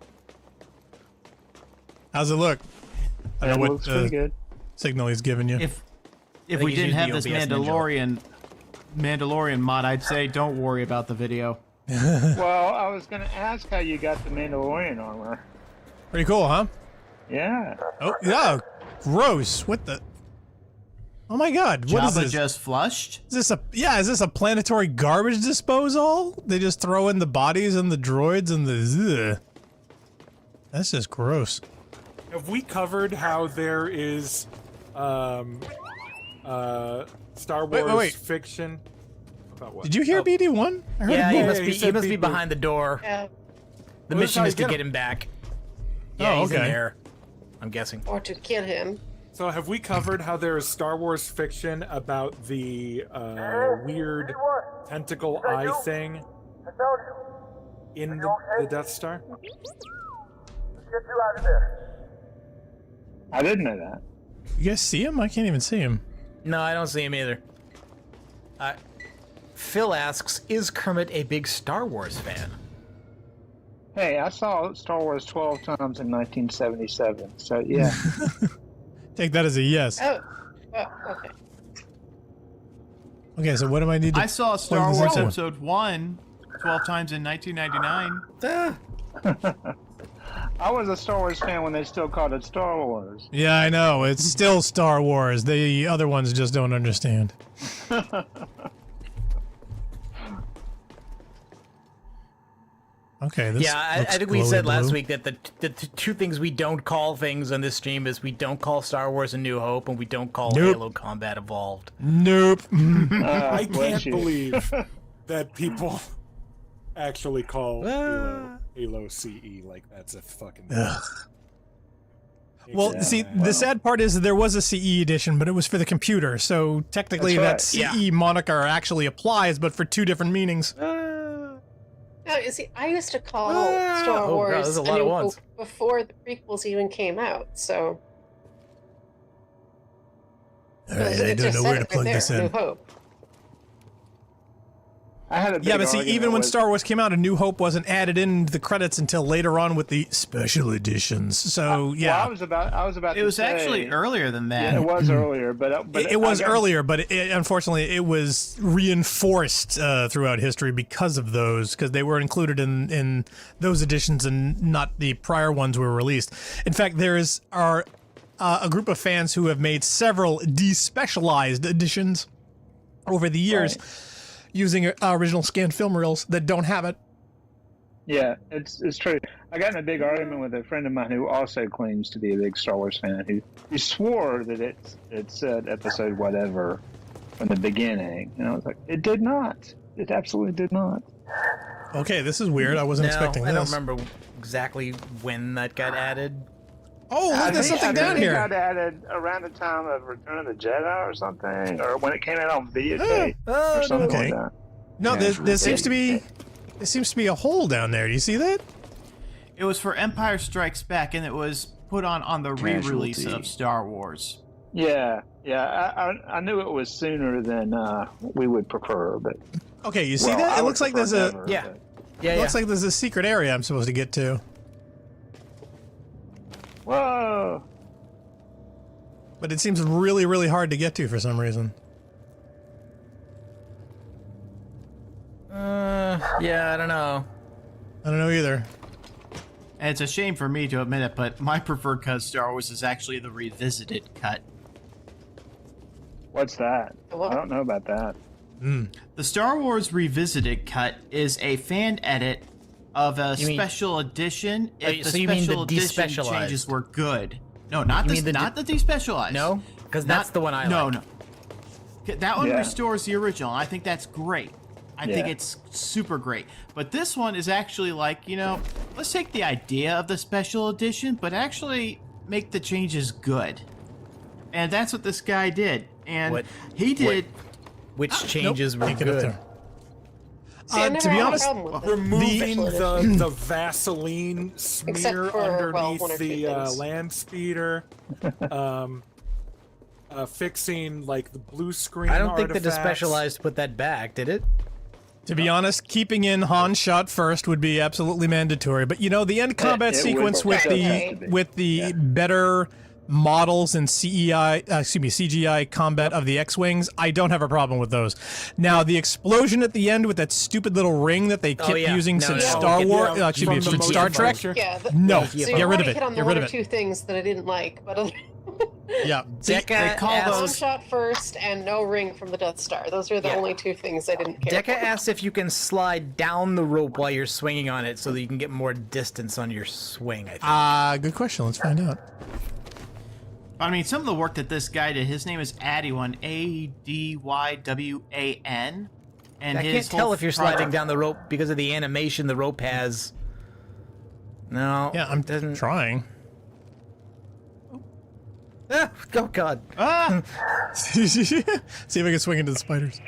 How's it look? I it don't know what looks pretty good. signal he's giving you. If think we he's didn't have using this the OBS Ninja. Mandalorian mod, I'd say don't worry about the video. Well, I was going to ask how you got the Mandalorian armor. Pretty cool, huh? Yeah. Oh, yeah. Gross. What the? Oh my God! What is Jabba this? just flushed? Is this a planetary garbage disposal? They just throw in the bodies and the droids and the. Ugh. That's just gross. Have we covered how there is, Star Wars fiction? About what? Did you hear BD1? Yeah, he must be behind the door. Yeah. The mission is to get him back. Yeah, he's in there. I'm guessing. Or to kill him. So have we covered how there is Star Wars fiction about the weird tentacle eye thing in the Death Star? Let's get you out of there. I didn't know that. You guys see him? I can't even see him. No, I don't see him either. Phil asks, is Kermit a big Star Wars fan? Hey, I saw Star Wars 12 times in 1977, so yeah. Take that as a yes. Oh, okay. Okay, so what do I need to... I saw Star Wars Episode 1 12 times in 1999. I was a Star Wars fan when they still called it Star Wars. Yeah, I know. It's still Star Wars. The other ones just don't understand. Okay, this I think we said last week that the two things we don't call things on this stream is we don't call Star Wars A New Hope and we don't call Halo Combat Evolved. Nope. I can't believe that people actually call Halo CE like that's a fucking... Well, see, the sad part is there was a CE edition, but it was for the computer, so technically that CE moniker actually applies, but for two different meanings. No, you see, I used to call Star Wars A New Hope before the prequels even came out, so... Alright, I don't know where to plug this in. New Hope. I had a big but see, even when Star Wars came out, A New Hope wasn't added into the credits until later on with the special editions. So yeah, well, I was about. It was actually earlier than that. Yeah, it was earlier, but it was earlier. But unfortunately, it was reinforced throughout history because of those, because they were included in those editions and not the prior ones were released. In fact, there is a group of fans who have made several despecialized editions over the years. Right. Using original scanned film reels that don't have it. Yeah, it's true. I got in a big argument with a friend of mine who also claims to be a big Star Wars fan. Who swore that it said episode whatever from the beginning, and I was like, it did not. It absolutely did not. Okay, this is weird. I wasn't expecting this. I don't remember exactly when that got added. Oh, look, there's something down here. It got added around the time of Return of the Jedi or something, or when it came out on videotape or something like that. No, there seems to be a hole down there. Do you see that? It was for Empire Strikes Back, and it was put on the re-release of Star Wars. Yeah. I knew it was sooner than we would prefer, but okay, you see that? It looks like there's a It looks like there's a secret area I'm supposed to get to. Whoa! But it seems really, really hard to get to for some reason. Yeah, I don't know. I don't know either. And it's a shame for me to admit it, but my preferred cut of Star Wars is actually the revisited cut. What's that? I don't know about that. The Star Wars revisited cut is a fan edit of a special edition. If the special edition changes were good. No, not the despecialized. No, because that's the one I like. No. That one restores the original. I think that's great. I think it's super great. But this one is actually like, let's take the idea of the special edition, but actually make the changes good. And that's what this guy did. And he did. Which changes were good? To be honest, removing the Vaseline smear underneath the land speeder, fixing like the blue screen. I don't think the Despecialized put that back, did it? To be honest, keeping in Han shot first would be absolutely mandatory. But the end combat sequence with the better models and CGI combat of the X-Wings, I don't have a problem with those. Now, the explosion at the end with that stupid little ring that they kept using since Star Wars, since Star Trek. Yeah, No, so get rid of it. Hit on the one or two things that I didn't like, but Yeah. Decca they call asks, those shot first and no ring from the Death Star. Those are the only two things I didn't care Decca for. asks if you can slide down the rope while you're swinging on it so that you can get more distance on your swing, I think. Good question. Let's find out. I mean, some of the work that this guy did, his name is Addywan, Adywwan, and I can't tell if you're sliding down the rope because of the animation the rope has. No. Yeah, I'm trying. Ah, oh, God. Ah! See if I can swing into the spiders.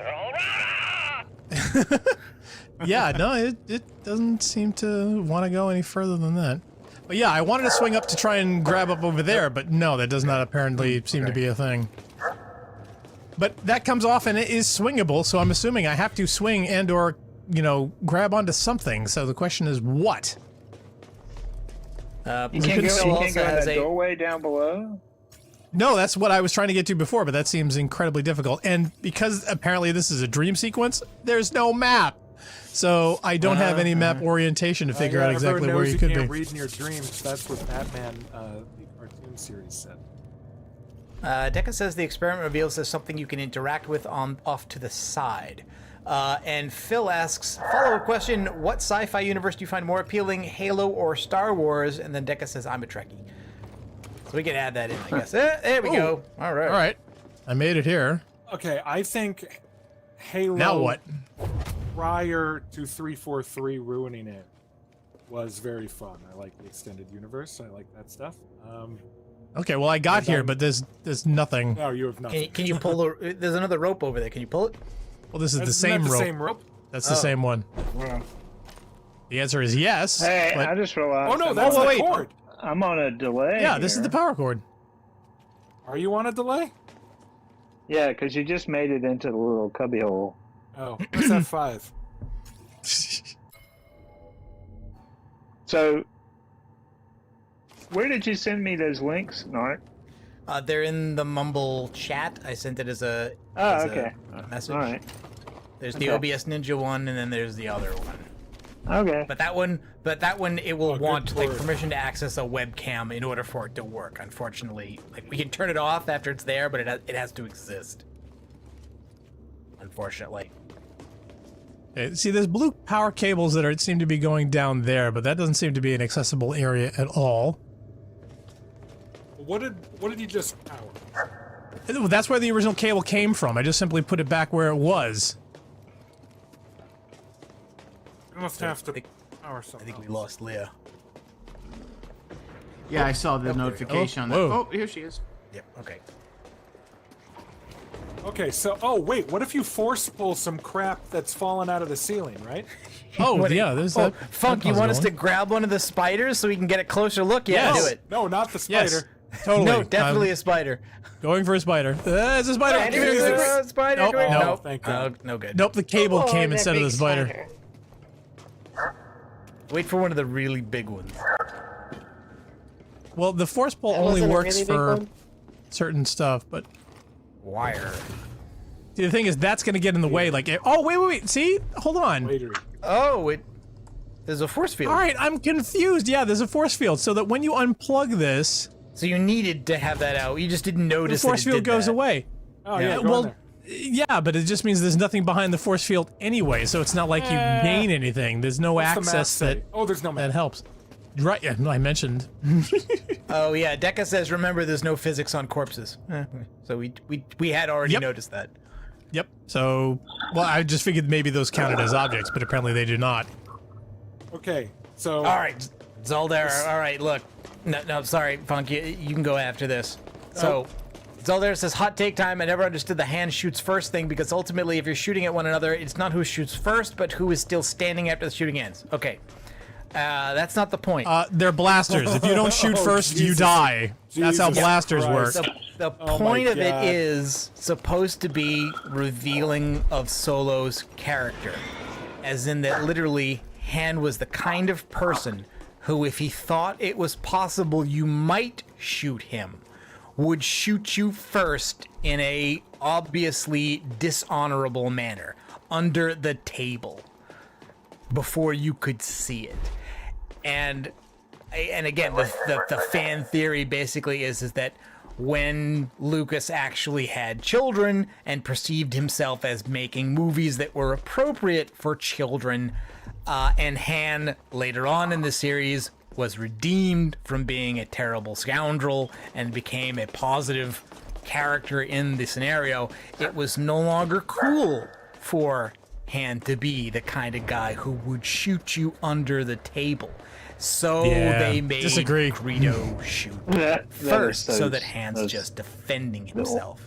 Yeah, no, it doesn't seem to want to go any further than that. But yeah, I wanted to swing up to try and grab up over there, but no, that does not apparently seem to be a thing. But that comes off and it is swingable, so I'm assuming I have to swing and or, grab onto something. So the question is what? You can't go in that doorway down below? No, that's what I was trying to get to before, but that seems incredibly difficult. And because apparently this is a dream sequence, there's no map. So I don't have any map orientation to figure out exactly where you could be. Can't read in your dreams. That's what Batman, the cartoon series said. Decca says the experiment reveals there's something you can interact with off to the side. And Phil asks, follow-up question, what sci-fi universe do you find more appealing, Halo or Star Wars? And then Decca says, I'm a Trekkie. So we can add that in, I guess. There we go. All right. All right. I made it here. Okay, I think Halo... Now what? Prior to 343 ruining it was very fun. I like the extended universe. I like that stuff. Okay, well I got here, but there's nothing. No, you have nothing. Can you pull the... There's another rope over there. Can you pull it? Well, this is the Isn't that same the rope. same rope? That's the same one. Wow. The answer is yes. Hey, but... I just realized. Oh no, that's the cord. I'm on a delay. Yeah, this is the power cord. Are you on a delay? Yeah, because you just made it into the little cubby hole. Oh, what's that 5? So, where did you send me those links, Nark? They're in the Mumble chat. I sent it as a, okay. a message. All right. There's the OBS Ninja one, and then there's the other one. Okay. But that one, it will want like permission to access a webcam in order for it to work. Unfortunately, like we can turn it off after it's there, but it has to exist. Unfortunately. Okay, see, there's blue power cables that seem to be going down there, but that doesn't seem to be an accessible area at all. What did you just power? That's where the original cable came from. I just simply put it back where it was. You must have to power something. I think we lost Leah. Yeah, I saw the notification on that. Oh, here she is. Yep. Okay. Okay, so wait, what if you force pull some crap that's fallen out of the ceiling, right? Oh yeah, there's that. Funk, you want us to grab one of the spiders so we can get a closer look? Yeah, do it. No, not the spider. Yes, totally. No, definitely a spider. Going for a spider. It's a spider. Spider. Nope. No, thank you. No good. Nope, the cable came instead of the spider. Wait for one of the really big ones. Well, the force pull only works for certain stuff, but wire. See, the thing is, that's going to get in the way. Like, oh wait. See, hold on. Oh, there's a force field. All right, I'm confused. Yeah, there's a force field, so that when you unplug this, so you needed to have that out. You just didn't notice. The force field goes away. Oh yeah. Well, yeah, but it just means there's nothing behind the force field anyway, so it's not like you gain anything. There's no access that. Oh, there's no map. That helps. Right? Yeah, I mentioned. Oh yeah, Decca says, remember, there's no physics on corpses. So we had already noticed that. Yep. So, well, I just figured maybe those counted as objects, but apparently they do not. Okay, so. All right, Zaldar. All right, look. No, sorry, Funk. You can go after this. So, Zaldar says, hot take time. I never understood the hand shoots first thing, because ultimately, if you're shooting at one another, it's not who shoots first, but who is still standing after the shooting ends. Okay. That's not the point. They're blasters. If you don't shoot first, you die. That's how blasters work. The point of it is supposed to be revealing of Solo's character. As in that literally, Han was the kind of person who, if he thought it was possible you might shoot him, would shoot you first in a obviously dishonorable manner, under the table, before you could see it. And again, the fan theory basically is that when Lucas actually had children and perceived himself as making movies that were appropriate for children. And Han, later on in the series, was redeemed from being a terrible scoundrel and became a positive character in the scenario. It was no longer cool for Han to be the kind of guy who would shoot you under the table. So they made Greedo shoot first so that Han's just defending himself.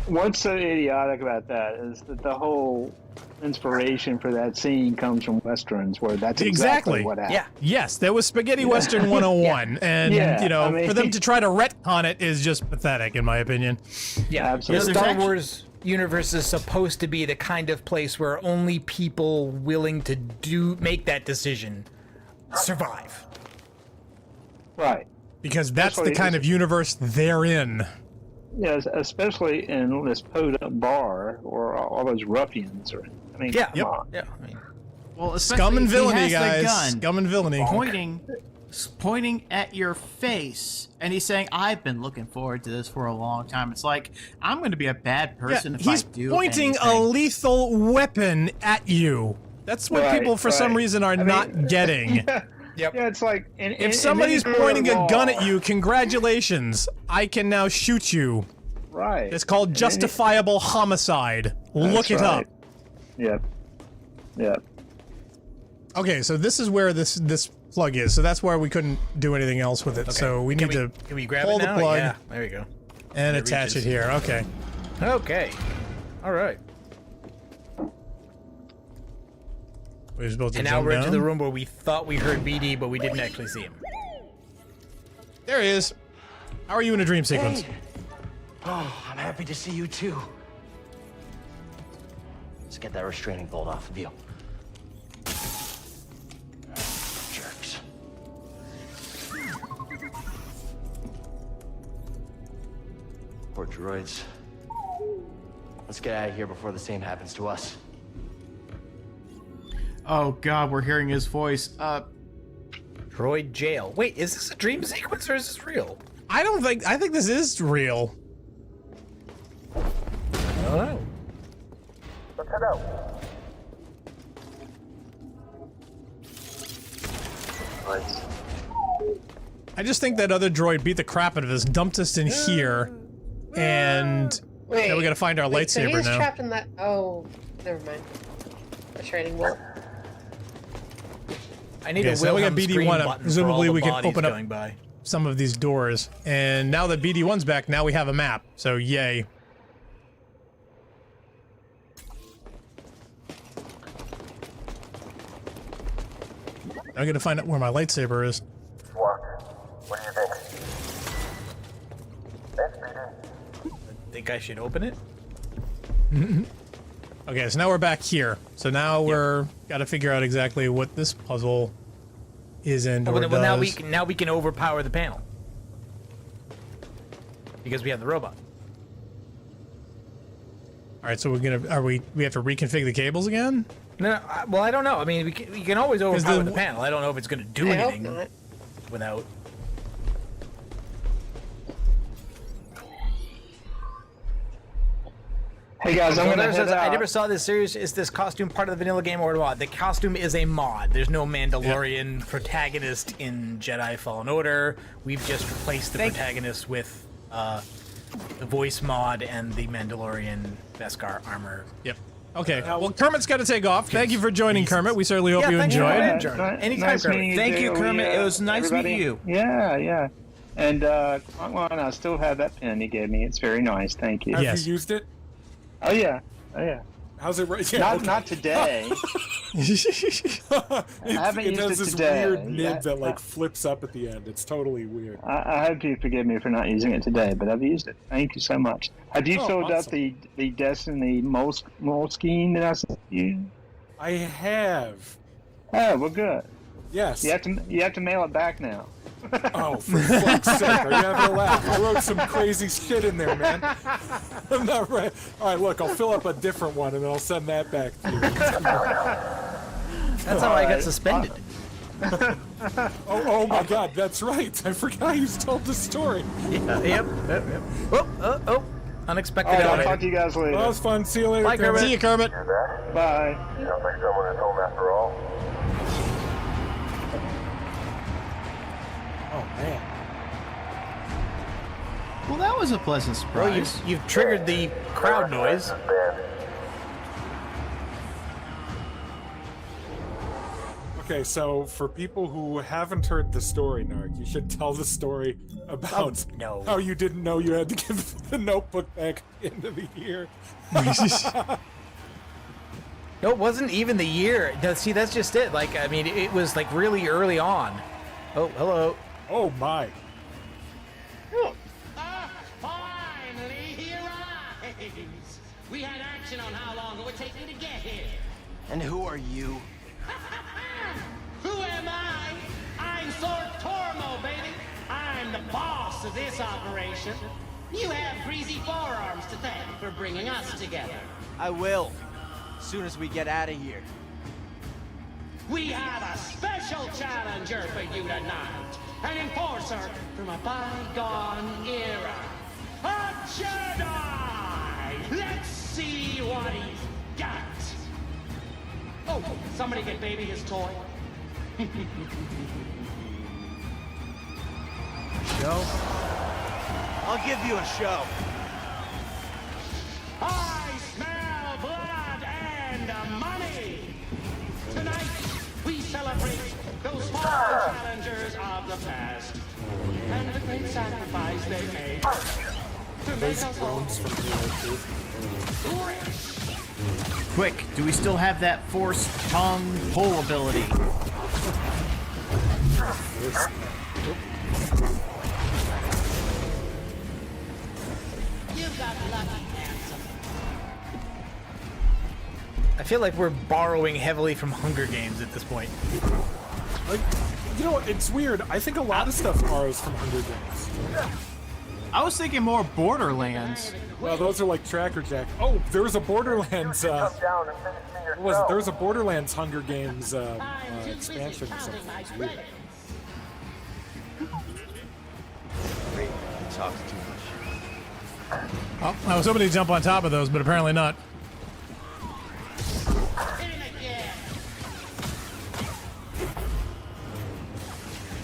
What's so idiotic about that is that the whole inspiration for that scene comes from Westerns, where that's exactly what happened. Yeah. Yes, there was Spaghetti Western 101, and for them to try to retcon it is just pathetic, in my opinion. Yeah, absolutely. The Star Wars universe is supposed to be the kind of place where only people willing to make that decision survive. Right. Because that's the kind of universe they're in. Yes, especially in this podunk bar or all those ruffians. I mean, come on. Yeah. I mean, well, scum and villainy, guys. Scum and villainy. Pointing at your face, and he's saying, "I've been looking forward to this for a long time." It's like, I'm going to be a bad person if I do. He's pointing a lethal weapon at you. That's what people, for some reason, are not getting. Yeah, it's like if somebody's pointing a gun at you, congratulations! I can now shoot you. Right. It's called justifiable homicide. Look it up. Yep. Yep. Okay, so this is where this plug is. So that's why we couldn't do anything else with it. Okay. So we need to can we grab pull it now? the plug. Yeah, there we go. And attach it here. Okay. Okay. All right. We're supposed to and now we're into the room where we thought we heard BD, but we didn't actually see him. There he is. How are you in a dream sequence? Hey. Oh, I'm happy to see you too. Let's get that restraining bolt off of you. Jerks. Poor droids. Let's get out of here before the same happens to us. Oh God, we're hearing his voice. Droid jail. Wait, is this a dream sequence or is this real? I think this is real. I don't know. Let's head out. I just think that other droid beat the crap out of us, dumped us in here, and now we gotta find our lightsaber so he's now. Trapped in that. Oh, never mind. A training bolt. I need a so now we got Wilhelm screen BD1 up. button Presumably for all we the can open bodies up some of these doors. And now that BD1's back, now we have a map. So yay. I'm gonna find out where my lightsaber is. What do you think? Thanks, BD. Think I should open it? Okay, so now we're back here. So now we're gotta figure out exactly what this puzzle is and well, now we can overpower the panel because we have the robot. All right, so we have to reconfigure the cables again? No, well I don't know. I mean, we can always overpower the panel. I don't know if it's going to do anything without. Hey guys, I never saw this series. Is this costume part of the vanilla game or what? The costume is a mod. There's no Mandalorian protagonist in Jedi Fallen Order. We've just replaced the protagonist with the voice mod and the Mandalorian Beskar armor. Yep. Okay. Well, Kermit's got to take off. Thank you for joining, Kermit. We certainly hope you enjoyed. Anytime, nice Kermit. Thank you, Kermit. It was nice meeting you. Yeah, yeah. And I still have that pen he gave me. It's very nice. Thank you. Have you used it? Oh yeah. Oh yeah. How's it right? Yeah, not today. I haven't used it today. It has this weird nib that like flips up at the end. It's totally weird. I hope you forgive me for not using it today, but I've used it. Thank you so much. Have you filled out the Destiny Moleskine that I sent you? I have. Oh, well, good. Yes. You have to mail it back now. Oh, for fuck's sake! Are you having a laugh? I wrote some crazy shit in there, man. I'm not right. All right, look, I'll fill up a different one and then I'll send that back to you. That's how I got suspended. Oh my God, that's right. I forgot you told the story. Yeah, yep. Oh. Unexpected I'll elevator. talk to you guys later. Well, that was fun. See you later. Bye, Kermit. See you, Kermit. Bye. Sounds like someone is home after all. Oh man. Well, that was a pleasant Well, surprise. you've triggered the crowd noise. Okay, so for people who haven't heard the story, Narg, you should tell the story about how you didn't know you had to give the notebook back at the end of the year. No, it wasn't even the year. No, see, that's just it. Like, I mean, it was like really early on. Oh, hello. Oh my. Finally, he arrives. We had action on how long it would take me to get here. And who are you? Who am I? I'm Sork Tormo, baby. I'm the boss of this operation. You have greasy forearms to thank for bringing us together. I will. As soon as we get out of here. We have a special challenger for you tonight. An enforcer from a bygone era. A Jedi! Let's see what he's got. Oh, somebody get baby his toy. Show? I'll give you a show. I smell blood and money. Tonight, we celebrate those fallen challengers of the past and the great sacrifice they made to make us all rich. Quick, do we still have that force tongue pull ability? You got lucky, handsome. I feel like we're borrowing heavily from Hunger Games at this point. Like, you know, it's weird. I think a lot of stuff borrows from Hunger Games. I was thinking more Borderlands. Well, those are like Tracker Jack. Oh, there was a Borderlands. What was it? There was a Borderlands Hunger Games expansion or something. It's weird. Great. He talks too much. Oh, I was hoping to jump on top of those, but apparently not.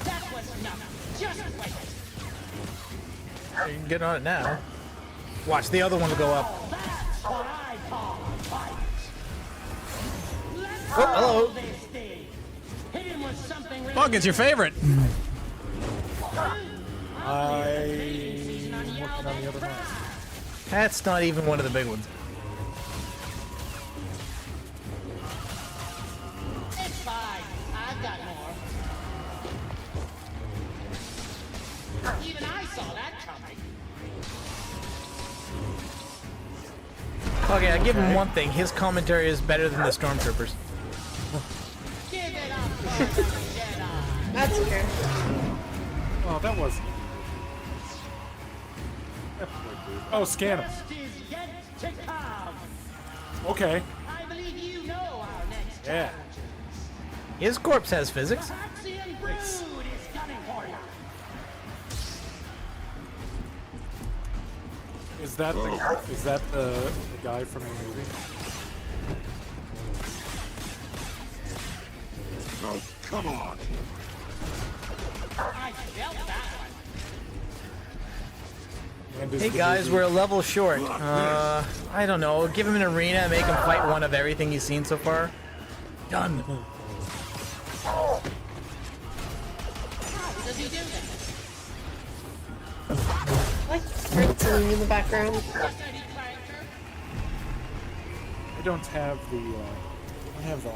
That was nothing. Just wait. You can get on it now. Watch, the other one will go up. That's what I call a fight. Let's Oh, hello. roll this thing. Hit him with something really Fuck, it's your favorite. I'm working on the other one. That's not even one of the big ones. It's fine. I've got more. Even I saw that coming. Okay, I give him one thing. His commentary is better than the Stormtroopers. Give it up for the Jedi. That's fair. Oh, that wasn't. Oh, scan him. Best is yet to come. Okay. I believe you know our next Yeah. His corpse has physics. Axian Brood is coming for you. Is that the guy from the movie? Oh, come on. I felt that one. And is Hey the guys, movie- we're a level short. I don't know. Give him an arena and make him fight one of everything he's seen so far. Done. How does he do that? Like rinsing in the background. I don't have the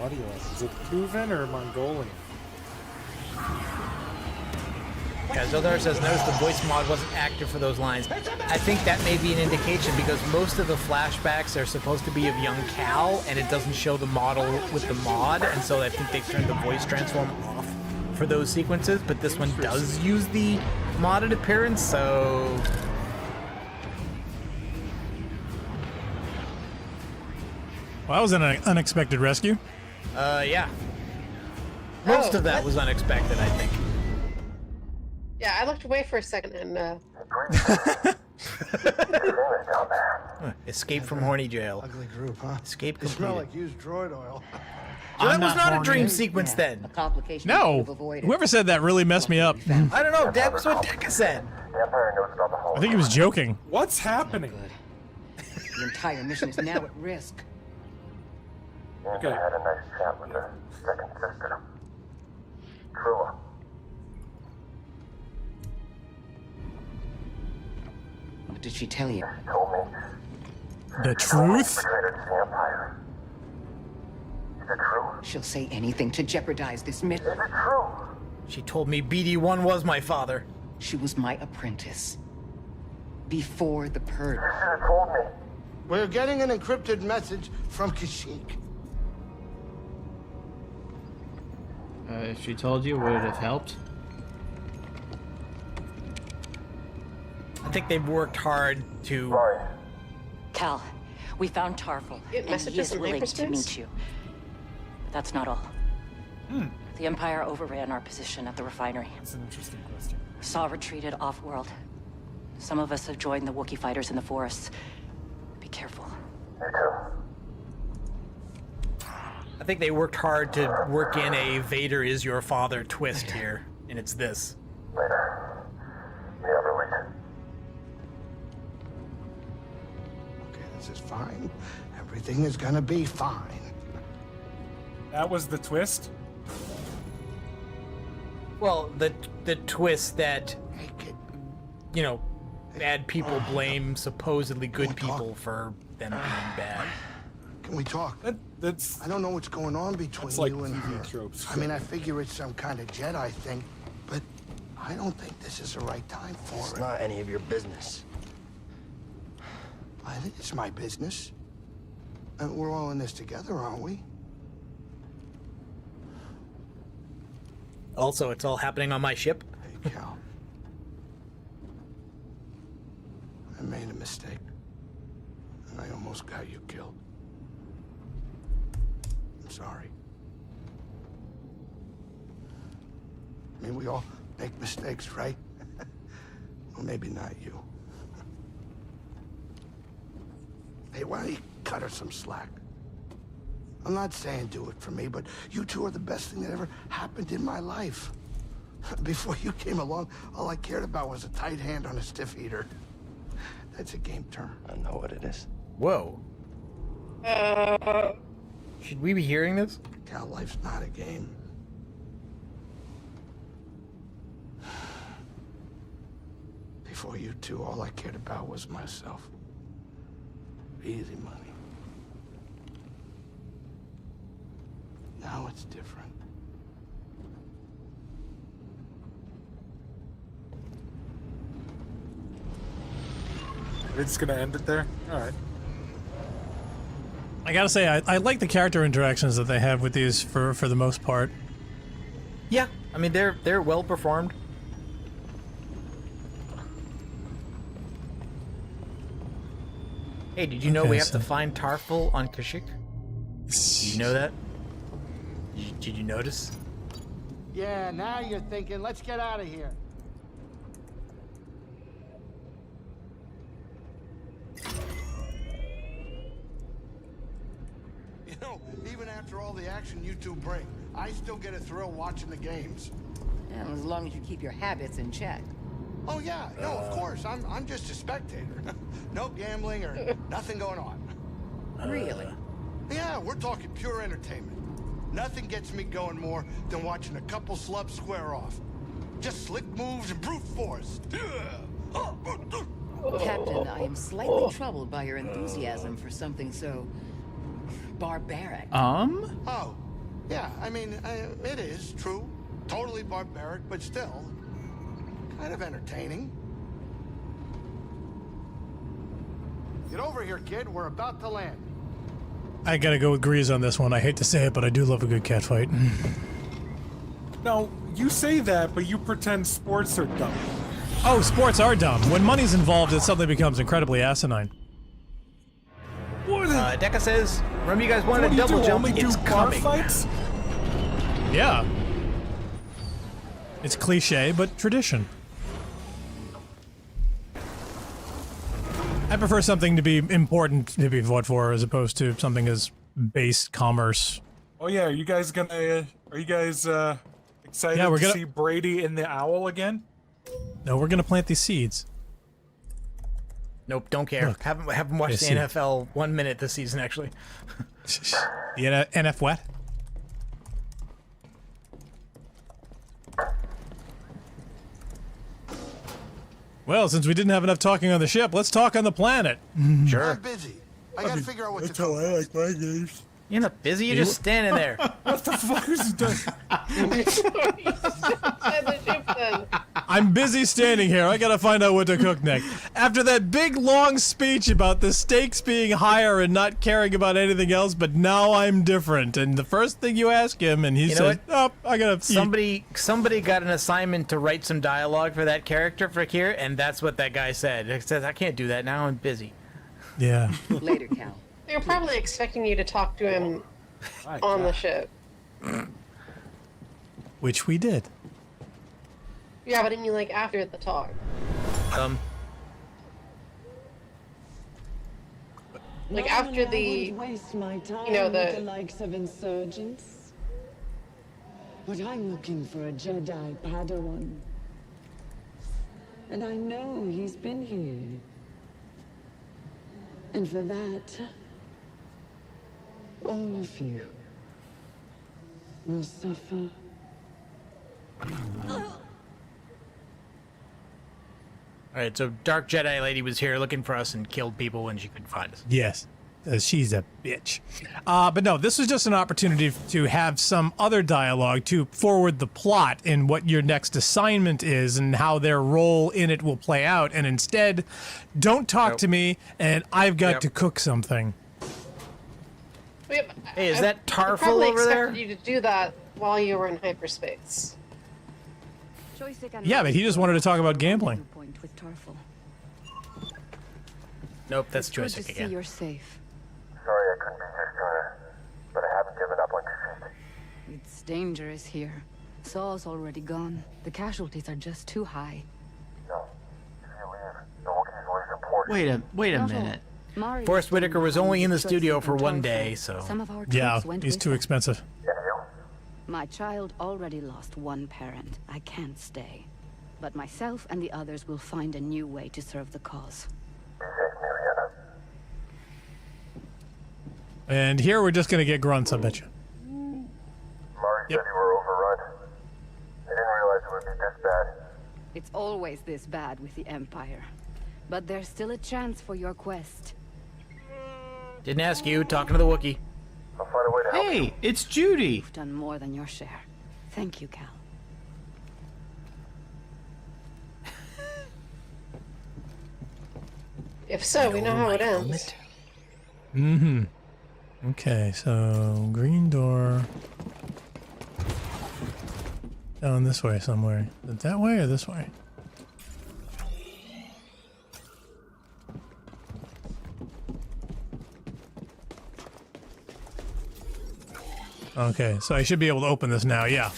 audio. Is it Tuvan or Mongolian? Yeah, Zildar says, notice the voice mod wasn't active for those lines. I think that may be an indication because most of the flashbacks are supposed to be of young Cal, and it doesn't show the model with the mod, and so I think they've turned the voice transform off for those sequences, but this one does use the modded appearance, so... Well, that was an unexpected rescue. Yeah. Most of that was unexpected, I think. Yeah, I looked away for a second and. Escape from horny jail. Ugly group, huh? Escape They smell completed. like used droid oil. So that was not a dream sequence then. No. Whoever said that really messed me up. I don't know. That was what Deca said. I think he was joking. What's happening? The entire mission is now at risk. Andrew had a nice chat with her second sister, Trua. What did she tell you? She told me The truth? betrayed her to the Empire. Is it true? She'll say anything to jeopardize this mission. Is it true? She told me BD-1 was my father. She was my apprentice. Before the purge. You should have told me. We're getting an encrypted message from Kashyyyk. If she told you, would it have helped? I think they've worked hard to... Cal, we found Tarful, Get and he messages is and willing to hyperspace? meet you. But that's not all. The Empire overran our position at the refinery. That's an interesting question. Saw retreated off-world. Some of us have joined the Wookiee fighters in the forests. Be careful. Me too. I think they worked hard to work in a Vader is your father twist here, and it's this. Later. The other week. Okay, this is fine. Everything is gonna be fine. That was the twist? Well, the twist that, you know, bad people blame supposedly good people for them being bad. Can we talk? That's. I don't know what's going on between That's like you and TV her. tropes. I mean, I figure it's some kind of Jedi thing, but I don't think this is the right time for It's it. not any of your business. I think it's my business. And we're all in this together, aren't we? Also, it's all happening on my ship. Hey, Cal. I made a mistake. And I almost got you killed. I'm sorry. I mean, we all make mistakes, right? Well, maybe not you. Hey, why don't you cut her some slack? I'm not saying do it for me, but you two are the best thing that ever happened in my life. Before you came along, all I cared about was a tight hand on a stiff eater. That's a game term. I know what it is. Whoa. Should we be hearing this? Cal, life's not a game. Before you two, all I cared about was myself. Easy money. Now it's different. We're just gonna end it there? Alright. I gotta say, I like the character interactions that they have with these for the most part. Yeah, I mean they're well performed. Hey, did you know we have to find Tarful on Kashyyyk? Did you know that? Did you notice? Yeah, now you're thinking, let's get out of here. You know, even after all the action you two bring, I still get a thrill watching the games. And as long as you keep your habits in check. Oh yeah, no, of course. I'm just a spectator. No gambling or nothing going on. Really? Yeah, we're talking pure entertainment. Nothing gets me going more than watching a couple slubs square off. Just slick moves and brute force. Captain, I am slightly troubled by your enthusiasm for something so barbaric. Oh, yeah, I mean, it is true. Totally barbaric, but still kind of entertaining. Get over here, kid. We're about to land. I gotta go with Grease on this one. I hate to say it, but I do love a good catfight. No, you say that, but you pretend sports are dumb. Oh, sports are dumb. When money's involved, it suddenly becomes incredibly asinine. Deca says, remember you guys wanted a double jump? It's coming. Fights? Yeah. It's cliche, but tradition. I prefer something to be important to be fought for as opposed to something as base commerce. Oh yeah, are you guys excited to see Brady and the owl again? No, we're gonna plant these seeds. Nope, don't care. Look, haven't watched the NFL 1 minute this season, actually. The NF what? Well, since we didn't have enough talking on the ship, let's talk on the planet. Sure. I'm busy. I gotta figure out what to That's how I like my games. You're not busy, you're just standing there. What the fuck is he doing? I'm busy standing here. I gotta find out what to cook next. After that big long speech about the stakes being higher and not caring about anything else, but now I'm different. And the first thing you ask him, and he says, "Oh, I gotta." Somebody got an assignment to write some dialogue for that character for here, and that's what that guy said. He says, "I can't do that now. I'm busy." Yeah. Later, Cal. They're probably expecting you to talk to him on the ship. Which we did. Yeah, but I mean, like, after the talk. Like, after the, you know, the likes of insurgents. But I'm looking for a Jedi Padawan. And I know he's been here. And for that, all of you will suffer. Alright, so Dark Jedi Lady was here looking for us and killed people when she couldn't find us. Yes. She's a bitch. But no, this was just an opportunity to have some other dialogue to forward the plot in what your next assignment is and how their role in it will play out. And instead, don't talk to me, and I've got to cook something. Hey, is that Tarful probably over there? expected you to do that while you were in hyperspace. Yeah, but he just wanted to talk about gambling. Nope, that's Good to Joystick see again. you're safe. Sorry I couldn't be here sooner, but I haven't given up on defeat. It's dangerous here. Saul's already gone. The casualties are just too high. No, if you leave, the Wookiees lose important. Wait a minute. Forrest Whitaker was only in the studio for 1 day, so... Yeah, he's too expensive. My child already lost one parent. I can't stay. But myself and the others will find a new way to serve the cause. And here we're just going to get grunts, I bet you. Mari said you were overrun. I didn't realize it would be this bad. It's always this bad with the Empire. But there's still a chance for your quest. Didn't ask you, talking to the Wookiee. I'll find a way to help you. Hey, it's Judy. You've done more than your share. Thank you, Cal. If so, we know how it ends. Mm-hmm. Okay, so green door. Down this way somewhere. Is it that way or this way? Okay, so I should be able to open this now, yeah.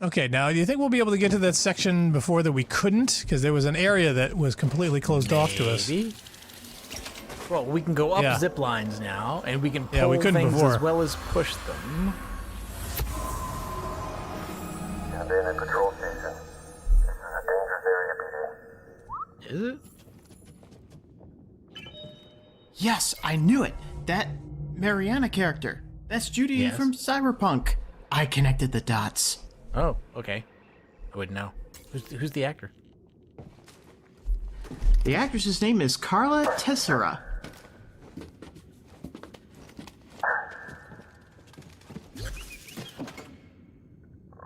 Okay, now do you think we'll be able to get to that section before that we couldn't? Because there was an area that was completely closed off to us. Well, we can go up zip lines now, and we can pull we couldn't things before. as well as push them. Abandoned patrol station. This is a dangerous area, BD. Is it? Yes, I knew it. That Mariana character. That's Judy from Cyberpunk. I connected the dots. Oh, okay. I wouldn't know. Who's the actor? The actress's name is Carla Tessera.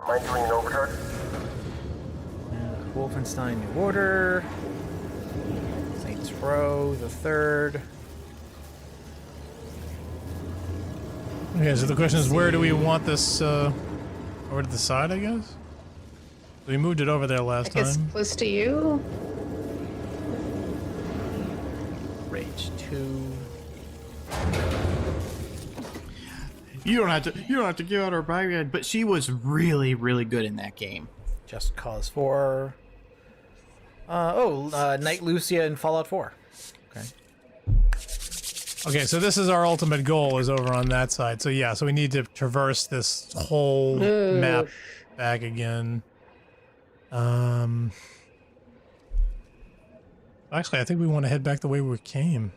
Mind doing an overcharge? Wolfenstein New Order. Saints Row the Third. Okay, so the question is, where do we want this, over to the side, I guess? We moved it over there last time. Close to you? Rage 2. You don't have to give out her background, but she was really, really good in that game. Just Cause 4. Knight Lucia in Fallout 4. Okay. Okay, so this is our ultimate goal, is over on that side. So yeah, so we need to traverse this whole map back again. Actually, I think we want to head back the way we came.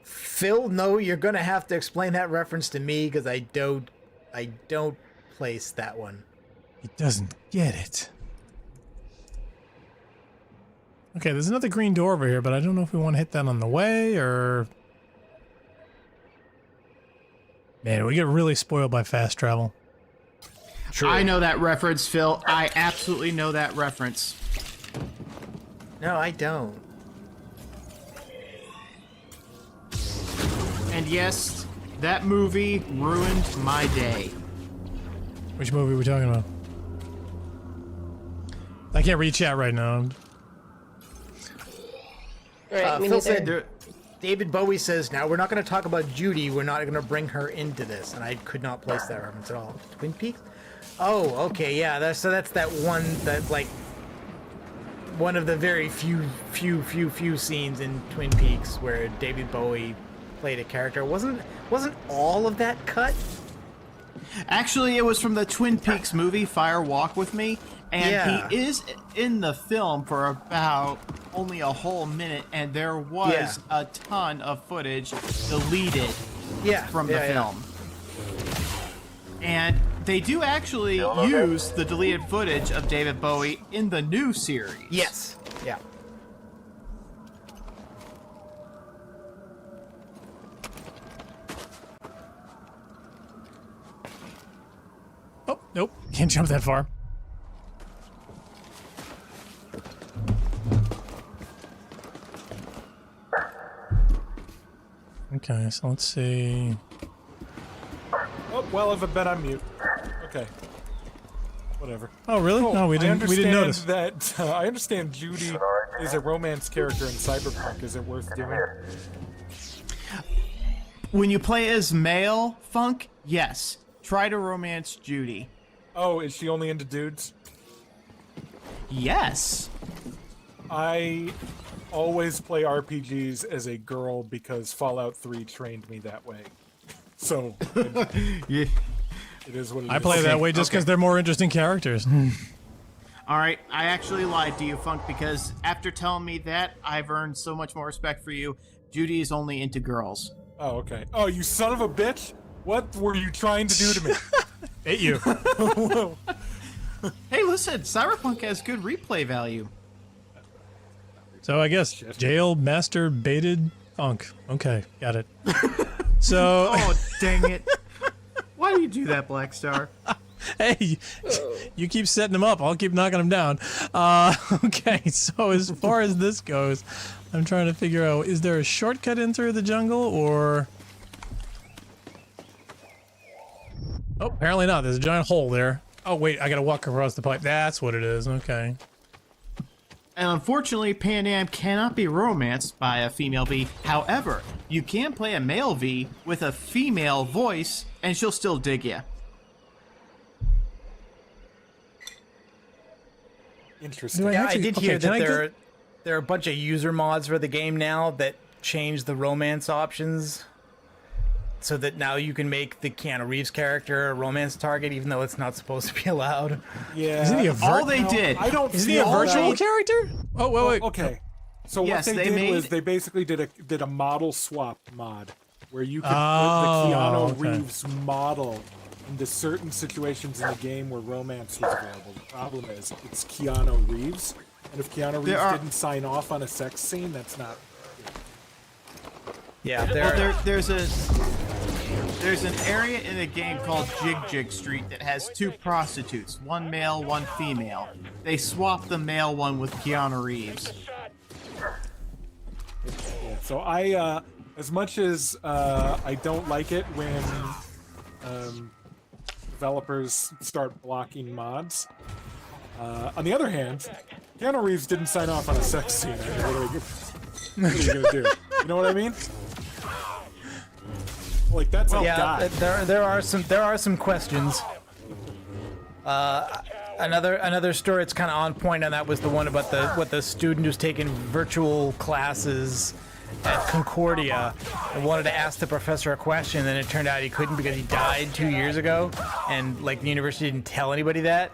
Phil, no, you're gonna have to explain that reference to me because I don't place that one. He doesn't get it. Okay, there's another green door over here, but I don't know if we want to hit that on the way or... Man, we get really spoiled by fast travel. True. I know that reference, Phil. I absolutely know that reference. No, I don't. And yes, that movie ruined my day. Which movie are we talking about? I can't read chat right now. Phil said, David Bowie says, now we're not going to talk about Judy. We're not going to bring her into this. And I could not place that reference at all. Twin Peaks? Oh, okay, yeah. That's that one that, like, one of the very few scenes in Twin Peaks where David Bowie played a character. Wasn't all of that cut? Actually, it was from the Twin Peaks movie, Fire Walk With Me. And he is in the film for about only a whole minute, and there was a ton of footage deleted from the film. And they do actually use the deleted footage of David Bowie in the new series. Yes. Yeah. Oh, nope. Can't jump that far. Okay, so let's see. Oh, well, I've been on mute. Okay. Whatever. Oh, really? No, we didn't notice. That, I understand Judy is a romance character in Cyberpunk. Is it worth doing? When you play as male, Funk, yes. Try to romance Judy. Oh, is she only into dudes? Yes. I always play RPGs as a girl because Fallout 3 trained me that way. So, it is what it is. I play that way just because they're more interesting characters. Alright, I actually lied to you, Funk, because after telling me that, I've earned so much more respect for you. Judy is only into girls. Oh, okay. Oh, you son of a bitch! What were you trying to do to me? Hate you. Hey, listen, Cyberpunk has good replay value. So I guess jail master baited Funk. Okay, got it. So. Oh, dang it. Why do you do that, Black Star? Hey, you keep setting them up. I'll keep knocking them down. Okay, so as far as this goes, I'm trying to figure out, is there a shortcut in through the jungle, or... Oh, apparently not. There's a giant hole there. Oh, wait, I gotta walk across the pipe. That's what it is. Okay. And unfortunately, Pan Am cannot be romanced by a female V. However, you can play a male V with a female voice, and she'll still dig you. Interesting. Yeah, I did hear that there are a bunch of user mods for the game now that change the romance options so that now you can make the Keanu Reeves character a romance target, even though it's not supposed to be allowed. Yeah. Isn't he a all they did. I don't. Isn't he a virtual character? Oh, wait. Okay. So what they did was they basically did a model swap mod where you could put the Keanu Reeves model into certain situations in the game where romance was available. The problem is it's Keanu Reeves, and if Keanu Reeves didn't sign off on a sex scene, that's not. Yeah, there's an area in the game called Jig Street that has two prostitutes, one male, one female. They swap the male one with Keanu Reeves. Yeah, so I, as much as I don't like it when developers start blocking mods, on the other hand, Keanu Reeves didn't sign off on a sex scene. I mean, what are you gonna do? You know what I mean? Like that's a yeah. guy. There are some questions. Another story that's kind of on point, and that was the one about the student who's taking virtual classes at Concordia and wanted to ask the professor a question, and then it turned out he couldn't because he died 2 years ago, and like the university didn't tell anybody that.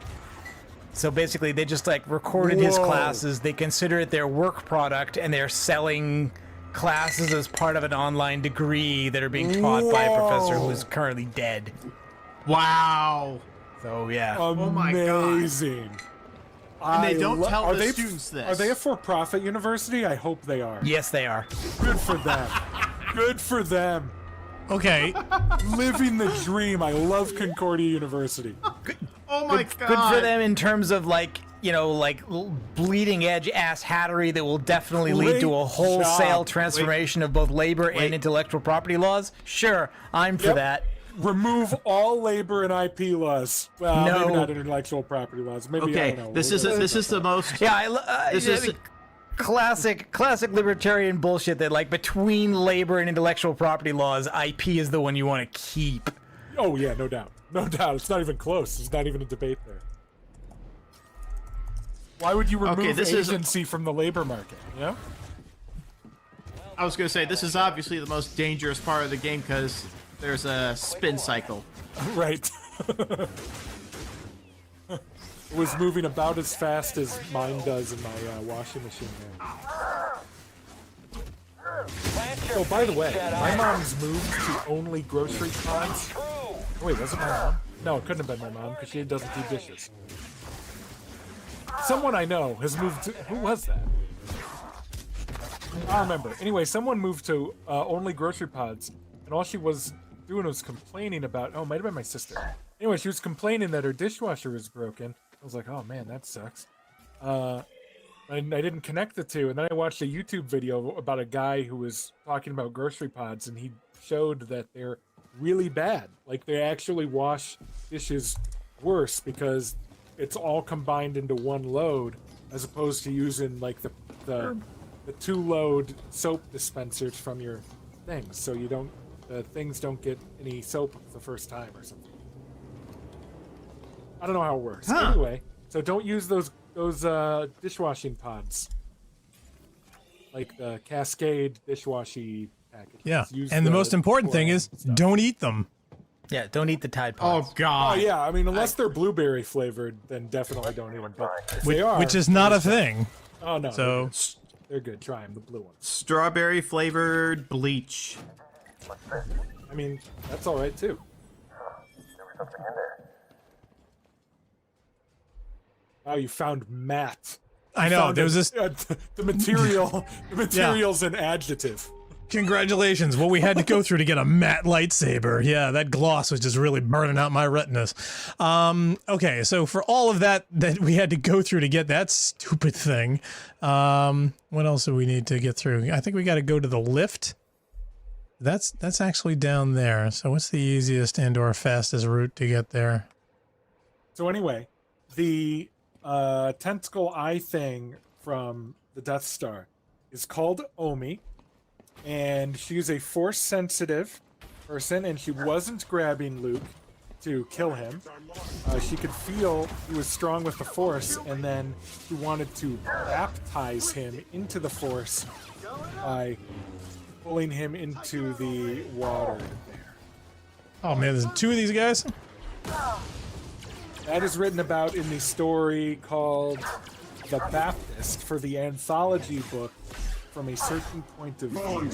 So basically, they just like recorded his classes. They consider it their work product, and they're selling classes as part of an online degree that are being taught by a professor who is currently dead. Wow. So yeah. Oh my god. Amazing. And they don't tell the students this. Are they a for-profit university? I hope they are. Yes, they are. Good for them. Good for them. Okay. Living the dream. I love Concordia University. Oh my god. Good for them in terms of like, you know, like bleeding edge ass hattery that will definitely lead to a wholesale transformation of both labor and intellectual property laws. Sure, I'm for that. Remove all labor and IP laws. Well, No. maybe not intellectual property laws. Maybe I don't know. this is the most. Yeah, this is classic libertarian bullshit that like between labor and intellectual property laws, IP is the one you want to keep. Oh yeah, no doubt. No doubt. It's not even close. It's not even a debate there. Why would you remove agency from the labor market? You know? I was gonna say this is obviously the most dangerous part of the game because there's a spin cycle. Right. It was moving about as fast as mine does in my washing machine there. Oh, by the way, my mom's moved to only grocery pods. Oh, wait, was it my mom? No, it couldn't have been my mom because she doesn't do dishes. Someone I know has moved to... Who was that? I don't remember. Anyway, someone moved to only grocery pods, and all she was doing was complaining about... Oh, it might have been my sister. Anyway, she was complaining that her dishwasher was broken. I was like, oh man, that sucks. I didn't connect the two, and then I watched a YouTube video about a guy who was talking about grocery pods, and he showed that they're really bad. Like, they actually wash dishes worse because it's all combined into one load, as opposed to using like the 2-load soap dispensers from your things, so you don't the things don't get any soap the first time or something. I don't know how it works. Anyway, so don't use those dishwashing pods, like the Cascade dishwashy package. Yeah, and the most important thing is don't eat them. Yeah, don't eat the Tide Pods. Oh god. Oh yeah, I mean unless they're blueberry flavored, then definitely don't eat them. But if they are, Which is not a thing. Oh no. So they're good. Try them, the blue ones. Strawberry flavored bleach. I mean, that's all right too. Oh, you found Matt. I know, there was this... the material's an adjective. Congratulations. What we had to go through to get a matte lightsaber. Yeah, that gloss was just really burning out my retinas. Okay, so for all of that we had to go through to get that stupid thing, what else do we need to get through? I think we got to go to the lift. That's actually down there. So what's the easiest and/or fastest route to get there? So anyway, the tentacle eye thing from the Death Star is called Omi, and she's a Force-sensitive person, and she wasn't grabbing Luke to kill him. She could feel he was strong with the Force, and then she wanted to baptize him into the Force by pulling him into the water there. Oh man, there's 2 of these guys? That is written about in the story called The Baptist for the anthology book From a Certain Point of View.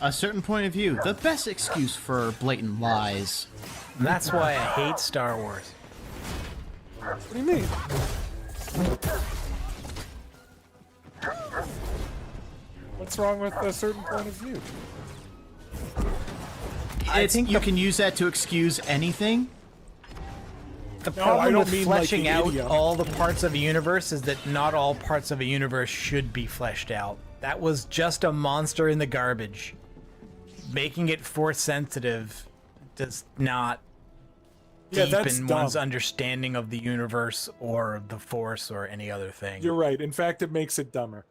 A certain point of view. The best excuse for blatant lies. That's why I hate Star Wars. What do you mean? What's wrong with a certain point of view? I think you can use that to excuse anything. The problem with fleshing out all the parts of a universe is that not all parts of a universe should be fleshed out. That was just a monster in the garbage. Making it Force sensitive does not deepen one's understanding of the universe or the Force or any other thing. You're right. In fact, it makes it dumber.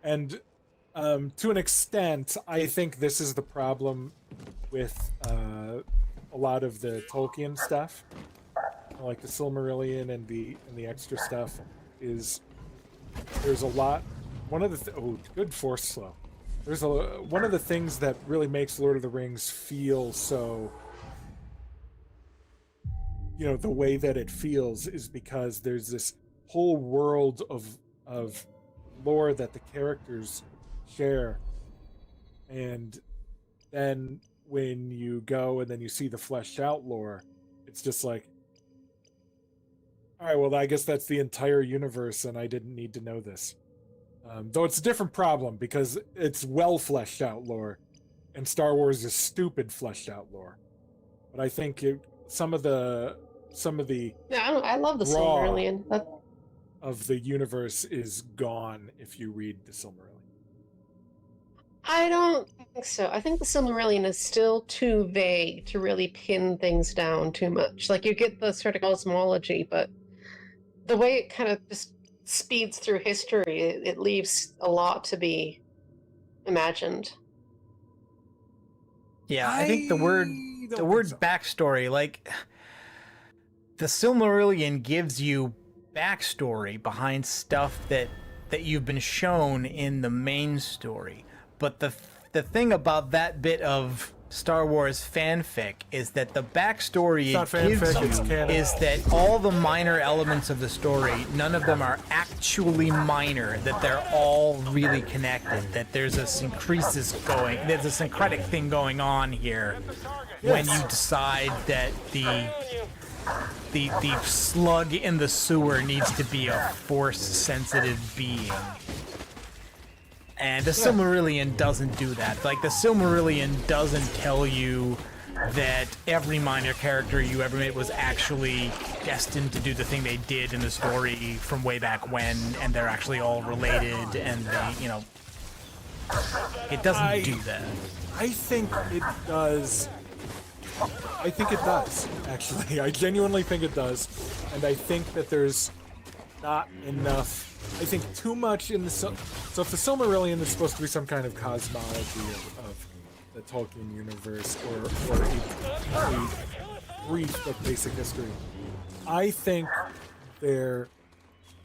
And To an extent, I think this is the problem with a lot of the Tolkien stuff, like the Silmarillion and the extra stuff. Is there's a lot. One of the good force slow. There's one of the things that really makes Lord of the Rings feel so, the way that it feels is because there's this whole world of lore that the characters share, and then when you go and then you see the fleshed out lore, it's just like, all right, well, I guess that's the entire universe, and I didn't need to know this. Though it's a different problem because it's well fleshed out lore, and Star Wars is stupid fleshed out lore. But I think some of the I love the Silmarillion. Of the universe is gone if you read the Silmarillion. I don't think so. I think the Silmarillion is still too vague to really pin things down too much. Like, you get the sort of cosmology, but the way it kind of just speeds through history, it leaves a lot to be imagined. Yeah, I think the word backstory, like, the Silmarillion gives you backstory behind stuff that you've been shown in the main story. But the thing about that bit of Star Wars fanfic is that the backstory it gives you is that all the minor elements of the story, none of them are actually minor, that they're all really connected, that there's a syncretic thing going on here when you decide that the slug in the sewer needs to be a force-sensitive being. And the Silmarillion doesn't do that. Like, the Silmarillion doesn't tell you that every minor character you ever met was actually destined to do the thing they did in the story from way back when, and they're actually all related, and they, it doesn't do that. I think it does. I think it does, actually. I genuinely think it does. And I think that there's not enough. I think too much in the... So if the Silmarillion is supposed to be some kind of cosmology of the Tolkien universe, or a brief but basic history, I think there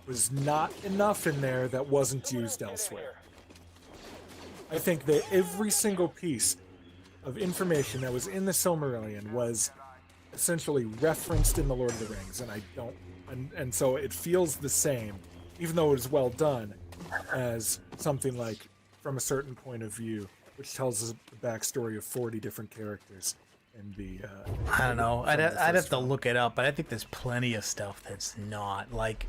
was not enough in there that wasn't used elsewhere. I think that every single piece of information that was in the Silmarillion was essentially referenced in the Lord of the Rings, and so it feels the same, even though it is well done, as something like From a Certain Point of View, which tells us the backstory of 40 different characters. And I don't know. I'd have to look it up, but I think there's plenty of stuff that's not like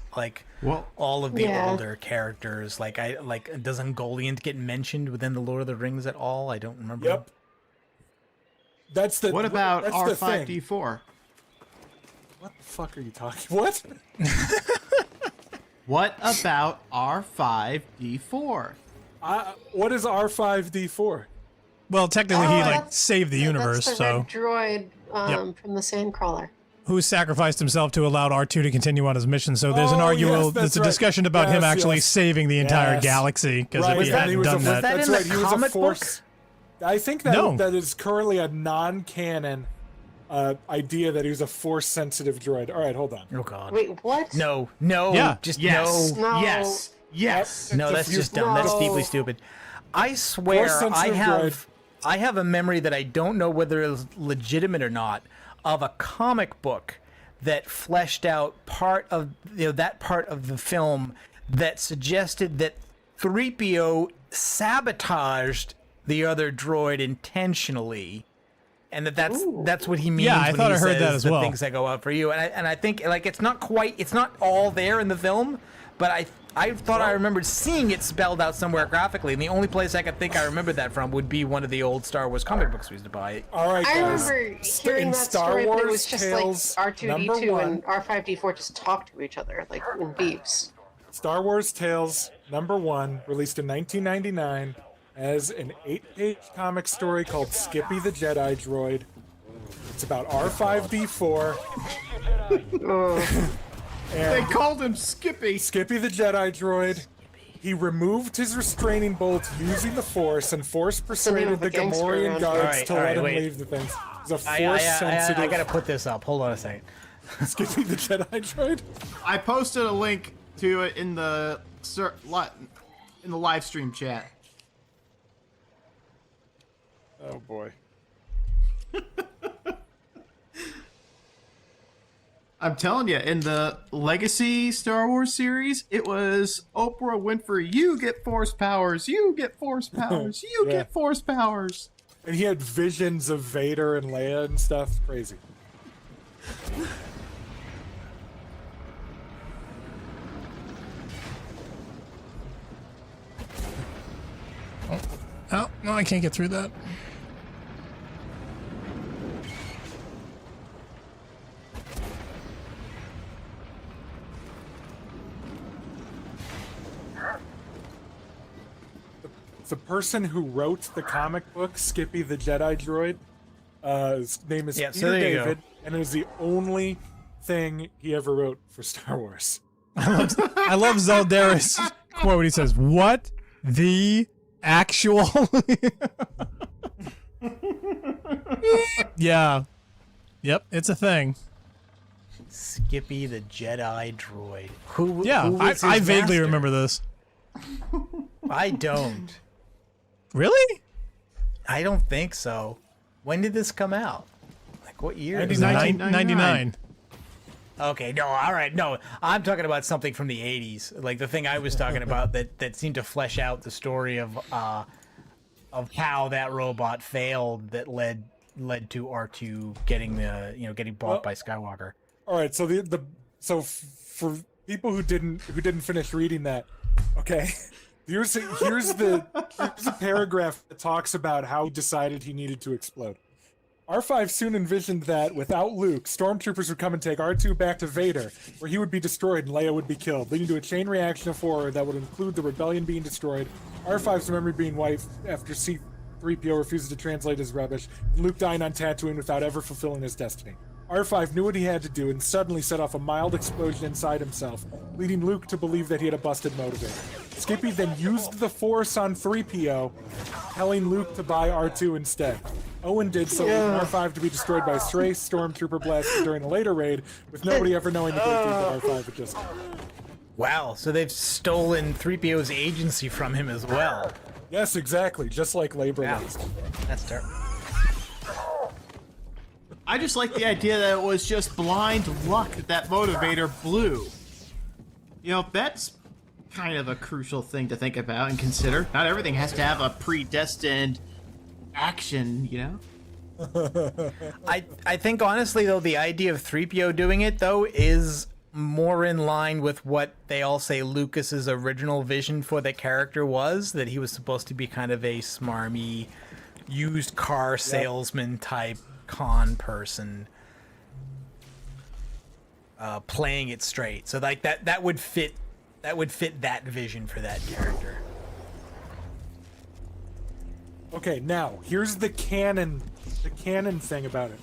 all of the older characters. Like does Ungoliant get mentioned within the Lord of the Rings at all? I don't remember. Yep. What about R5D4? What the fuck are you talking? What? What about R5D4? What is R5D4? Well, technically, he saved the universe. That's the so red droid from the Sandcrawler. Who sacrificed himself to allow R2 to continue on his mission. So there's an argument. There's a discussion about him actually saving the entire galaxy, because if he hadn't done that, that's right. He was a force. I think that that is currently a non-canon idea that he was a force-sensitive droid. All right, hold on. Oh God. Wait, what? No. Yeah. Just yes. No. Yes. No, that's just dumb. That's deeply stupid. I swear I have a memory that I don't know whether it's legitimate or not, of a comic book that fleshed out part of that part of the film that suggested that 3PO sabotaged the other droid intentionally, and that's what he means. Yeah, I thought I heard that as well. Things that go out for you, and I think it's not all there in the film, but I thought I remembered seeing it spelled out somewhere graphically, and the only place I could think I remembered that from would be one of the old Star Wars comic books we used to buy. All right, guys. I remember hearing that story, but it was just like R2-D2 and R5-D4 just talk to each other, like in beefs. Star Wars Tales #1, released in 1999, as an 8-page comic story called Skippy the Jedi Droid. It's about R5-D4. They called him Skippy. Skippy the Jedi Droid. He removed his restraining bolt using the Force, and Force persuaded the Gamorrean guards to let him leave the things. He's a Force-sensitive... I gotta put this up. Hold on a second. Skippy the Jedi droid? I posted a link to it in the live stream chat. Oh, boy. I'm telling you, in the Legacy Star Wars series, it was Oprah Winfrey, you get Force powers, you get Force powers, you get Force powers. And he had visions of Vader and Leia and stuff. Crazy. Oh, no, I can't get through that. The person who wrote the comic book, Skippy the Jedi droid, his name is Peter David, and it was the only thing he ever wrote for Star Wars. I love Zaldara's quote when he says, "What the actual?" Yeah. Yep, it's a thing. Skippy the Jedi droid. I vaguely remember this. I don't. Really? I don't think so. When did this come out? Like what year? 1999. Okay, no, all right, no. I'm talking about something from the 80s. Like the thing I was talking about that seemed to flesh out the story of how that robot failed that led to R2 getting bought by Skywalker. All right, so for people who didn't finish reading that, okay. Here's a paragraph that talks about how he decided he needed to explode. R5 soon envisioned that, without Luke, stormtroopers would come and take R2 back to Vader, where he would be destroyed and Leia would be killed, leading to a chain reaction of horror that would include the rebellion being destroyed, R5's memory being wiped after C-3PO refuses to translate his rubbish, and Luke dying on Tatooine without ever fulfilling his destiny. R5 knew what he had to do and suddenly set off a mild explosion inside himself, leading Luke to believe that he had a busted motivator. Skippy then used the Force on 3PO, telling Luke to buy R2 instead. Owen did so, leading R5 to be destroyed by a stray stormtrooper blast during a later raid, with nobody ever knowing the great thing that R5 had just done. Wow, so they've stolen 3PO's agency from him as well. Yes, exactly, just like Labor Wow. List. That's terrible. I just like the idea that it was just blind luck that motivator blew. You know, that's kind of a crucial thing to think about and consider. Not everything has to have a predestined action, you know? I think honestly though, the idea of 3PO doing it though is more in line with what they all say Lucas's original vision for the character was, that he was supposed to be kind of a smarmy used car salesman type con person, playing it straight. So like that would fit that vision for that character. Okay, now here's the canon thing about it.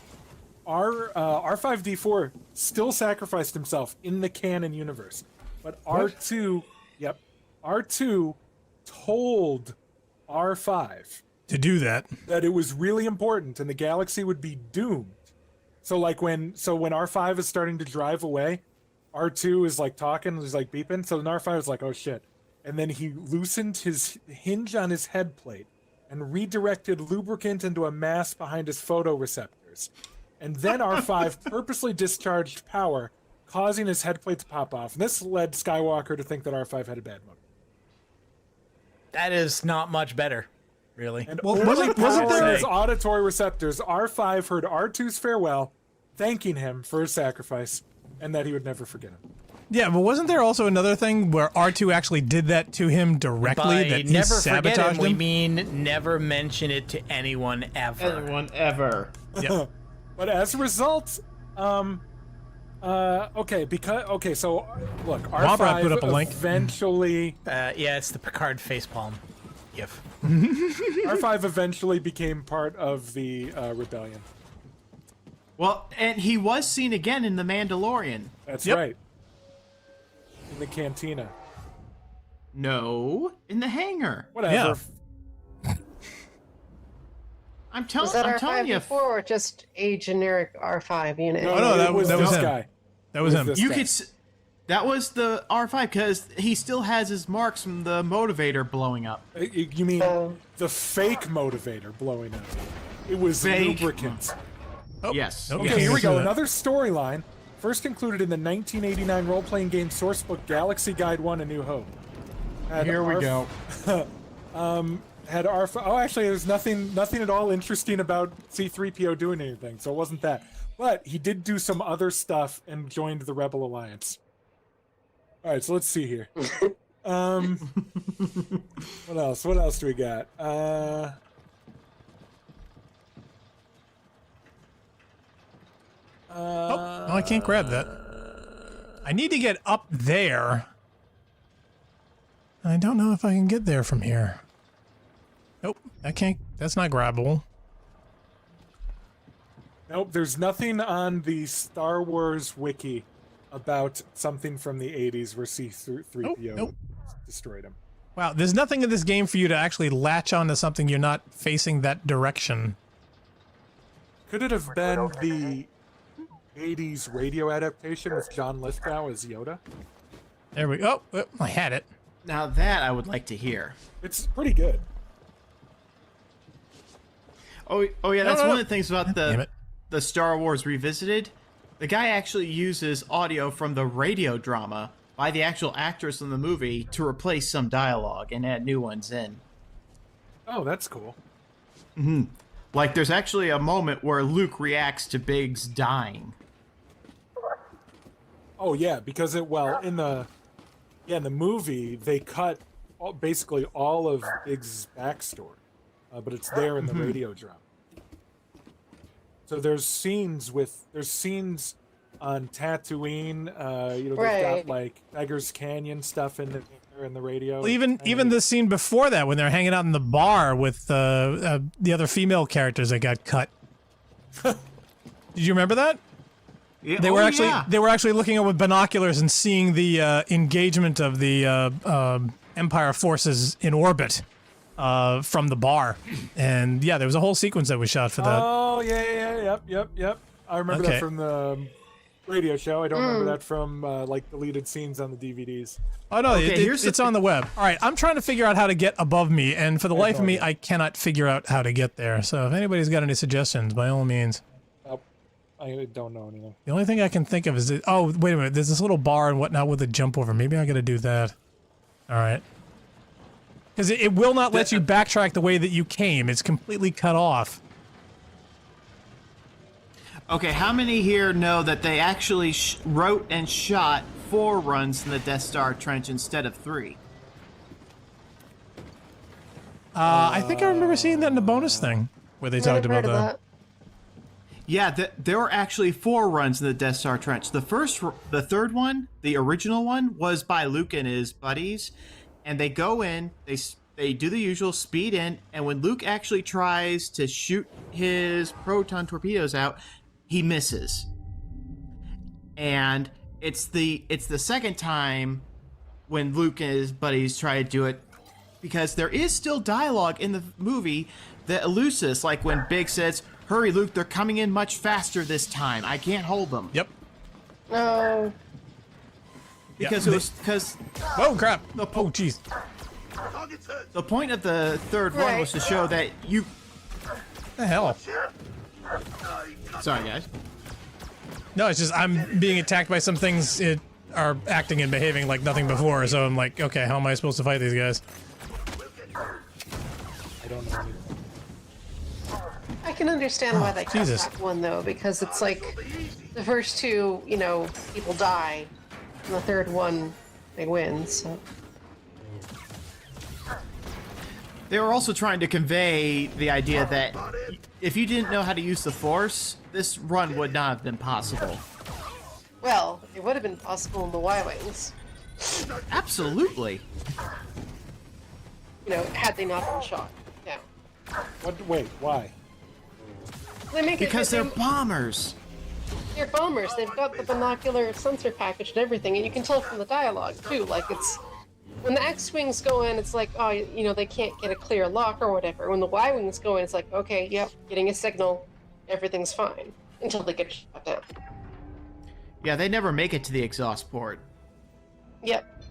R5D4 still sacrificed himself in the canon universe, but R2 told R5 to do that it was really important and the galaxy would be doomed. So when R5 is starting to drive away, R2 is like talking, he's like beeping, so then R5 is like, oh shit. And then he loosened his hinge on his head plate and redirected lubricant into a mass behind his photoreceptors. And then R5 purposely discharged power, causing his head plate to pop off. And this led Skywalker to think that R5 had a bad motive. That is not much better, really. And wasn't there his auditory receptors? R5 heard R2's farewell, thanking him for his sacrifice, and that he would never forget him. Yeah, but wasn't there also another thing where R2 actually did that to him directly? By that he never sabotaged forget him, him? we mean never mention it to anyone ever. Anyone ever. Yeah. But as a result, so look, R5 put up a link. eventually... yeah, it's the Picard facepalm gif. R5 eventually became part of the rebellion. Well, and he was seen again in The Mandalorian. That's right. In the cantina. No, in the hangar. Whatever. Yeah. Was that I'm R5 telling you. before, or just a generic R5 unit? No, that was this him. guy. That was him. You could. That was the R5 because he still has his marks from the motivator blowing up. You mean the fake motivator blowing up? It was Fake. lubricant. Yes. Okay, here we go. Another storyline. First included in the 1989 role-playing game sourcebook Galaxy Guide 1: A New Hope. Here we go. Had R5. Oh, actually, there's nothing at all interesting about C-3PO doing anything, so it wasn't that. But he did do some other stuff and joined the Rebel Alliance. All right, so let's see here. What else? What else do we got? Oh, no, I can't grab that. I need to get up there. I don't know if I can get there from here. Nope, I can't. That's not grabbable. Nope, there's nothing on the Star Wars wiki about something from the 80s where C-3PO destroyed him. Wow, there's nothing in this game for you to actually latch onto something you're not facing that direction. Could it have been the 80s radio adaptation with John Lithgow as Yoda? There we go. Oh, I had it. Now that I would like to hear. It's pretty good. Oh yeah, that's No. one of the things about Damn it. the Star Wars Revisited. The guy actually uses audio from the radio drama by the actual actress in the movie to replace some dialogue and add new ones in. Oh, that's cool. Mm-hmm. Like, there's actually a moment where Luke reacts to Biggs dying. Oh yeah, because in the movie they cut basically all of Biggs' backstory, but it's there in the radio drama. So there's scenes on Tatooine. They've got like Beggar's Canyon stuff in the radio. Well, even the scene before that when they're hanging out in the bar with the other female characters that got cut. Did you remember that? Yeah. They were actually looking up with binoculars and seeing the engagement of the Empire forces in orbit from the bar, and yeah, there was a whole sequence that was shot for that. Oh yep. I remember that from the radio show. I don't remember that from like deleted scenes on the DVDs. Oh no, it's on the web. All right, I'm trying to figure out how to get above me, and for the life of me, I cannot figure out how to get there. So if anybody's got any suggestions, by all means. I don't know anything. The only thing I can think of is oh wait a minute, there's this little bar and whatnot with a jump over. Maybe I got to do that. All right. Because it will not let you backtrack the way that you came. It's completely cut off. Okay, how many here know that they actually wrote and shot 4 runs in the Death Star trench instead of 3? I think I remember seeing that in the bonus thing where they talked about that. Yeah, there were actually 4 runs in the Death Star trench. The third one, the original one, was by Luke and his buddies, and they go in, they do the usual speed in, and when Luke actually tries to shoot his proton torpedoes out, he misses. And it's the second time when Luke and his buddies try to do it, because there is still dialogue in the movie that elucidates, like when Big says, "Hurry, Luke, they're coming in much faster this time. I can't hold them." Yep. No. Because oh crap! Oh jeez. The point of the third one was to show that you. The hell. Sorry, guys. No, it's just I'm being attacked by some things that are acting and behaving like nothing before. So I'm like, okay, how am I supposed to fight these guys? I don't know anything. I can understand why they cut Jesus. that one though, because it's like the first 2, people die, and the third one they win. So. They were also trying to convey the idea that if you didn't know how to use the Force, this run would not have been possible. Well, it would have been possible in the Y-Wings. Absolutely. Had they not been shot down. Wait, why? Because they're bombers. They're bombers. They've got the binocular sensor package and everything, and you can tell from the dialogue too. Like it's when the X-Wings go in, it's like, oh, they can't get a clear lock or whatever. When the Y-Wings go in, it's like, okay, yep, getting a signal, everything's fine, until they get shut down. Yeah, they never make it to the exhaust port. Yep.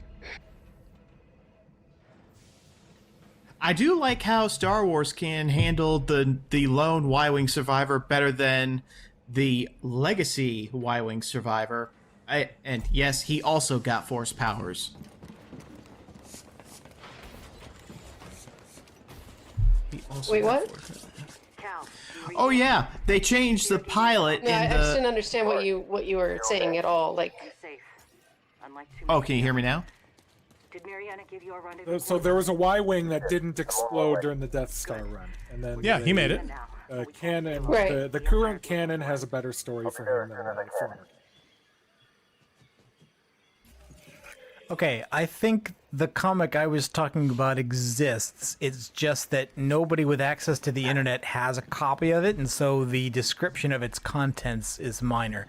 I do like how Star Wars can handle the lone Y-Wing survivor better than the Legacy Y-Wing survivor. And yes, he also got Force powers. Wait, what? Oh yeah, they changed the pilot. Yeah, I just didn't understand what you were saying at all. Like, oh, can you hear me now? Did Mariana give you a rendezvous? So there was a Y-wing that didn't explode during the Death Star run, and then yeah, he made it. Canon, right. the current canon has a better story for him than the former. Okay, I think the comic I was talking about exists. It's just that nobody with access to the internet has a copy of it, and so the description of its contents is minor.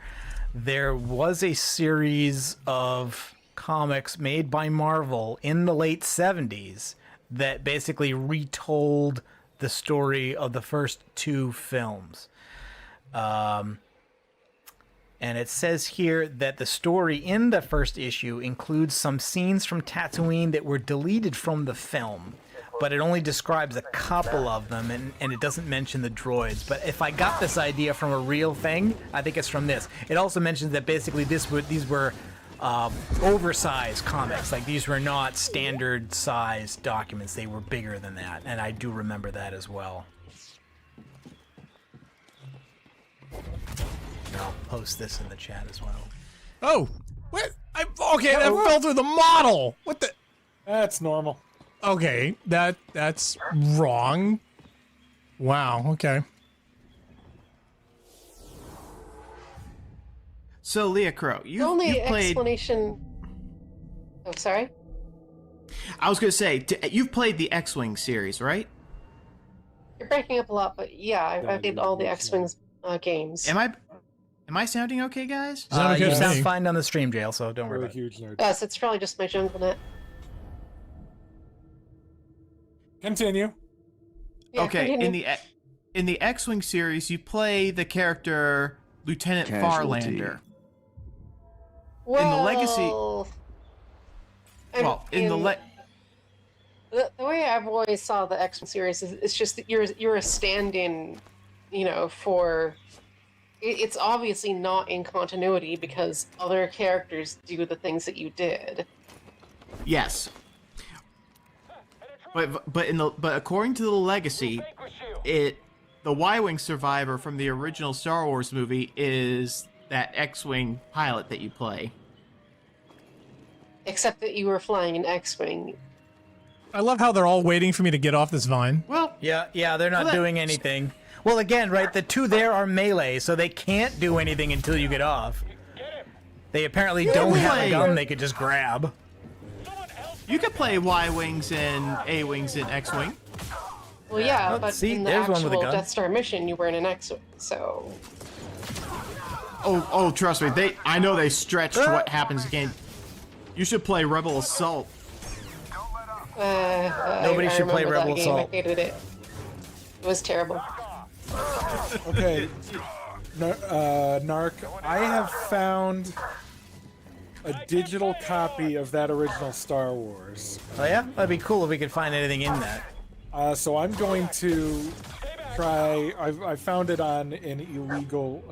There was a series of comics made by Marvel in the late 70s that basically retold the story of the first two films. And it says here that the story in the first issue includes some scenes from Tatooine that were deleted from the film, but it only describes a couple of them, and it doesn't mention the droids. But if I got this idea from a real thing, I think it's from this. It also mentions that basically these were oversized comics. Like, these were not standard size documents. They were bigger than that, and I do remember that as well. And I'll post this in the chat as well. Oh, what? Okay, that fell through the model. What the? That's normal. Okay, that's wrong. Wow. Okay. So, Leah Crow, the only explanation. Oh, sorry. I was going to say, you've played the X-Wing series, right? You're breaking up a lot, but yeah, I played all the X-Wings games. Am I sounding okay, guys? You sound fine on the stream, Jail, so don't worry about it. Yes, it's probably just my jungle net. Continue. Yeah, okay, continue. in the X-Wing series, you play the character Lieutenant Farlander. Well, in the Legacy, the way I've always saw the X-Men series is it's just that you're a stand-in, for. It's obviously not in continuity because other characters do the things that you did. Yes. But according to the Legacy, the Y-Wing survivor from the original Star Wars movie is that X-Wing pilot that you play. Except that you were flying an X-Wing. I love how they're all waiting for me to get off this vine. Well, yeah, they're not doing anything. Well, again, right, the two there are melee, so they can't do anything until you get off. They apparently don't have a gun they could just grab. You could play Y-Wings and A-Wings and X-Wing. Well, yeah, Oh, but see, in the there's one with a actual gun. Death Star mission, you were in an X-Wing, so... Oh, trust me, I know they stretched what happens again. You should play Rebel Assault. Nobody should play Rebel Assault. I hated it. It was terrible. Okay, Narc, I have found a digital copy of that original Star Wars. Oh yeah? That'd be cool if we could find anything in that. So I'm going to try. I found it on an illegal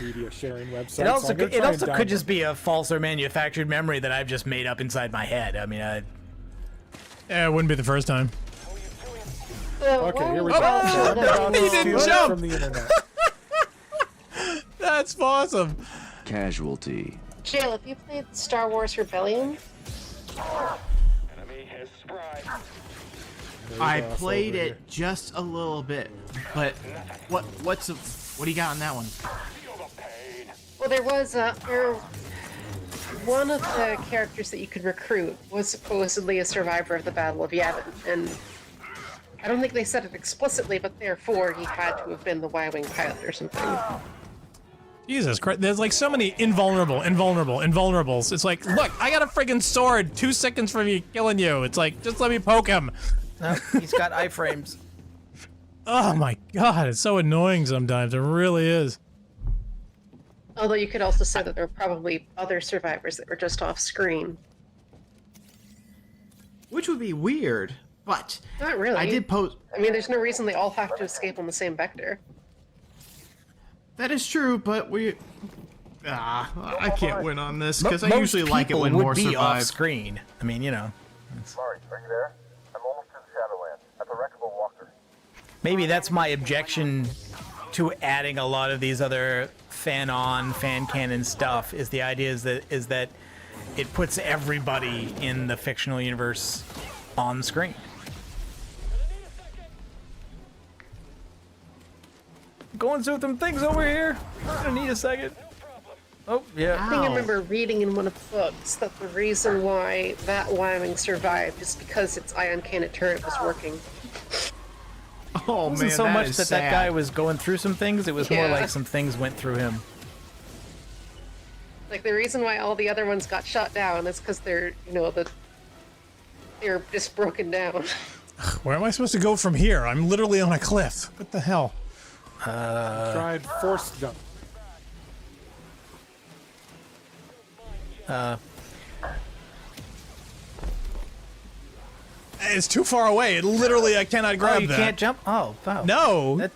media sharing website. It also, so it also could just be a false or manufactured memory that I've just made up inside my head. I mean, Yeah, it wouldn't be the first time. Okay, here we go. Oh, he didn't jump! From the internet. That's awesome. Casualty. Jail, have you played Star Wars Rebellion? Enemy has sprayed. I played it just a little bit, but what do you got on that one? Well, there was one of the characters that you could recruit was supposedly a survivor of the Battle of Yavin, and I don't think they said it explicitly, but therefore he had to have been the Y-Wing pilot or something. Jesus Christ, there's like so many invulnerables. It's like, look, I got a friggin' sword 2 seconds from me killing you. It's like, just let me poke him. No, he's got iframes. Oh my god, it's so annoying sometimes. It really is. Although you could also say that there are probably other survivors that were just off screen. Which would be weird, but... Not really. I did post... I mean, there's no reason they all have to escape on the same vector. That is true, but I can't win on this, because I Most usually like it when people more would be survive. off screen. I mean, you know. Mari, are you there? I'm almost to the Shadowlands, at the wreckable walker. Maybe that's my objection to adding a lot of these other fan canon stuff. Is the idea is that it puts everybody in the fictional universe on screen. Going through some things over here. I'm gonna need a second. Oh, yeah. I think I remember reading in one of the books that the reason why that Wyoming survived is because its ion cannon turret was working. Oh, it wasn't man, so much is that sad. that guy was going through some things. It was more like some things went through him. Like the reason why all the other ones got shot down is because they're just broken down. Where am I supposed to go from here? I'm literally on a cliff. What the hell? Tried force jump. It's too far away. Literally, I cannot grab that. You can't jump? Oh, wow. No.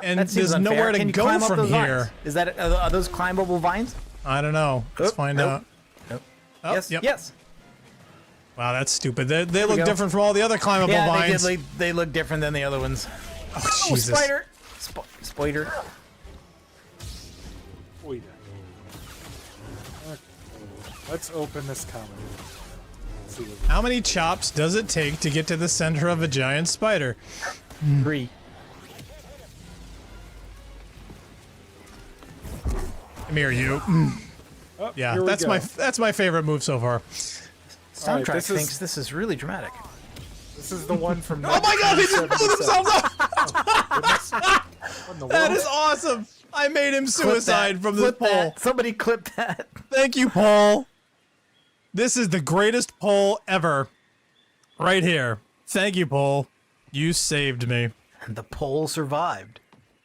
And that seems there's unfair. nowhere to Can you go climb up from those here. vines? Is that are those climbable vines? I don't know. Let's find out. Nope. Oh, Yes. yep. Yes. Wow, that's stupid. They we look go. different from all the other climbable Yeah, vines. they look different than the other ones. Oh, Jesus. Spider. Spider. Wait. Okay. Let's open this comic. See what How many chops does it take to get to the center of a giant spider? 3. Come here, you. Oh, Yeah, here we that's go. that's my favorite move so far. Soundtrack this is- thinks this is really dramatic. This is the one from. Oh my god, they just blew themselves up! What in the That world? is awesome! I made him suicide from this Clip pole. that. Somebody clip that. Thank you, Paul. This is the greatest poll ever. Right here. Thank you, Paul. You saved me. And the pole survived.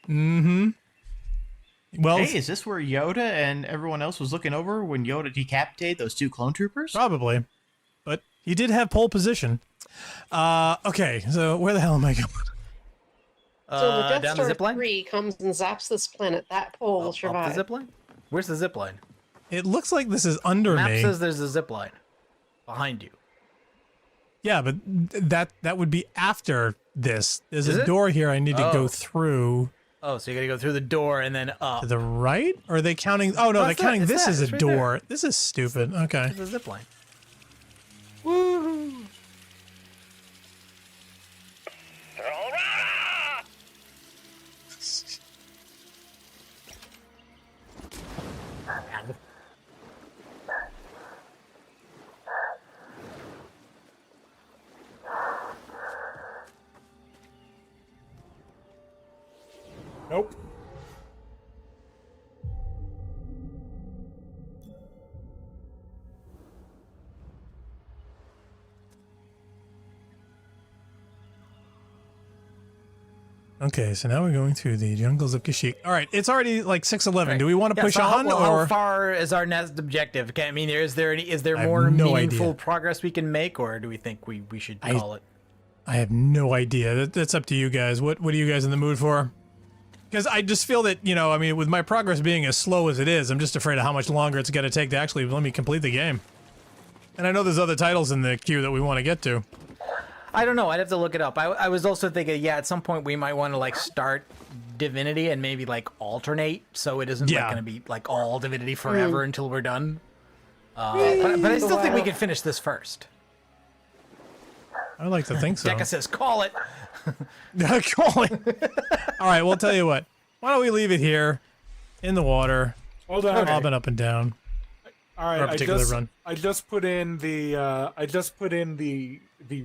Mm-hmm. Well, Hey, is this where Yoda and everyone else was looking over when Yoda decapitated those 2 clone troopers? probably. But he did have pole position. Okay, so where the hell am I going? So the Death down the Star zip line? 3 comes and zaps this planet. That pole will Up survive. the zip line? Where's the zip line? It looks like this is under Map me. says there's a zip line behind you. Yeah, but that would be after this. There's Is a it? door here I need to Oh. go through. Oh, so you gotta go through the door and then up. To the right? Or are they counting? Oh, no, No, they're it's that- counting it's this that, as a it's right door. This is stupid. Okay. There's a zip line. Woo! Nope. Okay, so now we're going through the jungles of Kashyyyk. All right, it's already like 6:11. Do we want to Yeah, push so on, how or far is our next objective? Okay, I mean, is there I have more no meaningful idea. progress we can make, or do we think we should call it? I have no idea. That's up to you guys. What are you guys in the mood for? Because I just feel that, you know, I mean, with my progress being as slow as it is, I'm just afraid of how much longer it's going to take to actually let me complete the game. And I know there's other titles in the queue that we want to get to. I don't know. I'd have to look it up. I was also thinking, yeah, at some point we might want to like start Divinity and maybe like alternate, so it isn't like Yeah. going to be like all Divinity forever until we're done. But I still think we can finish this first. I like to think so. Deca says, "Call it." Call it. All right, well, tell you what. Why don't we leave it here in the water? Hold on. Bobbing up and down. All right, For a particular run. I just put in the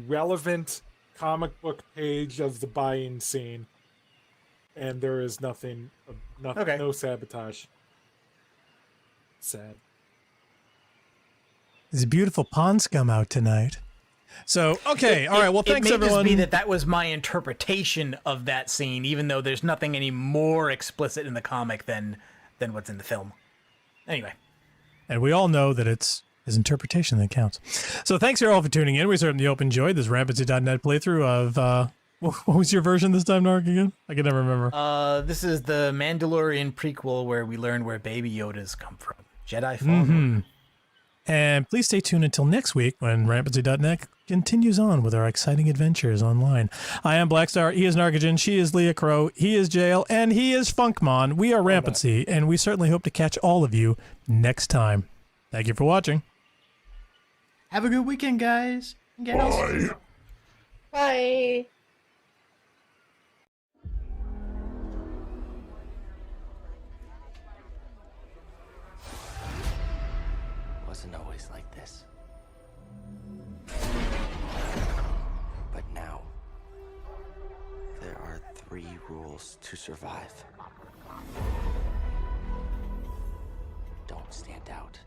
relevant comic book page of the buy-in scene, and there is nothing, Okay. no sabotage. Sad. There's beautiful pond scum out tonight. So, okay. All right. Well, thanks, everyone. It may just be that was my interpretation of that scene, even though there's nothing any more explicit in the comic than what's in the film. Anyway. And we all know that it's his interpretation that counts. So thanks you all for tuning in. We certainly hope you enjoyed this Rampancy.net playthrough of, what was your version this time, Narc, again? I can never remember. This is the Mandalorian prequel where we learn where Baby Yoda's come from. Jedi Fallen Order. And please stay tuned until next week when Rampancy.net continues on with our exciting adventures online. I am Blackstar, he is Narcogen, she is Leah Crow, he is Jail, and he is Funkmon. We are Rampancy, and we certainly hope to catch all of you next time. Thank you for watching. Have a good weekend, guys. Bye. Bye. Wasn't always like this. But now, there are 3 rules to survive. Don't stand out.